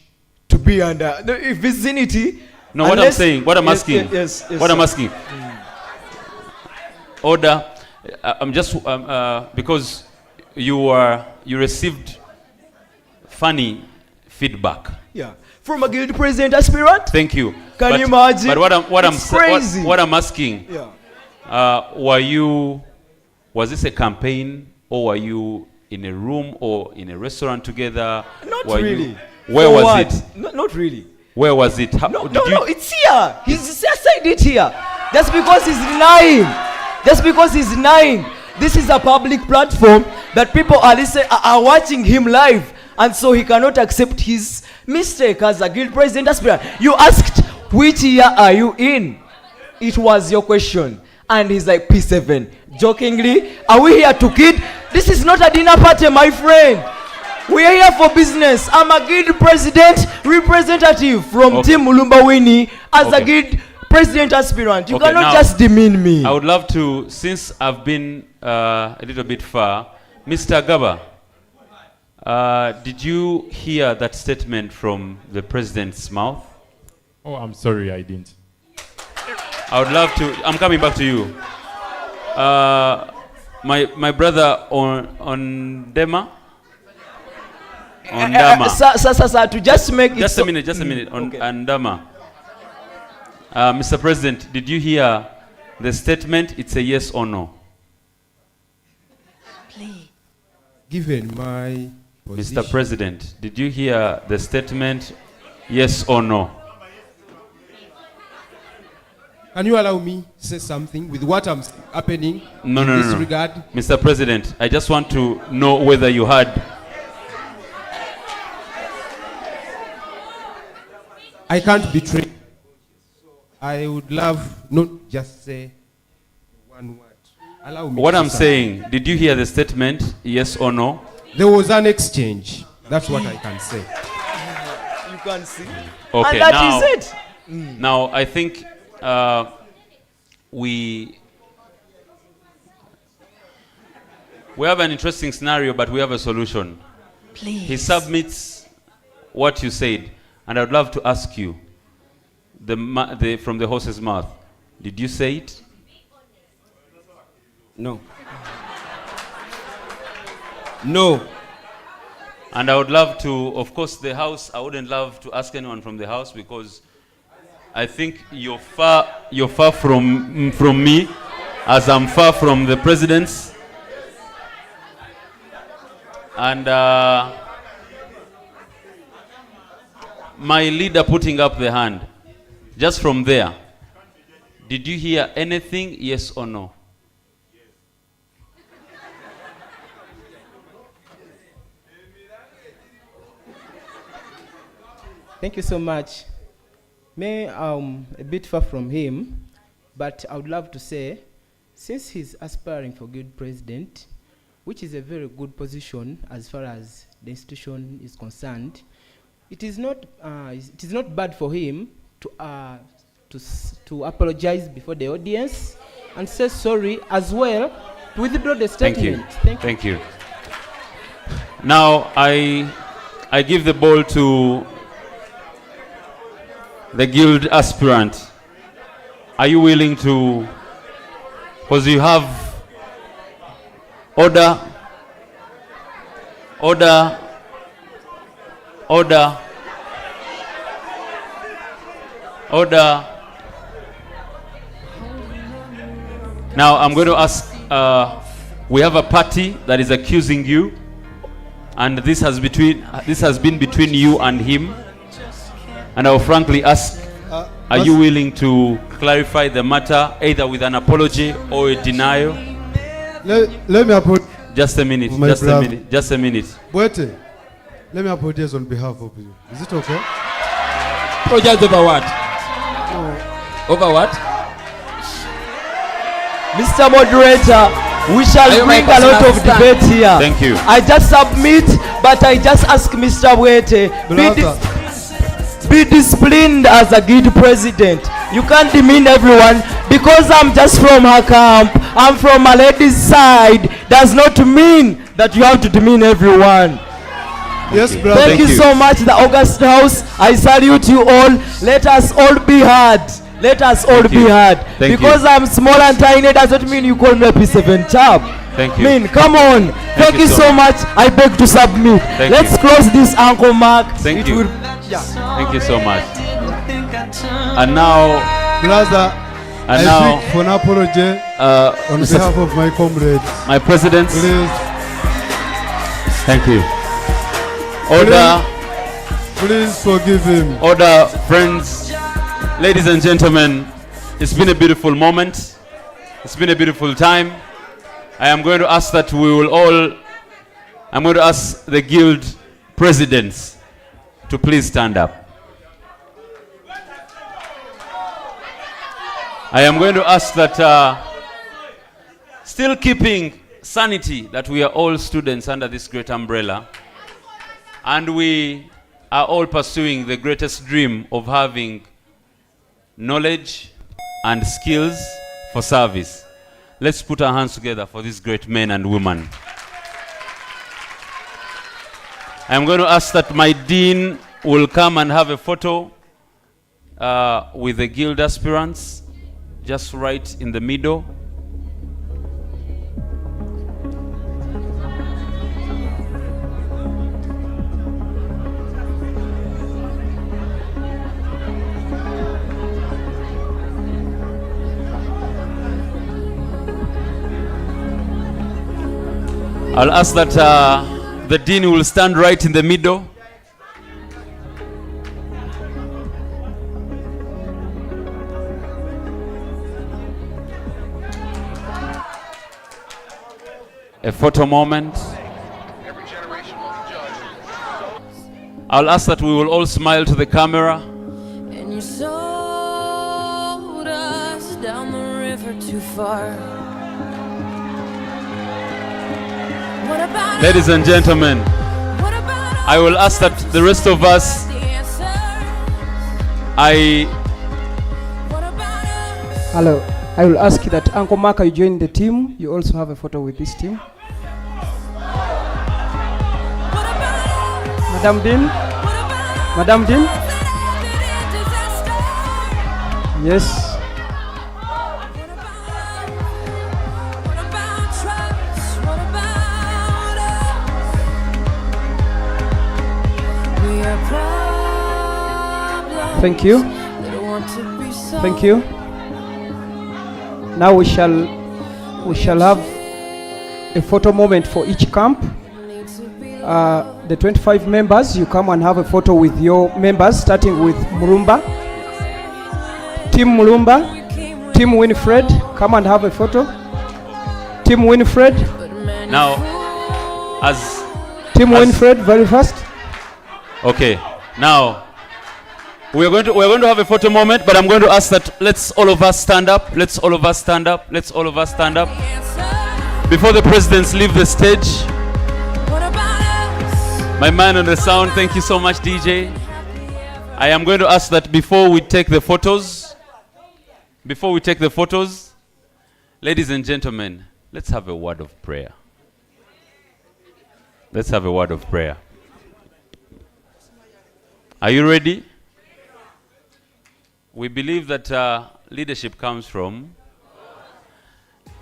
to be under the vicinity. no, what I'm saying, what I'm Yes, asking, yes, what I'm sir. asking. Order. I'm just because you received funny feedback. Yeah, from a guild president aspirant. Thank you. Can you imagine? But It's crazy. what I'm asking, Yeah. was this a campaign or were you in a room or in a restaurant together? Not Were you- really. Where For was what? it? Not really. Where was it? No, it's here. He's said it here. Just because he's denying. Just because he's denying. This is a public platform that people are watching him live, and so he cannot accept his mistake as a guild president aspirant. You asked, which year are you in? It was your question. And he's like, P7. Jokingly, are we here to kid? This is not a dinner party, my friend. We are here for business. I'm a guild president representative from Team Mulumba Winnie as a guild president aspirant. You Okay, cannot now, just demean me. I would love to, since I've been a little bit far, Mr. Gaba, did you hear that statement from the president's mouth? Oh, I'm sorry, I didn't. I would love to. I'm coming back to you. My brother on Dema. On Dama. Sir, to just make it Just a minute. On Dama. Mr. President, did you hear the statement? It's a yes or no. Given my position. Mr. President, did you hear the statement? Yes or no? Can you allow me to say something with what I'm happening in this regard? Mr. President, I just want to know whether you heard. I can't betray. I would love not just say one word. Allow me What to I'm say saying, did you hear the statement? Yes or no? There was an exchange. That's what I can say. You can see. Okay, and that now, is it. Now, I think we have an interesting scenario, but we have a solution. Please. He submits what you said, and I would love to ask you, from the horse's mouth, did you say it? No. No. And I would love to, of course, the house, I wouldn't love to ask anyone from the house because I think you're far from me, as I'm far from the presidents. And my leader putting up the hand, just from there, did you hear anything, yes or no? Thank you so much. I'm a bit far from him, but I would love to say, since he's aspiring for guild president, which is a very good position as far as the institution is concerned, it is not bad for him to apologize before the audience and say sorry as well, to withdraw the statement. Thank you. Now I give the ball to the guild aspirant, are you willing to, because you have order, order, order, order. Now I'm going to ask, we have a party that is accusing you, and this has been between you and him. And I will frankly ask, are you willing to clarify the matter either with an apology or a denial? Let me apologize. Just a minute, just a minute, just a minute. Boete, let me apologize on behalf of you. Is it okay? Apologize over what? Over what? Mr. Moderator, we shall bring a lot of debate here. Thank you. I just submit, but I just ask Mr. Wete, be disciplined as a guild president. You can't demean everyone. Because I'm just from her camp, I'm from a lady's side, does not mean that you have to demean everyone. Yes, brother. Thank you so much, the August House. I salute you all. Let us all be heard. Let us all be heard. Because I'm small and tiny doesn't mean you call me a P7 chap. Thank you. Mean, come on. Thank you so much. I beg to submit. Let's close this, Uncle Mark. Thank It you. will- Thank you so much. And now, brother, and I now, seek for an apology on Mr. behalf of my comrades. My president. Please. Thank you. Order. Please forgive him. Order, friends, ladies and gentlemen. It's been a beautiful moment. It's been a beautiful time. I am going to ask that we will all, I'm going to ask the guild presidents to please stand up. I am going to ask that, still keeping sanity, that we are all students under this great umbrella, and we are all pursuing the greatest dream of having knowledge and skills for service. Let's put our hands together for these great men and women. I'm going to ask that my dean will come and have a photo with the guild aspirants, just right in the middle. I'll ask that the dean will stand right in the middle. A photo moment. I'll ask that we will all smile to the camera. And you sold us down the river too far. What about Ladies and gentlemen, I will ask that the rest of us, Hello. I will ask that Uncle Mark, you join the team. You also have a photo with this team. Madam Dean? Madam Dean? Yes. Thank you. Thank you. Now we shall have a photo moment for each camp. The 25 members, you come and have a photo with your members, starting with Mulumba. Team Mulumba, Team Winifred, come and have a photo. Team Winifred. Now, as Team Winifred, very fast. Okay. Now, we're going to have a photo moment, but I'm going to ask that let's all of us stand up. Let's all of us stand up. Let's all of us stand up. Before the presidents leave the stage. My man on the sound, thank you so much, DJ. I am going to ask that before we take the photos, ladies and gentlemen, let's have a word of prayer. Let's have a word of prayer. Are you ready? We believe that leadership comes from.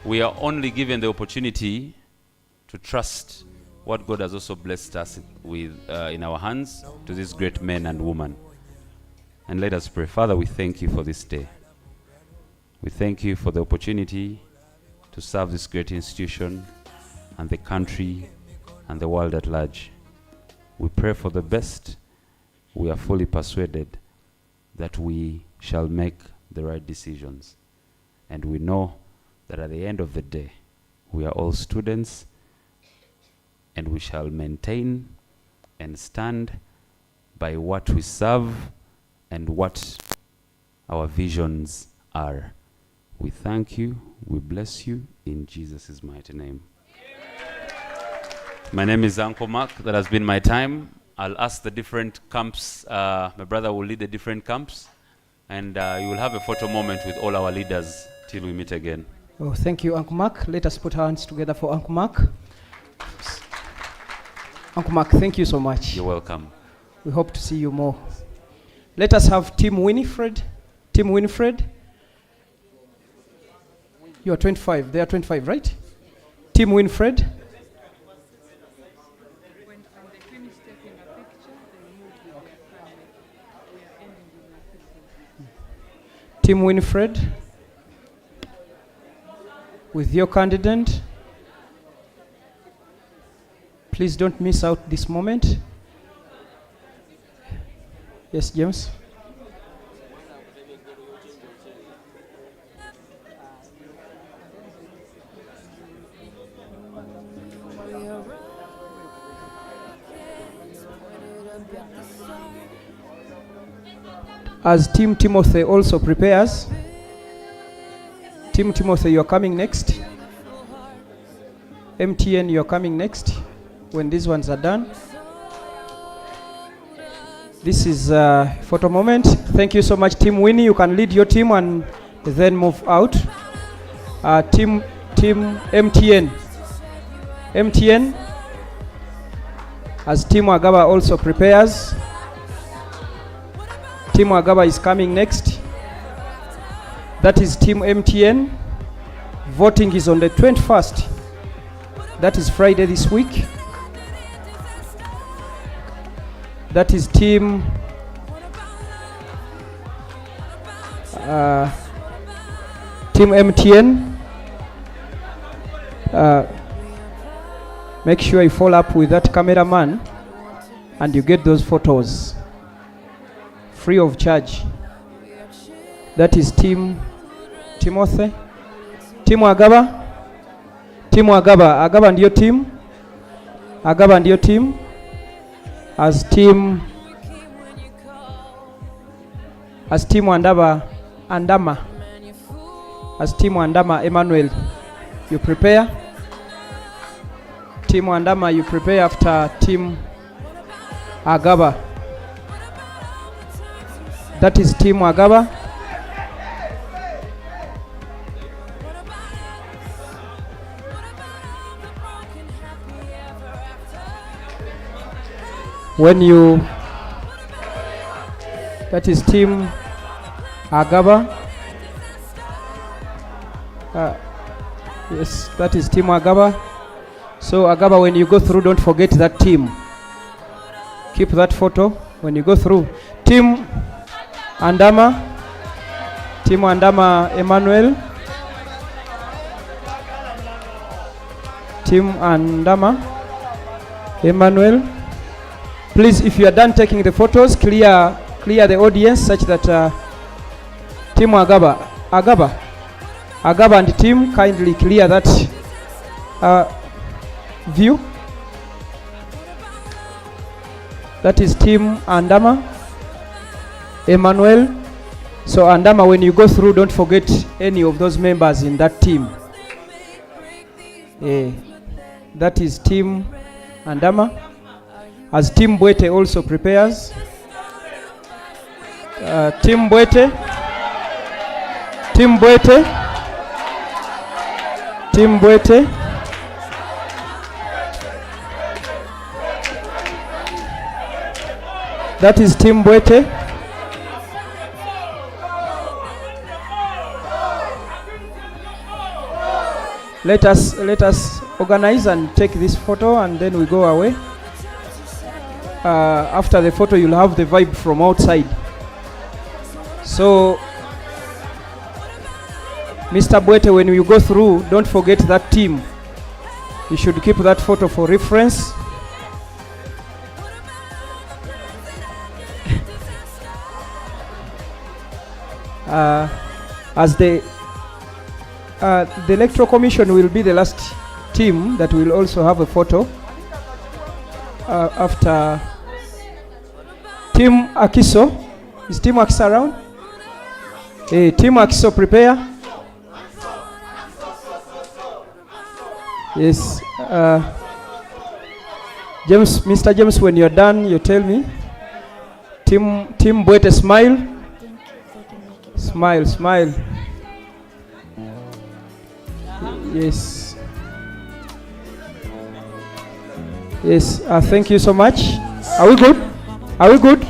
We are only given the opportunity to trust what God has also blessed us with in our hands to these great men and women. And let us pray. Father, we thank you for this day. We thank you for the opportunity to serve this great institution and the country and the world at large. We pray for the best. We are fully persuaded that we shall make the right decisions. And we know that at the end of the day, we are all students, and we shall maintain and stand by what we serve and what our visions are. We thank you, we bless you, in Jesus' mighty name. My name is Uncle Mark. That has been my time. I'll ask the different camps. My brother will lead the different camps, and you will have a photo moment with all our leaders till we meet again. Oh, thank you, Uncle Mark. Let us put our hands together for Uncle Mark. Uncle Mark, thank you so much. You're welcome. We hope to see you more. Let us have Tim Winifred. Tim Winifred. You are 25. They are 25, right? Tim Winifred. Tim Winifred. With your candidate. Please don't miss out this moment. Yes, James. As Team Timothy also prepares, Team Timothy, you are coming next. MTN, you are coming next when these ones are done. This is a photo moment. Thank you so much, Team Winnie. You can lead your team and then move out. Team MTN. MTN, as Team Agaba also prepares. Team Agaba is coming next. That is Team MTN. Voting is on the 21st. That is Friday this week. That is Team MTN. Make sure you follow up with that cameraman and you get those photos free of charge. That is Team Timothy. Team Agaba. Team Agaba. Agaba and your team. Agaba and your team. As Team Andama. As Team Andama Emmanuel, you prepare. Team Andama, you prepare after Team Agaba. That is Team Agaba. That is Team Agaba. Yes, that is Team Agaba. So Agaba, when you go through, don't forget that team. Keep that photo when you go through. Team Andama. Team Andama Emmanuel. Team Andama Emmanuel. Please, if you are done taking the photos, clear the audience such that Team Agaba and team kindly clear that view. That is Team Andama Emmanuel. So Andama, when you go through, don't forget any of those members in that team. That is Team Andama. As Team Bwete also prepares. Team Bwete. Team Bwete. Team Bwete. That is Team Bwete. let us organize and take this photo, and then we go away. After the photo, you'll have the vibe from outside. So, Mr. Bwete, when you go through, don't forget that team. You should keep that photo for reference. As the Electoral Commission will be the last team that will also have a photo after Team Akiso. Is Team Akiso around? Hey, Team Akiso, prepare. Yes. James, Mr. James, when you're done, you tell me. Team Bwete, smile. Smile, smile. Yes. Yes, thank you so much. Are we good? Are we good?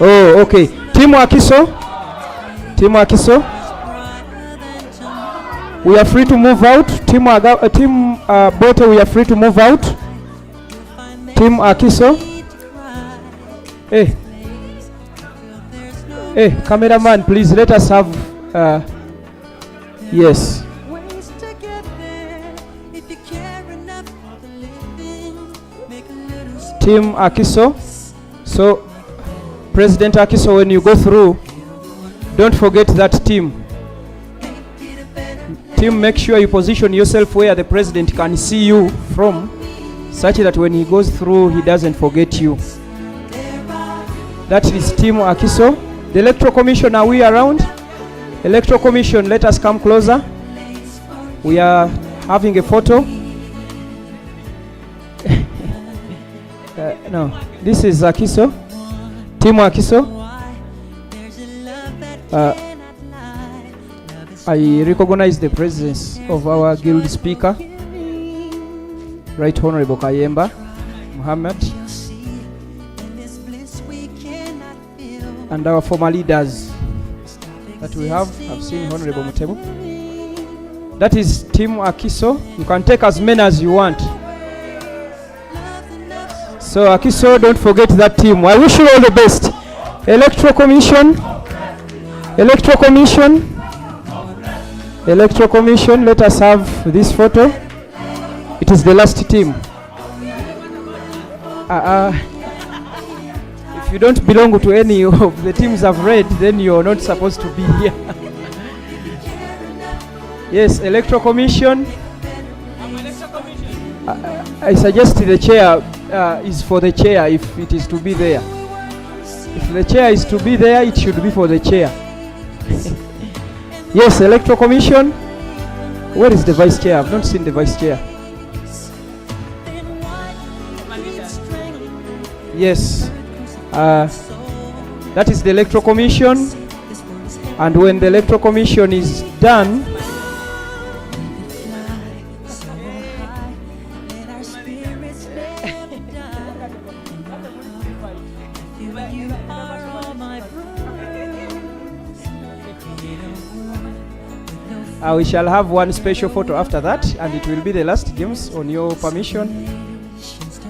Oh, okay. Team Akiso. Team Akiso. We are free to move out. Team Bwete, we are free to move out. Team Akiso. Hey. Hey, cameraman, please let us have. Yes. Team Akiso. So, President Akiso, when you go through, don't forget that team. Team, make sure you position yourself where the president can see you from, such that when he goes through, he doesn't forget you. That is Team Akiso. The Electoral Commission, are we around? Electoral Commission, let us come closer. We are having a photo. No, this is Akiso. Team Akiso. I recognize the presence of our guild speaker, Right Honorable Kayemba Muhammad, and our former leaders that we have. I've seen Honorable Mutebo. That is Team Akiso. You can take as many as you want. So Akiso, don't forget that team. I wish you all the best. Electoral Commission. Electoral Commission. Electoral Commission, let us have this photo. It is the last team. If you don't belong to any of the teams I've read, then you're not supposed to be here. Yes, Electoral Commission. I suggest the chair is for the chair if it is to be there. If the chair is to be there, it should be for the chair. Yes, Electoral Commission. Where is the vice chair? I've not seen the vice chair. Yes. That is the Electoral Commission. And when the Electoral Commission is done, we shall have one special photo after that, and it will be the last, James, on your permission.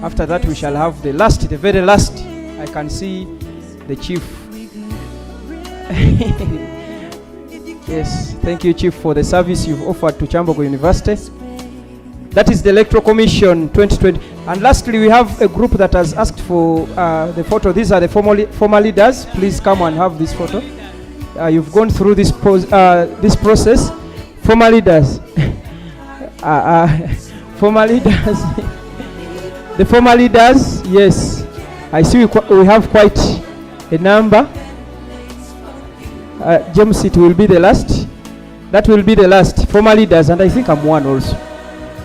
After that, we shall have the last, the very last. I can see the chief. Yes, thank you, Chief, for the service you've offered to Kyambogo University. That is the Electoral Commission 2020. And lastly, we have a group that has asked for the photo. These are the former leaders. Please come and have this photo. You've gone through this process. Former leaders. Former leaders. The former leaders, yes. I see we have quite a number. James, it will be the last. That will be the last. Former leaders, and I think I'm one also.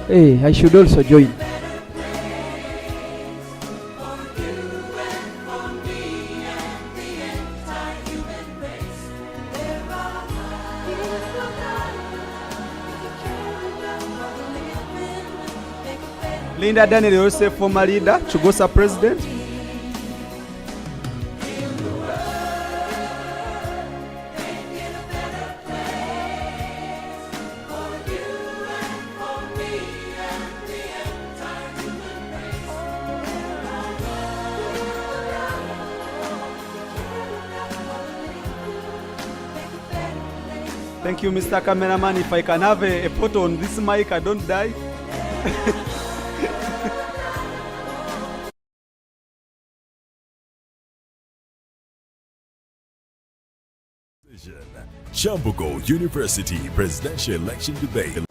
Hey, I should also join. Linda Daniel Yosef, former leader, Chugosa president. Thank you, Mr. Cameraman. If I can have a photo on this mic, I don't die. Kyambogo University Presidential Election Debate.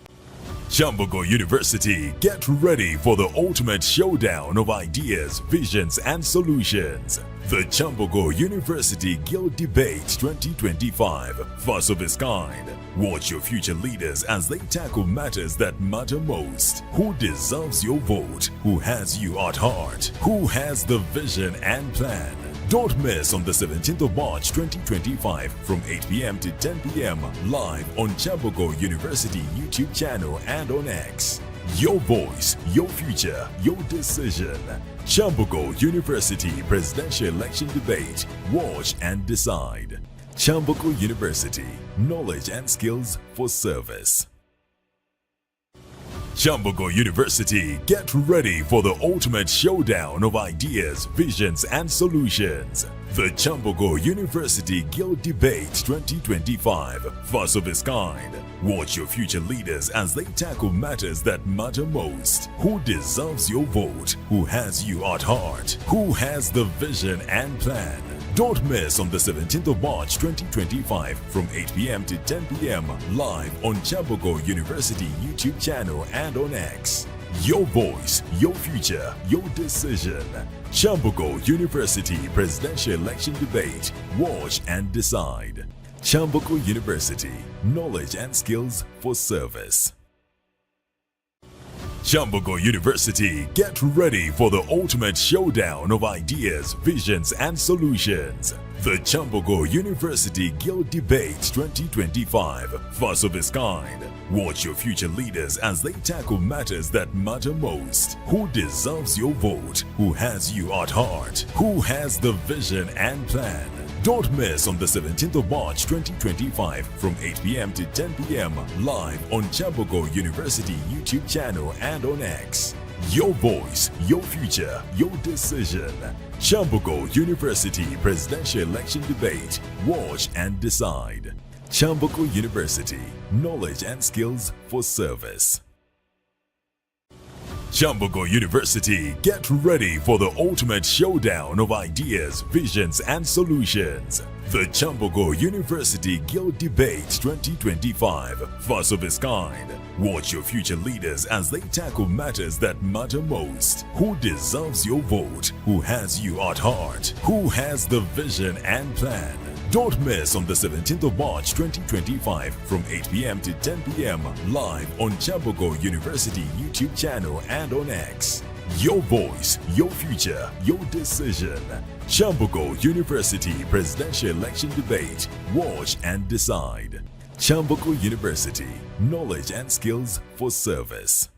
Kyambogo University, get ready for the ultimate showdown of ideas, visions, and solutions. The Kyambogo University Guild Debate 2025, first of its kind. Watch your future leaders as they tackle matters that matter most. Who deserves your vote? Who has you at heart? Who has the vision and plan? Don't miss on the 17th of March 2025 from 8 p.m. to 10 p.m. live on Kyambogo University YouTube channel and on X. Your voice, your future, your decision. Kyambogo University Presidential Election Debate. Watch and decide. Kyambogo University, knowledge and skills for service. Kyambogo University, get ready for the ultimate showdown of ideas, visions, and solutions. The Kyambogo University Guild Debate 2025, first of its kind. Watch your future leaders as they tackle matters that matter most. Who deserves your vote? Who has you at heart? Who has the vision and plan? Don't miss on the 17th of March 2025 from 8 p.m. to 10 p.m. live on Kyambogo University YouTube channel and on X. Your voice, your future, your decision. Kyambogo University Presidential Election Debate. Watch and decide. Kyambogo University, knowledge and skills for service. Kyambogo University, get ready for the ultimate showdown of ideas, visions, and solutions. The Kyambogo University Guild Debate 2025, first of its kind. Watch your future leaders as they tackle matters that matter most. Who deserves your vote? Who has you at heart? Who has the vision and plan? Don't miss on the 17th of March 2025 from 8 p.m. to 10 p.m. live on Kyambogo University YouTube channel and on X. Your voice, your future, your decision. Kyambogo University Presidential Election Debate. Watch and decide. Kyambogo University, knowledge and skills for service. Kyambogo University, get ready for the ultimate showdown of ideas, visions, and solutions. The Kyambogo University Guild Debate 2025, first of its kind. Watch your future leaders as they tackle matters that matter most. Who deserves your vote? Who has you at heart? Who has the vision and plan? Don't miss on the 17th of March 2025 from 8 p.m. to 10 p.m. live on Kyambogo University YouTube channel and on X. Your voice, your future, your decision. Kyambogo University Presidential Election Debate. Watch and decide. Kyambogo University, knowledge and skills for service.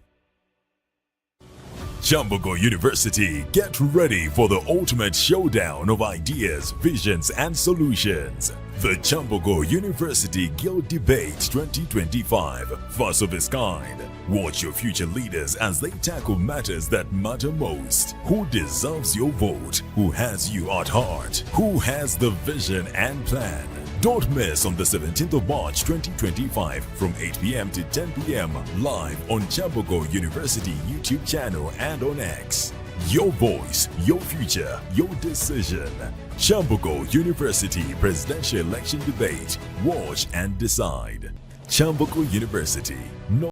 Kyambogo University, get ready for the ultimate showdown of ideas, visions, and solutions. The Kyambogo University Guild Debate 2025, first of its kind. Watch your future leaders as they tackle matters that matter most. Who deserves your vote? Who has you at heart? Who has the vision and plan? Don't miss on the 17th of March 2025 from 8 p.m. to 10 p.m. live on Kyambogo University YouTube channel and on X. Your voice, your future, your decision. Kyambogo University Presidential Election Debate. Watch and decide. Kyambogo University.